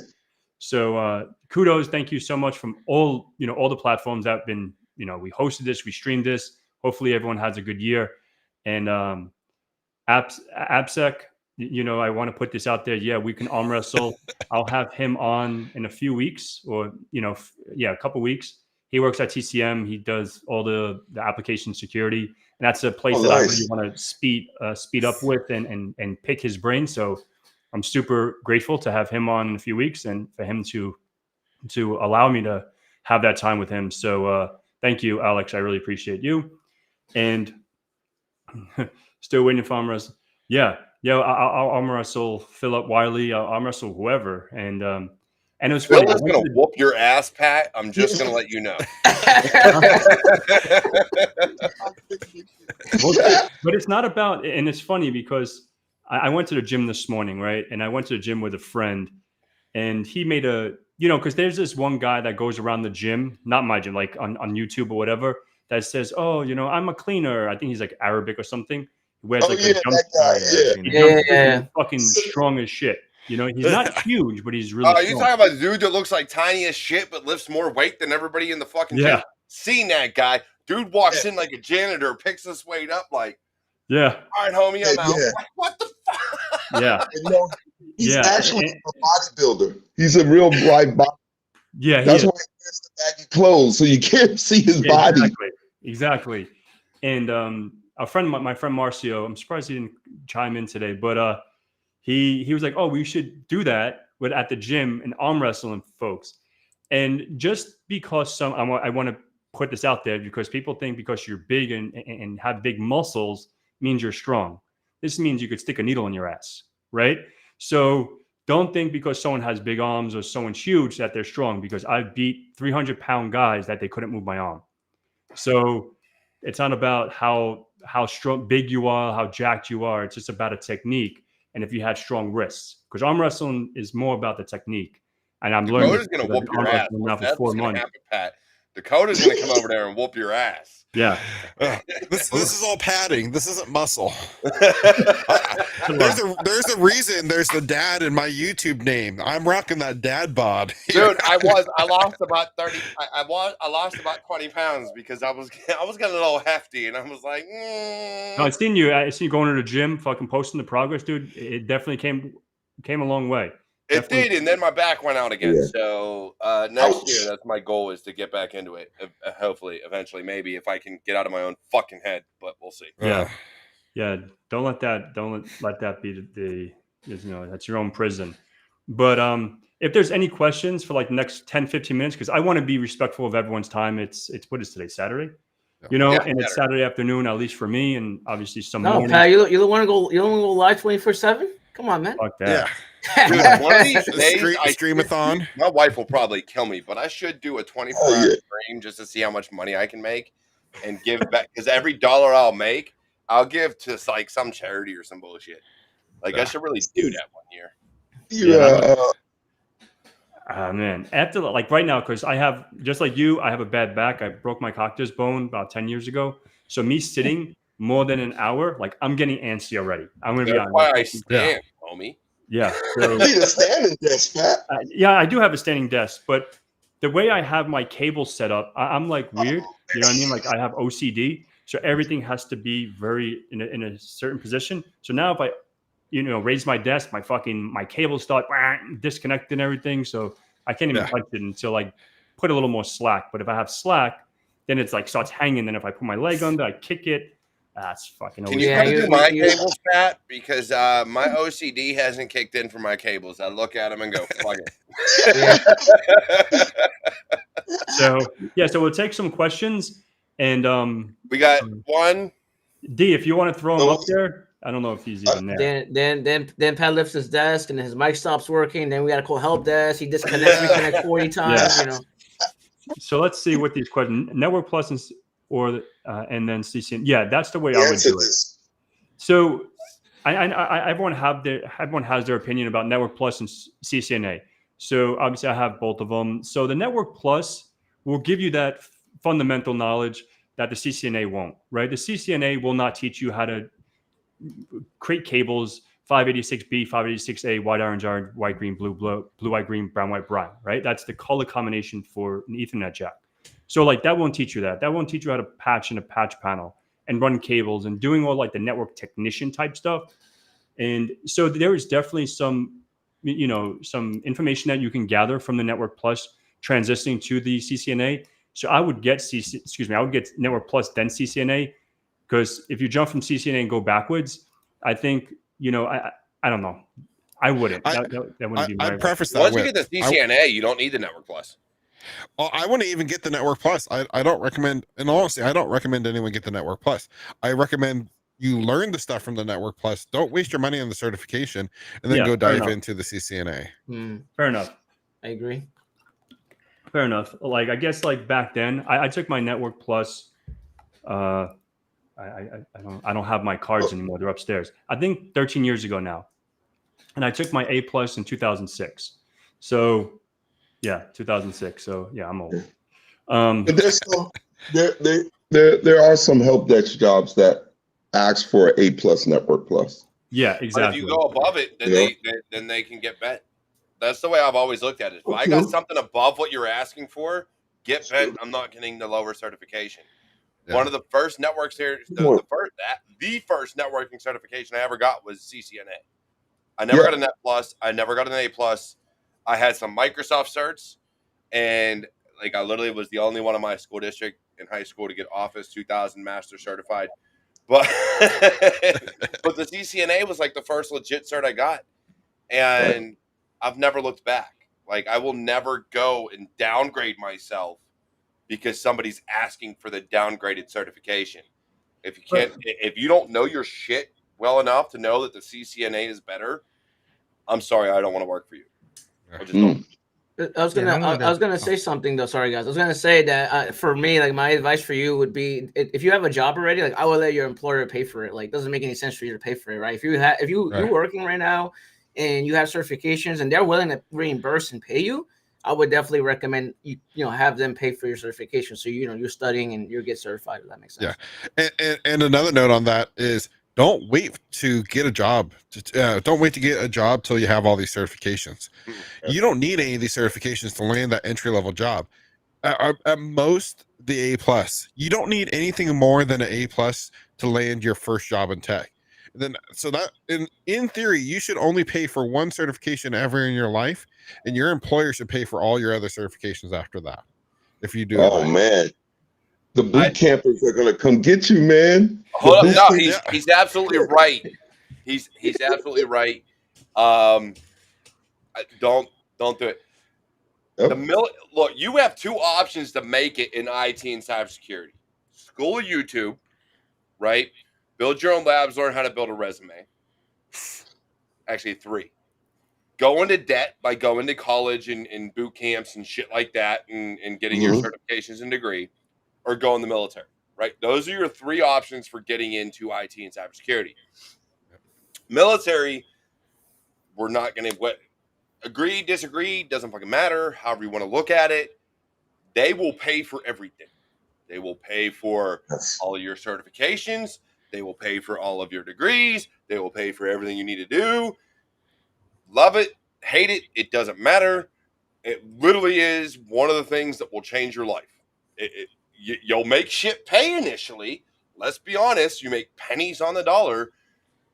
[SPEAKER 1] So kudos, thank you so much from all the platforms that have been, we hosted this, we streamed this. Hopefully everyone has a good year. And AppSec, I want to put this out there. Yeah, we can arm wrestle. I'll have him on in a few weeks, or a couple weeks. He works at TCM. He does all the application security, and that's a place that I really want to speed up with and pick his brain. So I'm super grateful to have him on in a few weeks, and for him to allow me to have that time with him. So thank you, Alex. I really appreciate you. And still waiting for arm wrestle. Yeah. I'll arm wrestle Philip Wiley. I'll arm wrestle whoever. And it was
[SPEAKER 4] Phil
[SPEAKER 1] funny.
[SPEAKER 4] is going to whoop your ass, Pat. I'm just going to let you know.
[SPEAKER 1] But it's not about, and it's funny because I went to the gym this morning, right? And I went to the gym with a friend, and he made because there's this one guy that goes around the gym, not my gym, like on YouTube or whatever, that says, "Oh, I'm a cleaner." I think he's like Arabic or something. He wears like a jump.
[SPEAKER 2] Yeah.
[SPEAKER 1] Fucking strong as shit. He's not huge, but he's really strong.
[SPEAKER 4] You talking about a dude that looks like tiny as shit but lifts more weight than everybody in the fucking gym? Seen that guy. Dude walks in like a janitor, picks this weight up like,
[SPEAKER 1] yeah.
[SPEAKER 4] All right, homie, I'm out. Like, what the fuck?
[SPEAKER 1] Yeah.
[SPEAKER 6] He's actually a bodybuilder. He's a real bright body.
[SPEAKER 1] Yeah.
[SPEAKER 6] That's why he wears the baggy clothes, so you can't see his body.
[SPEAKER 1] Exactly. And my friend Marcio, I'm surprised he didn't chime in today, but he was like, "Oh, we should do that at the gym and arm wrestling folks." And just because I want to put this out there, because people think because you're big and have big muscles means you're strong. This means you could stick a needle in your ass, right? So don't think because someone has big arms or someone's huge that they're strong, because I've beat 300-pound guys that they couldn't move my arm. So it's not about how strong, big you are, how jacked you are. It's just about a technique. And if you have strong wrists, because arm wrestling is more about the technique. And I'm learning.
[SPEAKER 4] Dakota's going to whoop your ass. That's what's going to happen, Pat. Dakota's going to come over there and whoop your ass.
[SPEAKER 1] Yeah.
[SPEAKER 3] This is all padding. This isn't muscle. There's a reason there's the dad in my YouTube name. I'm rocking that dad bod.
[SPEAKER 4] Dude, I lost about 30. I lost about 20 pounds because I was getting a little hefty, and I was like,
[SPEAKER 1] No, I seen you going to the gym, fucking posting the progress, dude. It definitely came a long way.
[SPEAKER 4] It did, and then my back went out again. Yeah. So next year, that's my goal, is to get back into it. Hopefully, eventually, maybe, if I can get out of my own fucking head. But we'll see.
[SPEAKER 1] Yeah. Don't let that be that's your own prison. But if there's any questions for like the next 10, 15 minutes, because I want to be respectful of everyone's time. It's what is today, Saturday? And it's Saturday afternoon, at least for me, and obviously some morning.
[SPEAKER 2] Pat, you don't want to go live 24/7? Come on, man.
[SPEAKER 1] Fuck that.
[SPEAKER 4] Dude, one of these days,
[SPEAKER 3] streamathon.
[SPEAKER 4] My wife will probably kill me, but I should do a 24-hour stream just to see how much money I can make and give back. Because every dollar I'll make, I'll give to like some charity or some bullshit. Like I should really do that one year.
[SPEAKER 1] Man, after like right now, because I have, just like you, I have a bad back. I broke my coccyx bone about 10 years ago. So me sitting more than an hour, like I'm getting antsy already. I'm gonna be honest.
[SPEAKER 4] That's why I stand, homie.
[SPEAKER 1] Yeah. So,
[SPEAKER 6] you need a standing desk, Pat.
[SPEAKER 1] Yeah, I do have a standing desk, but the way I have my cable set up, I'm like weird. You know what I mean? Like I have OCD, so everything has to be very in a certain position. So now if I, raise my desk, my cables start disconnecting everything. So I can't even touch it until I put a little more slack. But if I have slack, then it's like starts hanging. Then if I put my leg under, I kick it. That's fucking.
[SPEAKER 4] Can you do my cables, Pat? Because my OCD hasn't kicked in for my cables. I look at them and go, "Fuck it."
[SPEAKER 1] So we'll take some questions, and
[SPEAKER 4] we got one.
[SPEAKER 1] D, if you want to throw them up there, I don't know if he's even there.
[SPEAKER 2] Then Pat lifts his desk and his mic stops working. Then we got to call Helpdesk. He disconnects, reconnect 40 times. You know.
[SPEAKER 1] So let's see what these questions: Network Plus and then CCN. Yeah, that's the way I would do it. So everyone has their opinion about Network Plus and CCNA. So obviously I have both of them. So the Network Plus will give you that fundamental knowledge that the CCNA won't, right? The CCNA will not teach you how to create cables 586B, 586A, white, orange, white, green, blue, white, green, brown, white, brown, right? That's the color combination for an Ethernet jack. So like that won't teach you that. That won't teach you how to patch in a patch panel and run cables and doing all like the network technician type stuff. And so there is definitely some information that you can gather from the Network Plus transitioning to the CCNA. So I would get Network Plus then CCNA, because if you jump from CCNA and go backwards, I think I don't know. I wouldn't. That wouldn't be my.
[SPEAKER 3] I'd preface that
[SPEAKER 4] Once
[SPEAKER 3] with,
[SPEAKER 4] you get the CCNA, you don't need the Network Plus.
[SPEAKER 3] I wouldn't even get the Network Plus. I don't recommend, in all honesty, I don't recommend anyone get the Network Plus. I recommend you learn the stuff from the Network Plus. Don't waste your money on the certification, and then go dive into the CCNA.
[SPEAKER 1] Fair enough.
[SPEAKER 2] I agree.
[SPEAKER 1] Fair enough. Like I guess like back then, I took my Network Plus. I don't have my cards anymore. They're upstairs. I think 13 years ago now, and I took my A Plus in 2006. So yeah, 2006. So yeah, I'm old.
[SPEAKER 6] But there's some there are some help desk jobs that ask for A plus Network Plus.
[SPEAKER 1] Yeah, exactly.
[SPEAKER 4] But if you go above it, then they can get bent. That's the way I've always looked at it. If I got something above what you're asking for, get bent. I'm not getting the lower certification. Yeah. One of the first networks here, the first networking certification I ever got was CCNA. I never got a Net Plus. I never got an A Plus. I had some Microsoft certs, and like I literally was the only one in my school district in high school to get Office 2000 Master certified. But but the CCNA was like the first legit cert I got, and I've never looked back. Like I will never go and downgrade myself because somebody's asking for the downgraded certification. If you can't, if you don't know your shit well enough to know that the CCNA is better, I'm sorry, I don't want to work for you. I just don't.
[SPEAKER 2] I was gonna say something though. Sorry guys, I was gonna say that for me, like my advice for you would be, if you have a job already, like I will let your employer pay for it. Like, it doesn't make any sense for you to pay for it, right? If you're working right now and you have certifications and they're willing to reimburse and pay you, I would definitely recommend you have them pay for your certification. So you're studying and you get certified. If that makes sense.
[SPEAKER 3] Yeah, and another note on that is, don't wait to get a job. Don't wait to get a job till you have all these certifications. You don't need any of these certifications to land that entry level job. At most, the A plus. You don't need anything more than an A plus to land your first job in tech. Then, so that in theory, you should only pay for one certification ever in your life, and your employer should pay for all your other certifications after that. If you do,
[SPEAKER 6] man. The boot campers are gonna come get you, man.
[SPEAKER 4] Hold up, no, he's absolutely right. He's absolutely right. Don't do it. Yep. Look, you have two options to make it in IT and cybersecurity: school or YouTube, right? Build your own labs, learn how to build a resume. Actually, three. Go into debt by going to college and boot camps and shit like that, and getting your certifications and degree. Or go in the military, right? Those are your three options for getting into IT and cybersecurity. Military, we're not going to agree, disagree, doesn't fucking matter. However you want to look at it, they will pay for everything. They will pay for all of your certifications. They will pay for all of your degrees. They will pay for everything you need to do. Love it, hate it, it doesn't matter. It literally is one of the things that will change your life. You'll make shit pay initially. Let's be honest. You make pennies on the dollar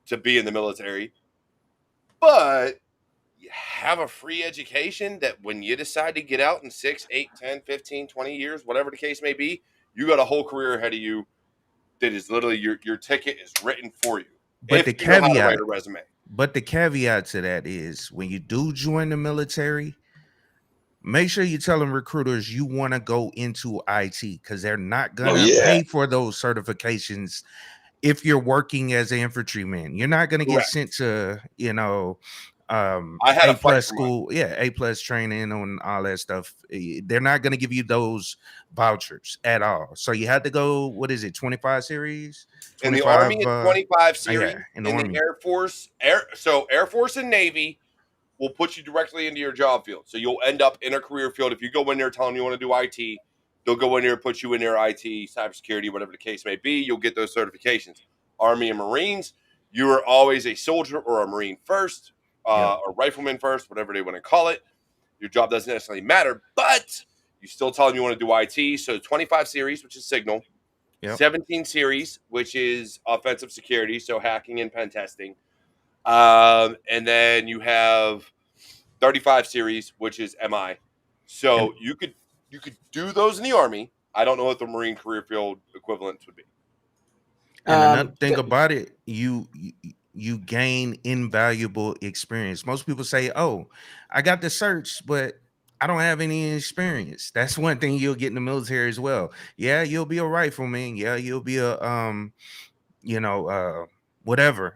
[SPEAKER 4] to be in the military. But you have a free education that when you decide to get out in 6, 8, 10, 15, 20 years, whatever the case may be, you got a whole career ahead of you that is literally your ticket is written for you.
[SPEAKER 5] But the caveat,
[SPEAKER 4] know how to write a resume.
[SPEAKER 5] But the caveat to that is, when you do join the military, make sure you're telling recruiters you want to go into IT, because they're not going to pay for those certifications if you're working as an infantryman. You're not going to get
[SPEAKER 4] Correct.
[SPEAKER 5] sent to,
[SPEAKER 4] I had
[SPEAKER 5] A
[SPEAKER 4] a fight
[SPEAKER 5] plus
[SPEAKER 4] for mine.
[SPEAKER 5] school, A plus training and all that stuff. They're not going to give you those vouchers at all. So you had to go, what is it, 25 series?
[SPEAKER 4] In the
[SPEAKER 5] 25,
[SPEAKER 4] Army, it's 25 series.
[SPEAKER 5] yeah,
[SPEAKER 4] in the Air Force, Air Force and Navy will put you directly into your job field. So you'll end up in a career field. If you go in there telling you want to do IT, they'll go in there and put you in their IT, cybersecurity, whatever the case may be. You'll get those certifications. Army and Marines, you are always a soldier or a Marine first, or rifleman first, whatever they want to call it. Your job doesn't necessarily matter, but you still tell them you want to do IT. So 25 series, which is Signal, 17 series, which is offensive security, so hacking and pen testing. And then you have 35 series, which is MI. So you could do those in the Army. I don't know what the Marine career field equivalents would be.
[SPEAKER 5] And another thing about it, you gain invaluable experience. Most people say, "Oh, I got the certs, but I don't have any experience." That's one thing you'll get in the military as well. Yeah, you'll be a rifleman. Yeah, you'll be a whatever,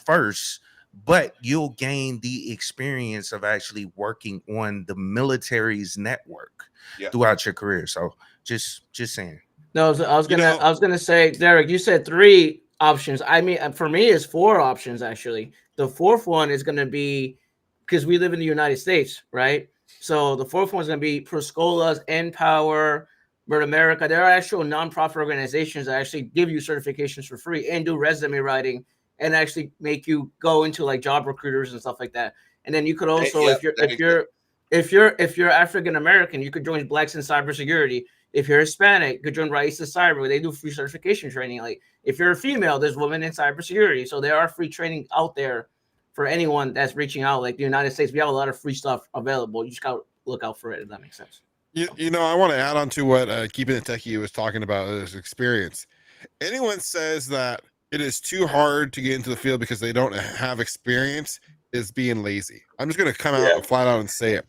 [SPEAKER 5] first, but you'll gain the experience of actually working on the military's network throughout your career. So just saying.
[SPEAKER 2] No, I was gonna say, Derek, you said 3 options. I mean, for me, it's 4 options actually. The 4th one is gonna be, because we live in the United States, right? So the 4th one is gonna be Proscola's, Empower, Bird America. There are actual nonprofit organizations that actually give you certifications for free and do resume writing and actually make you go into like job recruiters and stuff like that. And then you could also, if you're African American, you could join Blacks in Cybersecurity. If you're Hispanic, you could join Raíces Cyber, where they do free certification training. Like if you're a female, there's Women in Cybersecurity. So there are free training out there for anyone that's reaching out. Like the United States, we have a lot of free stuff available. You just got to look out for it, if that makes sense.
[SPEAKER 3] I want to add on to what Keeping It Techie was talking about his experience. Anyone says that it is too hard to get into the field because they don't have experience is being lazy. I'm just going to come out flat out and say it.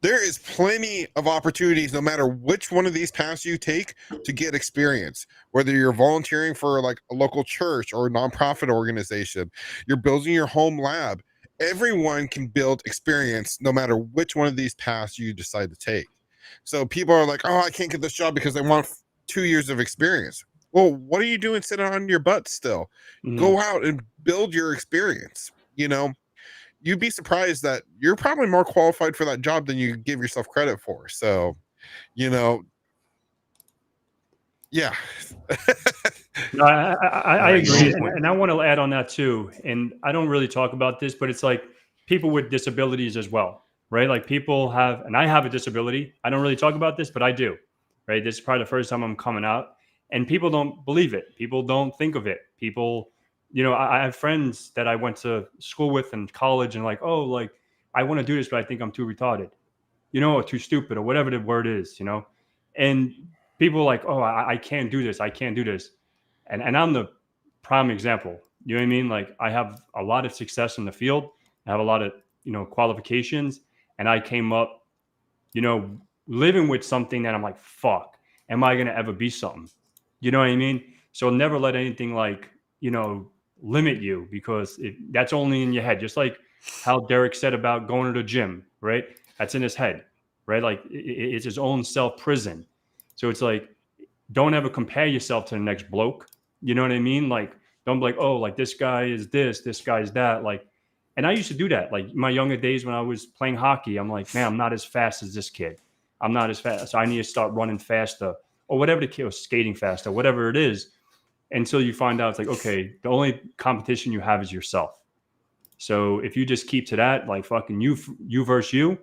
[SPEAKER 3] There is plenty of opportunities, no matter which one of these paths you take, to get experience. Whether you're volunteering for like a local church or a nonprofit organization, you're building your home lab. Everyone can build experience no matter which one of these paths you decide to take. So people are like, "Oh, I can't get this job because they want 2 years of experience." Well, what are you doing sitting on your butt still? Go out and build your experience. You'd be surprised that you're probably more qualified for that job than you give yourself credit for. So, yeah.
[SPEAKER 1] No, I agree. And I want to add on that too. And I don't really talk about this, but it's like people with disabilities as well, right? Like people have, and I have a disability. I don't really talk about this, but I do, right? This is probably the first time I'm coming out, and people don't believe it. People don't think of it. People, I have friends that I went to school with in college and like, oh, like I want to do this, but I think I'm too retarded, or too stupid or whatever the word is, and people are like, oh, I can't do this. I can't do this. And I'm the prime example. You know what I mean? Like I have a lot of success in the field. I have a lot of, qualifications, and I came up, living with something that I'm like, fuck, am I going to ever be something? You know what I mean? So never let anything like, limit you, because that's only in your head. Just like how Derek said about going to the gym, right? That's in his head, right? Like it's his own self prison. So it's like, don't ever compare yourself to the next bloke. You know what I mean? Like, don't be like, oh, like this guy is this guy is that. Like, and I used to do that. Like my younger days when I was playing hockey, I'm like, man, I'm not as fast as this kid. I'm not as fast. So I need to start running faster or whatever the kid, or skating faster, whatever it is. Until you find out it's like, okay, the only competition you have is yourself. So if you just keep to that, like fucking you versus you,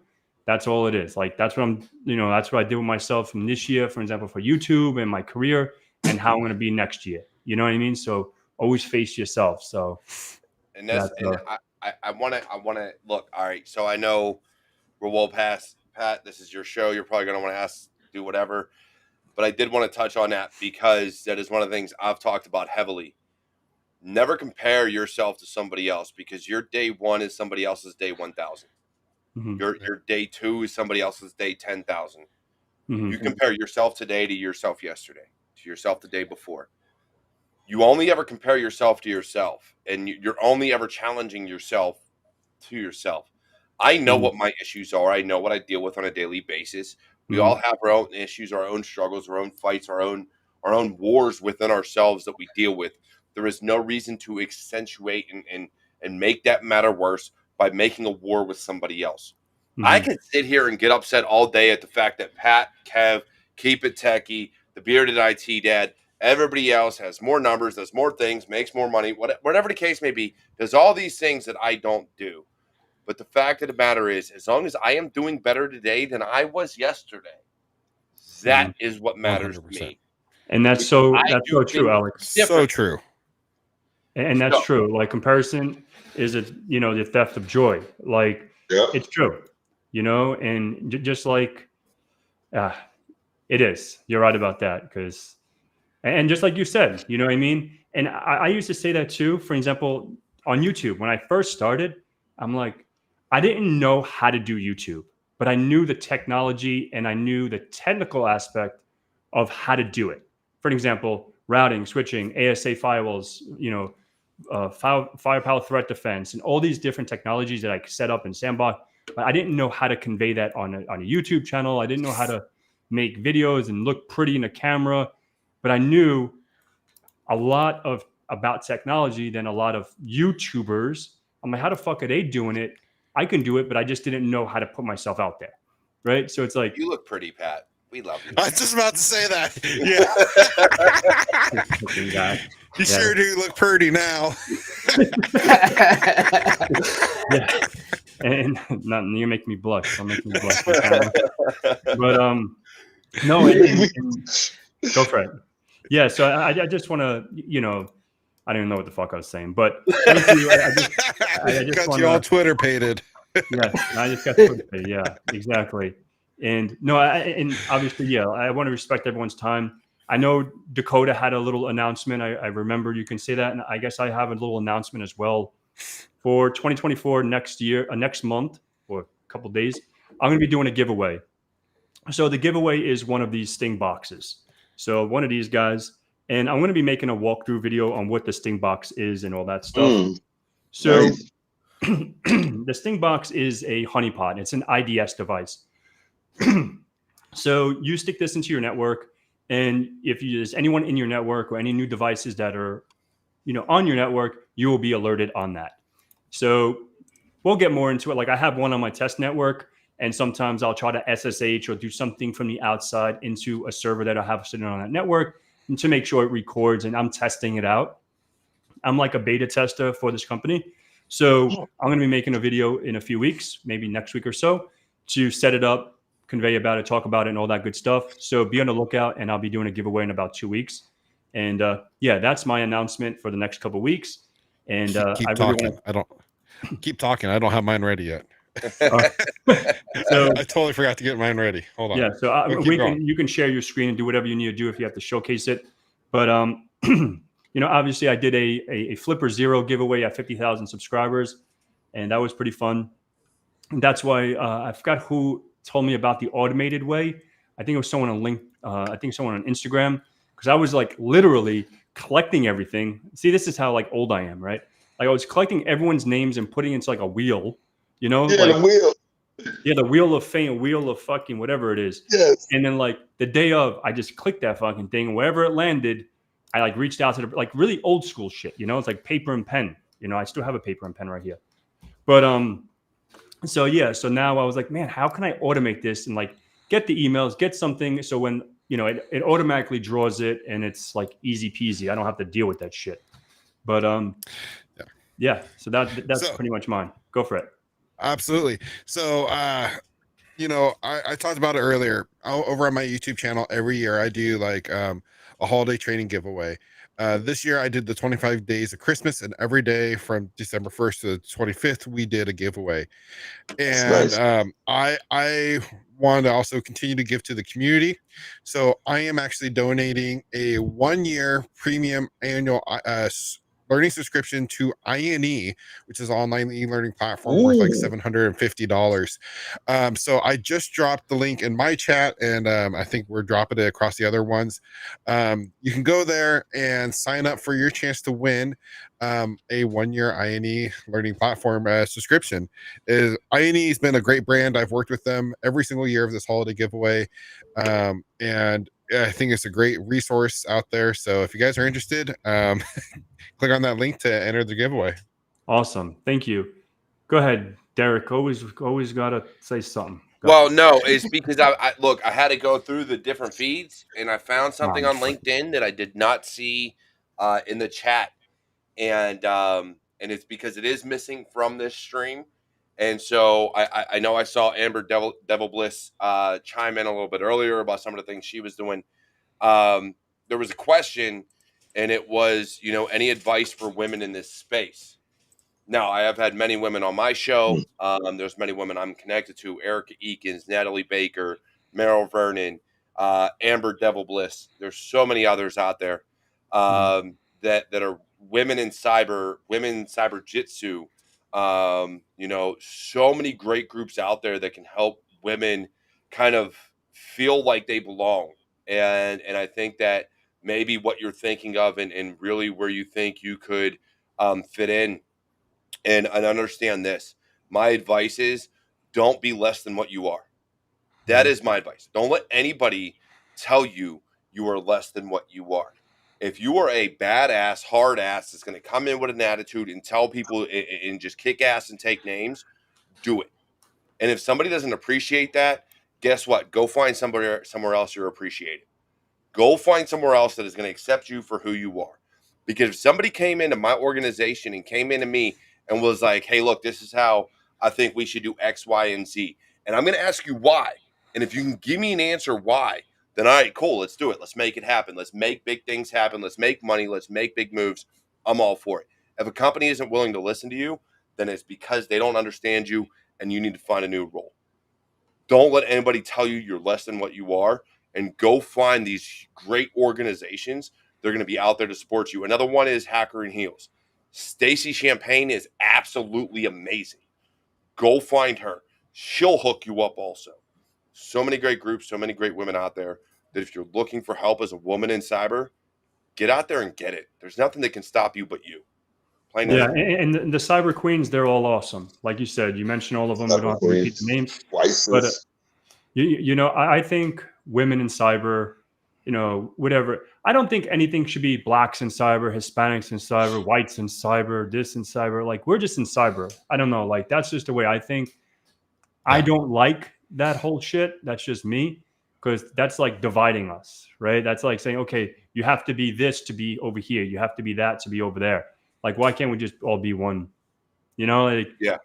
[SPEAKER 1] that's all it is. Like that's what I'm, that's what I did with myself from this year, for example, for YouTube and my career, and how I'm going to be next year. You know what I mean? So always face yourself. So,
[SPEAKER 4] and I want to look. All right. So I know we're well past, Pat, this is your show. You're probably going to want to ask, do whatever. But I did want to touch on that because that is one of the things I've talked about heavily. Never compare yourself to somebody else, because your day 1 is somebody else's day 1,000. Mm-hmm. Your day 2 is somebody else's day 10,000. Mm-hmm. You compare yourself today to yourself yesterday, to yourself the day before. you only ever compare yourself to yourself, and you're only ever challenging yourself to yourself. I know
[SPEAKER 1] Mhm.
[SPEAKER 4] what my issues are. I know what I deal with on a daily basis. We all
[SPEAKER 1] Mhm.
[SPEAKER 4] have our own issues, our own struggles, our own fights, our own wars within ourselves that we deal with. There is no reason to accentuate and make that matter worse by making a war with somebody else. I
[SPEAKER 1] Mhm.
[SPEAKER 4] can sit here and get upset all day at the fact that Pat, Kev, Keep It Techie, the Bearded IT Dad, everybody else has more numbers, does more things, makes more money, whatever the case may be, does all these things that I don't do. But the fact of the matter is, as long as I am doing better today than I was yesterday, that
[SPEAKER 1] Mhm.
[SPEAKER 4] is what matters to
[SPEAKER 3] 100%.
[SPEAKER 4] me.
[SPEAKER 1] And that's
[SPEAKER 4] Because
[SPEAKER 1] so
[SPEAKER 4] I
[SPEAKER 1] that's
[SPEAKER 4] do
[SPEAKER 1] so true,
[SPEAKER 4] things
[SPEAKER 1] Alex.
[SPEAKER 3] So
[SPEAKER 4] different.
[SPEAKER 3] true.
[SPEAKER 1] And that's
[SPEAKER 4] So
[SPEAKER 1] true. Like comparison is a the theft of joy. Like
[SPEAKER 6] Yeah.
[SPEAKER 1] it's true, and just like uh, it is. You're right about that because and just like you said, you know what I mean? And I used to say that too. For example, on YouTube, when I first started, I'm like, I didn't know how to do YouTube, but I knew the technology and I knew the technical aspect of how to do it. For example, routing, switching, ASA firewalls, firepower threat defense, and all these different technologies that I set up in Sandbox. But I didn't know how to convey that on a YouTube channel. I didn't know how to make videos and look pretty in a camera, but I knew a lot of about technology than a lot of YouTubers. I'm like, how the fuck are they doing it? I can do it, but I just didn't know how to put myself out there. Right. So it's like,
[SPEAKER 4] you look pretty, Pat. We love you.
[SPEAKER 3] I was just about to say that. Yeah.
[SPEAKER 1] fucking guy.
[SPEAKER 3] You
[SPEAKER 1] Yeah.
[SPEAKER 3] sure do look pretty now.
[SPEAKER 1] Yeah. And not, you make me blush. Don't make me blush on camera. But no, and go for it. Yeah. So I just want to, I don't even know what the fuck I was saying, but thank you. I just
[SPEAKER 3] Got
[SPEAKER 1] want
[SPEAKER 3] you all
[SPEAKER 1] to,
[SPEAKER 3] Twitter pated.
[SPEAKER 1] yes, I just got to say, yeah, exactly. And no, and obviously, yeah, I want to respect everyone's time. I know Dakota had a little announcement. I remember you can say that, and I guess I have a little announcement as well for 2024 next year, next month or a couple of days. I'm going to be doing a giveaway. So the giveaway is one of these Sting boxes. So one of these guys, and I'm going to be making a walkthrough video on what the Sting box is and all that stuff. So
[SPEAKER 6] Nice.
[SPEAKER 1] the Sting box is a honeypot. It's an IDS device. So you stick this into your network, and if there's anyone in your network or any new devices that are, on your network, you will be alerted on that. So we'll get more into it. Like I have one on my test network, and sometimes I'll try to SSH or do something from the outside into a server that I have sitting on that network and to make sure it records. And I'm testing it out. I'm like a beta tester for this company. So I'm going to be making a video in a few weeks, maybe next week or so, to set it up, convey about it, talk about it, and all that good stuff. So be on the lookout, and I'll be doing a giveaway in about 2 weeks. And yeah, that's my announcement for the next couple of weeks. And
[SPEAKER 3] Keep
[SPEAKER 1] I really
[SPEAKER 3] talking.
[SPEAKER 1] want
[SPEAKER 3] I don't keep talking. I don't have mine ready yet.
[SPEAKER 1] to. So
[SPEAKER 3] I totally forgot to get mine ready. Hold on.
[SPEAKER 1] yeah, so
[SPEAKER 3] Keep going.
[SPEAKER 1] you can share your screen and do whatever you need to do if you have to showcase it. But obviously I did a Flipper Zero giveaway at 50,000 subscribers, and that was pretty fun. And that's why I forgot who told me about the automated way. I think it was someone on I think someone on Instagram, because I was like literally collecting everything. See, this is how like old I am, right? Like I was collecting everyone's names and putting it into like a wheel,
[SPEAKER 6] Yeah,
[SPEAKER 1] like
[SPEAKER 6] the wheel.
[SPEAKER 1] yeah, the wheel of fame, wheel of fucking whatever it is.
[SPEAKER 6] Yes.
[SPEAKER 1] And then like the day of, I just clicked that fucking thing, and wherever it landed, I like reached out to the like really old school shit. It's like paper and pen. I still have a paper and pen right here. But so yeah, so now I was like, man, how can I automate this and like get the emails, get something so when it automatically draws it and it's like easy peasy. I don't have to deal with that shit. But yeah, so that's
[SPEAKER 3] So
[SPEAKER 1] pretty much mine. Go for it.
[SPEAKER 3] absolutely. So I talked about it earlier. Over on my YouTube channel, every year I do like a holiday training giveaway. This year I did the 25 days of Christmas, and every day from December 1st to the 25th, we did a giveaway. And
[SPEAKER 6] Nice.
[SPEAKER 3] I wanted to also continue to give to the community. So I am actually donating a 1-year premium annual learning subscription to INE, which is an online e-learning platform worth like $750. So I just dropped the link in my chat, and I think we're dropping it across the other ones. You can go there and sign up for your chance to win a 1-year INE learning platform subscription. INE has been a great brand. I've worked with them every single year of this holiday giveaway, and I think it's a great resource out there. So if you guys are interested, click on that link to enter the giveaway.
[SPEAKER 1] Awesome. Thank you. Go ahead, Derek. Always got to say something.
[SPEAKER 4] Well, no, it's because I look, I had to go through the different feeds, and I found something on LinkedIn that I did not see in the chat, and it's because it is missing from this stream. And so I know I saw Amber Devil Bliss chime in a little bit earlier about some of the things she was doing. There was a question, and it was, any advice for women in this space? Now, I have had many women on my show. There's many women I'm connected to: Erica Eakins, Natalie Baker, Meryl Vernon, Amber Devil Bliss. There's so many others out there that are women in cyber jitsu. So many great groups out there that can help women kind of feel like they belong. And I think that maybe what you're thinking of and really where you think you could fit in. And understand this. My advice is don't be less than what you are. That is my advice. Don't let anybody tell you you are less than what you are. If you are a badass, hard ass that's going to come in with an attitude and tell people and just kick ass and take names, do it. And if somebody doesn't appreciate that, guess what? Go find somewhere else you're appreciated. Go find somewhere else that is going to accept you for who you are. Because if somebody came into my organization and came into me and was like, hey, look, this is how I think we should do X, Y, and Z. And I'm going to ask you why. And if you can give me an answer why, then all right, cool, let's do it. Let's make it happen. Let's make big things happen. Let's make money. Let's make big moves. I'm all for it. If a company isn't willing to listen to you, then it's because they don't understand you and you need to find a new role. Don't let anybody tell you you're less than what you are, and go find these great organizations. They're going to be out there to support you. Another one is Hacker and Heels. Stacy Champagne is absolutely amazing. Go find her. She'll hook you up also. So many great groups, so many great women out there that if you're looking for help as a woman in cyber, get out there and get it. There's nothing that can stop you but you.
[SPEAKER 1] Yeah, and the cyber queens, they're all awesome. Like you said, you mentioned all of them. We don't have to repeat the names. But I think women in cyber, whatever. I don't think anything should be blacks in cyber, Hispanics in cyber, whites in cyber, this in cyber. Like, we're just in cyber. I don't know. Like, that's just the way I think. Yeah. I don't like that whole shit. That's just me, because that's like dividing us, right? That's like saying, okay, you have to be this to be over here. You have to be that to be over there. Like, why can't we just all be one? Yeah.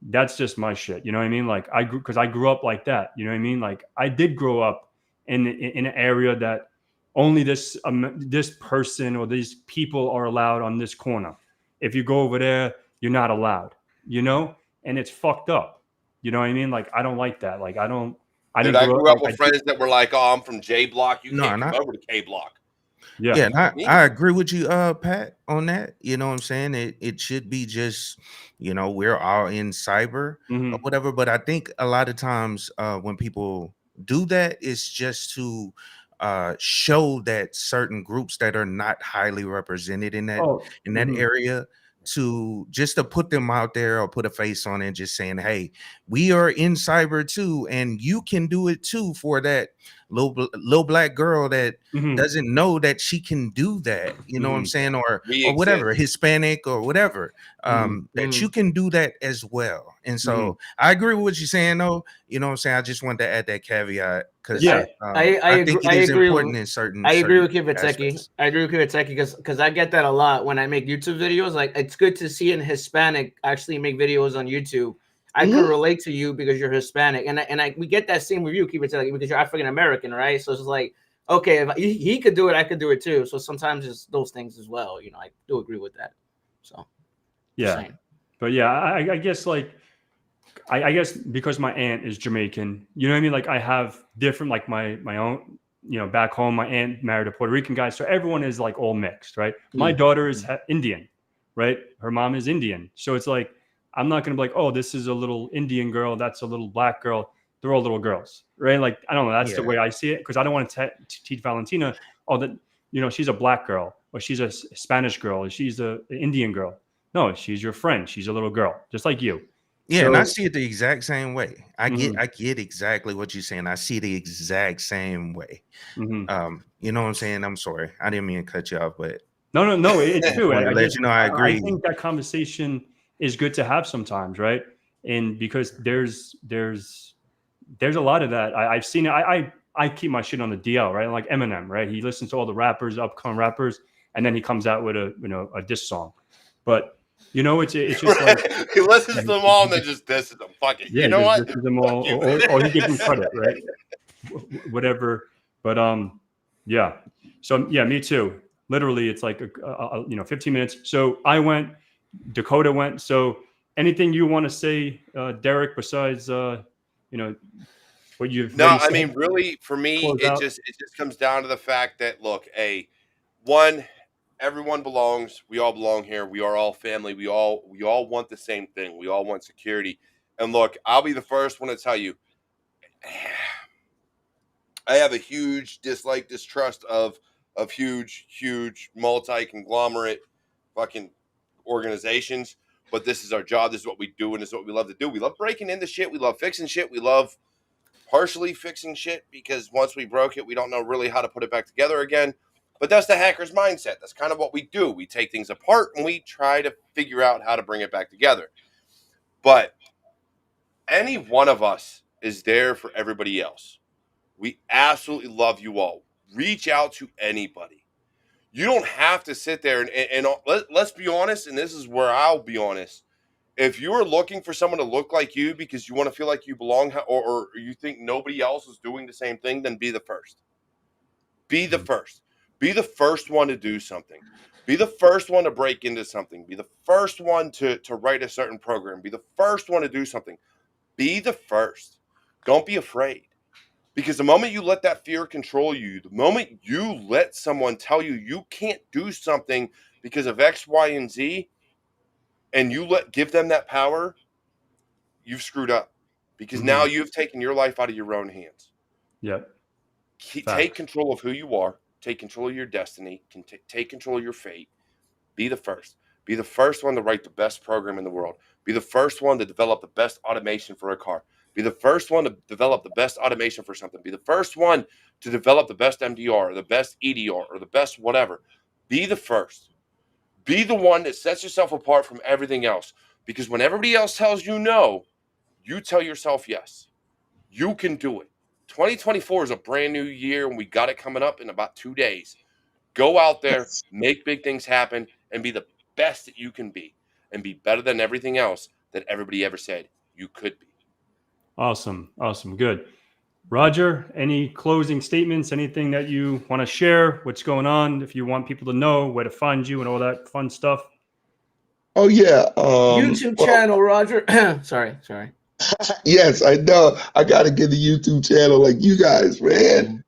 [SPEAKER 1] That's just my shit. You know what I mean? Like, because I grew up like that. You know what I mean? Like, I did grow up in an area that only this person or these people are allowed on this corner. If you go over there, you're not allowed. And it's fucked up. You know what I mean? Like, I don't like that. Like, I grew up
[SPEAKER 4] with friends that were like, "Oh, I'm from J Block. You can't come over to K Block."
[SPEAKER 5] Yeah, and I agree with you, Pat, on that. You know what I'm saying? It should be just, we're all in cyber or whatever. But I think a lot of times when people do that, it's just to show that certain groups that are not highly represented in that area, to put them out there or put a face on it and just saying, hey, we are in cyber too, and you can do it too, for that little black girl that doesn't know that she can do that, you know what I'm saying, or whatever, Hispanic or whatever, that you can do that as well. And so I agree with what you're saying, though. You know what I'm saying? I just wanted to add that caveat, because I think it is important in certain.
[SPEAKER 2] I agree with Kevtech. I agree with Kevtech because I get that a lot when I make YouTube videos. Like, it's good to see an Hispanic actually make videos on YouTube. I can relate to you because you're Hispanic, and we get that same review, Kevtech, because you're African American, right? So it's like, okay, if he could do it, I could do it too. So sometimes it's those things as well. I do agree with that. So
[SPEAKER 1] yeah, but yeah, I guess I guess because my aunt is Jamaican, you know what I mean? Like, I have different, like my own, back home, my aunt married a Puerto Rican guy. So everyone is like all mixed, right? My daughter is Indian. right? Her mom is Indian. So it's like, I'm not going to be like, oh, this is a little Indian girl. That's a little black girl. They're all little girls, right? Like, I don't know. That's the
[SPEAKER 5] Yeah.
[SPEAKER 1] way I see it. Because I don't want to teach Valentina, oh, that, you know, she's a black girl, or she's a Spanish girl, or she's an Indian girl. No, she's your friend. She's a little girl, just like you.
[SPEAKER 5] Yeah, and I
[SPEAKER 1] So,
[SPEAKER 5] see it the exact same way. I
[SPEAKER 1] mhm,
[SPEAKER 5] get exactly what you're saying. I see the exact same way.
[SPEAKER 1] mhm.
[SPEAKER 5] You know what I'm saying? I'm sorry. I didn't mean to cut you off, but
[SPEAKER 1] No, it's
[SPEAKER 5] just
[SPEAKER 1] true.
[SPEAKER 5] wanted to let you know I
[SPEAKER 1] I
[SPEAKER 5] agree.
[SPEAKER 1] think that conversation is good to have sometimes, right? And because there's a lot of that. I've seen it. I keep my shit on the DL, right? Like Eminem, right? He listens to all the rappers, upcoming rappers, and then he comes out with a diss song. But it's just like,
[SPEAKER 4] He listens to them all and then just disses them. Fuck it.
[SPEAKER 1] yeah,
[SPEAKER 4] You
[SPEAKER 1] he
[SPEAKER 4] know
[SPEAKER 1] just
[SPEAKER 4] what?
[SPEAKER 1] disses them
[SPEAKER 4] Fuck
[SPEAKER 1] all,
[SPEAKER 4] you.
[SPEAKER 1] or he gives them credit, right? Whatever. But yeah. So yeah, me too. Literally, it's like 15 minutes. So I went, Dakota went. So anything you want to say, Derek, besides what you've
[SPEAKER 4] No,
[SPEAKER 1] already
[SPEAKER 4] I
[SPEAKER 1] said,
[SPEAKER 4] mean, really, for me,
[SPEAKER 1] close out.
[SPEAKER 4] it just comes down to the fact that look, one, everyone belongs. We all belong here. We are all family. We all want the same thing. We all want security. And look, I'll be the first one to tell you, I have a huge distrust of huge multi conglomerate fucking organizations. But this is our job. This is what we do, and this is what we love to do. We love breaking into shit. We love fixing shit. We love partially fixing shit because once we broke it, we don't know really how to put it back together again. But that's the hacker's mindset. That's kind of what we do. We take things apart and we try to figure out how to bring it back together. But any one of us is there for everybody else. We absolutely love you all. Reach out to anybody. You don't have to sit there and let's be honest, and this is where I'll be honest. If you are looking for someone to look like you because you want to feel like you belong, or you think nobody else is doing the same thing, then be the first. Be the first. Be the first one to do something. Be the first one to break into something. Be the first one to write a certain program. Be the first one to do something. Be the first. Don't be afraid. Because the moment you let that fear control you, the moment you let someone tell you you can't do something because of X, Y, and Z, and give them that power, you've screwed up. Because now
[SPEAKER 1] Mhm.
[SPEAKER 4] you've taken your life out of your own hands.
[SPEAKER 1] Yep.
[SPEAKER 4] Take
[SPEAKER 1] Facts.
[SPEAKER 4] control of who you are. Take control of your destiny. Take control of your fate. Be the first. Be the first one to write the best program in the world. Be the first one to develop the best automation for a car. Be the first one to develop the best automation for something. Be the first one to develop the best MDR or the best EDR or the best whatever. Be the first. Be the one that sets yourself apart from everything else. Because when everybody else tells you no, you tell yourself yes. You can do it. 2024 is a brand new year, and we got it coming up in about 2 days. Go out there,
[SPEAKER 6] Yes.
[SPEAKER 4] make big things happen, and be the best that you can be, and be better than everything else that everybody ever said you could be.
[SPEAKER 1] Awesome. Good. Roger, any closing statements? Anything that you want to share? What's going on? If you want people to know where to find you and all that fun stuff.
[SPEAKER 6] Oh yeah.
[SPEAKER 2] YouTube
[SPEAKER 6] Well,
[SPEAKER 2] channel, Roger. Sorry.
[SPEAKER 6] yes, I know. I gotta get a YouTube channel like you guys, man.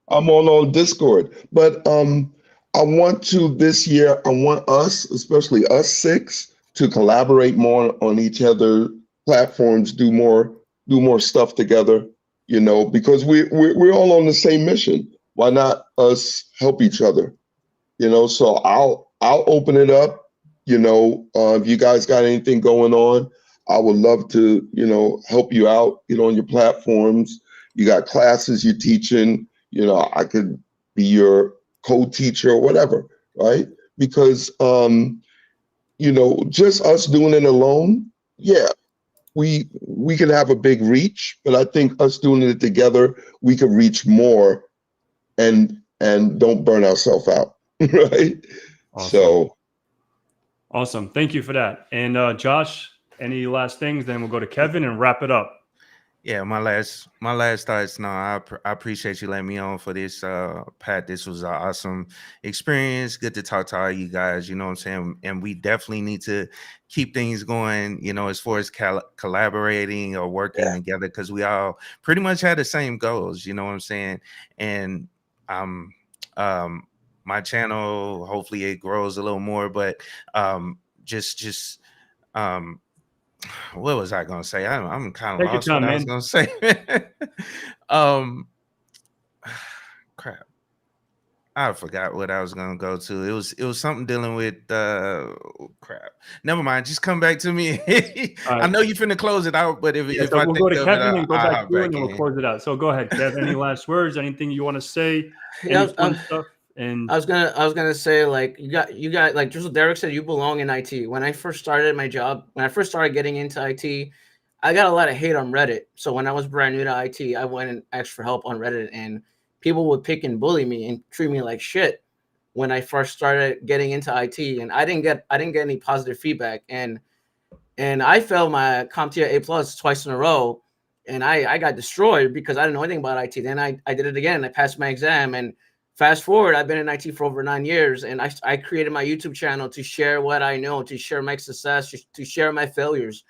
[SPEAKER 6] I'm on Discord, but I want to this year. I want us, especially us six, to collaborate more on each other platforms, do more stuff together. Because we're all on the same mission. Why not us help each other? So I'll open it up. If you guys got anything going on, I would love to help you out. On your platforms. You got classes you're teaching. I could be your co-teacher or whatever, right? Because just us doing it alone, yeah, we could have a big reach, but I think us doing it together, we could reach more and don't burn ourselves out, right?
[SPEAKER 1] Awesome.
[SPEAKER 6] So
[SPEAKER 1] Awesome. Thank you for that. And Josh, any last things? Then we'll go to Kevin and wrap it up.
[SPEAKER 5] Yeah, my last thoughts. No, I appreciate you letting me on for this, Pat. This was an awesome experience. Good to talk to all you guys. You know what I'm saying? And we definitely need to keep things going. As far as collaborating or working together, because we all pretty much had the same goals. You know what I'm saying? And my channel. Hopefully it grows a little more, but just what was I gonna say? I'm kind of
[SPEAKER 1] Take your
[SPEAKER 5] lost what
[SPEAKER 1] time,
[SPEAKER 5] I was
[SPEAKER 1] man.
[SPEAKER 5] gonna say. um Crap. I forgot what I was gonna go to. It was something dealing with crap. Never mind. Just come back to me.
[SPEAKER 1] All
[SPEAKER 5] I
[SPEAKER 1] right.
[SPEAKER 5] know you finna close it out, but
[SPEAKER 1] Yeah,
[SPEAKER 5] if
[SPEAKER 1] so
[SPEAKER 5] I
[SPEAKER 1] we'll
[SPEAKER 5] think
[SPEAKER 1] go to
[SPEAKER 5] of it,
[SPEAKER 1] Kevin and go
[SPEAKER 5] I'll
[SPEAKER 1] back
[SPEAKER 5] hop
[SPEAKER 1] to you, and
[SPEAKER 5] back
[SPEAKER 1] then we'll
[SPEAKER 5] in.
[SPEAKER 1] close it out. So go ahead, Kev. Any last words? Anything you want to say?
[SPEAKER 2] Yeah,
[SPEAKER 1] Any fun stuff? And
[SPEAKER 2] I was gonna say, like, you got like just what Derek said, you belong in IT. When I first started my job, when I first started getting into IT, I got a lot of hate on Reddit. So when I was brand new to IT, I went and asked for help on Reddit, and people would pick and bully me and treat me like shit when I first started getting into IT, and I didn't get any positive feedback, and I failed my CompTIA A+ twice in a row, and I got destroyed because I didn't know anything about IT. Then I did it again. I passed my exam, and fast forward, I've been in IT for over 9 years, and I created my YouTube channel to share what I know, to share my success, to share my failures.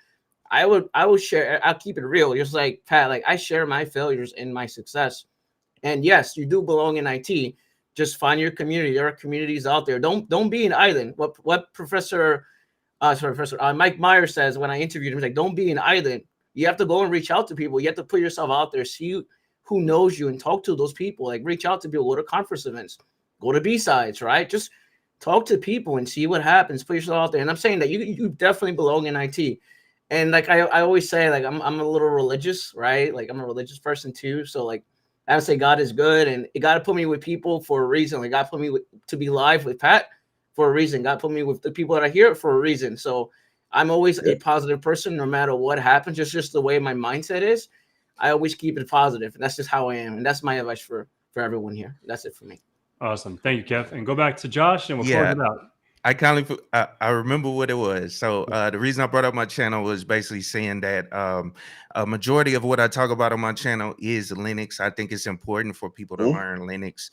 [SPEAKER 2] I would share. I'll keep it real, just like Pat. Like, I share my failures and my success. And yes, you do belong in IT. Just find your community. There are communities out there. Don't be an island. What Professor Mike Myers says when I interviewed him, he's like, don't be an island. You have to go and reach out to people. You have to put yourself out there, see who knows you, and talk to those people. Like, reach out to people, go to conference events, go to B-sides, right? Just talk to people and see what happens. Put yourself out there. And I'm saying that you definitely belong in IT. And like I always say, like, I'm a little religious, right? Like, I'm a religious person too. So like, I would say God is good, and God put me with people for a reason. Like, God put me to be live with Pat for a reason. God put me with the people that are here for a reason. So I'm always a positive person, no matter what happens. It's just the way my mindset is. I always keep it positive, and that's just how I am. And that's my advice for everyone here. That's it for me.
[SPEAKER 1] awesome. Thank you, Kev. And go back to Josh, and we'll
[SPEAKER 5] Yeah.
[SPEAKER 1] close it out.
[SPEAKER 5] I remember what it was. So the reason I brought up my channel was basically saying that a majority of what I talk about on my channel is Linux. I think it's important for people to learn Linux.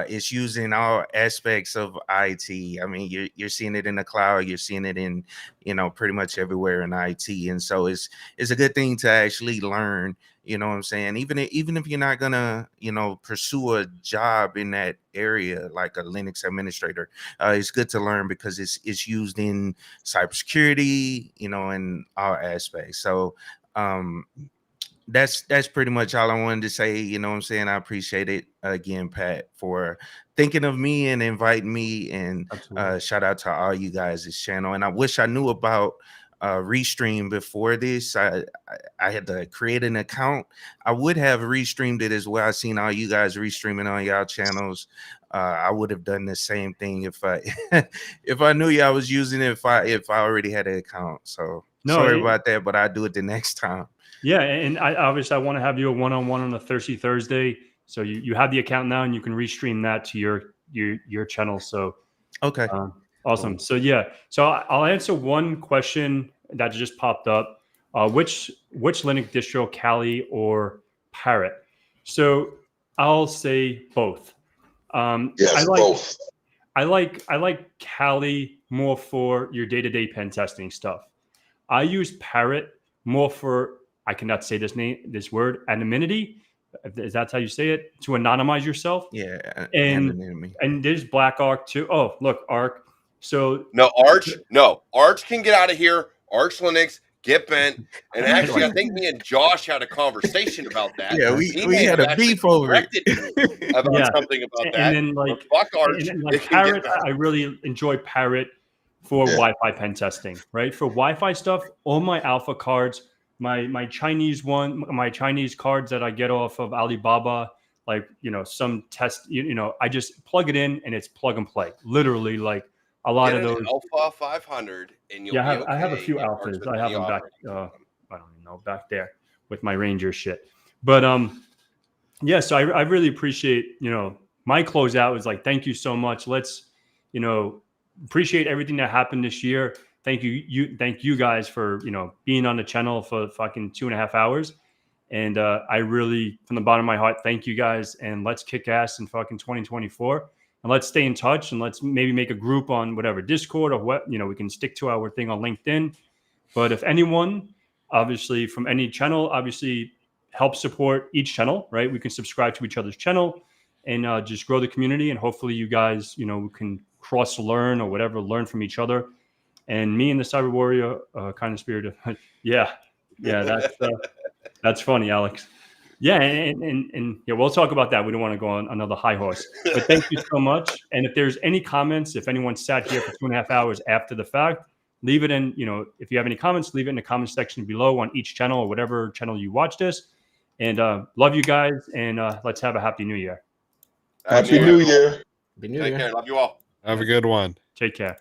[SPEAKER 5] It's used in all aspects of IT. I mean, you're seeing it in the cloud. You're seeing it in, pretty much everywhere in IT. And so it's a good thing to actually learn. You know what I'm saying? Even if you're not gonna, pursue a job in that area like a Linux administrator, it's good to learn because it's used in cybersecurity, in all aspects. So that's pretty much all I wanted to say. You know what I'm saying? I appreciate it again, Pat, for thinking of me and inviting me, and shout out to all you guys' channel. And I wish I knew about Restream before this. I had to create an account. I would have restreamed it as well. I seen all you guys restreaming on y'all channels. I would have done the same thing if I if I knew y'all was using it, if I already had an account. So sorry about that, but I'll do it the next time.
[SPEAKER 1] Yeah, and I want to have you a one-on-one on a Thirsty Thursday. So you have the account now, and you can restream that to your channel. So
[SPEAKER 5] okay,
[SPEAKER 1] awesome.
[SPEAKER 5] Cool.
[SPEAKER 1] So yeah, so I'll answer one question that just popped up. Which Linux distro, Kali or Parrot? So I'll say both.
[SPEAKER 6] Yes, both.
[SPEAKER 1] I like Kali more for your day-to-day pen testing stuff. I use Parrot more for, I cannot say this word, anonymity. Is that how you say it? To anonymize yourself.
[SPEAKER 5] Yeah,
[SPEAKER 1] and there's Black Arc too. Oh, look, Arc. So
[SPEAKER 4] no, Arch can get out of here. Arch Linux, get bent. And actually, I think me and Josh had a conversation about that.
[SPEAKER 5] Yeah, we had a beef over it.
[SPEAKER 4] about something about that.
[SPEAKER 1] And then
[SPEAKER 4] fuck Arch.
[SPEAKER 1] And like Parrot, I really enjoy Parrot for Wi-Fi pen testing, right? For Wi-Fi stuff, all my Alpha cards, my Chinese cards that I get off of Alibaba, like, some test, I just plug it in and it's plug and play. Literally, like a lot of those.
[SPEAKER 4] Alpha 500, and you'll be okay.
[SPEAKER 1] I have a few Alphas. I have them back. I don't even know, back there with my Ranger shit. But yeah. So I really appreciate, my closeout was like, thank you so much. Let's, appreciate everything that happened this year. Thank you guys for, being on the channel for fucking 2.5 hours. And I really, from the bottom of my heart, thank you guys. And let's kick ass in fucking 2024. And let's stay in touch, and let's maybe make a group on whatever, Discord or what, we can stick to our thing on LinkedIn. But if anyone, obviously from any channel, obviously help support each channel, right? We can subscribe to each other's channel. and just grow the community. And hopefully you guys, can cross learn or whatever, learn from each other. And me and the Cyber Warrior kind of spirit of, yeah, that's funny, Alex. Yeah, and yeah, we'll talk about that. We don't want to go on another high horse. But thank you so much. And if there's any comments, if anyone sat here for 2.5 hours after the fact, leave it in, if you have any comments, leave it in the comment section below on each channel or whatever channel you watch this. And love you guys, and let's have a happy new year.
[SPEAKER 6] Happy New Year.
[SPEAKER 2] Happy New
[SPEAKER 4] Take
[SPEAKER 2] Year.
[SPEAKER 4] care. Love you all.
[SPEAKER 3] Have a good one.
[SPEAKER 1] Take care.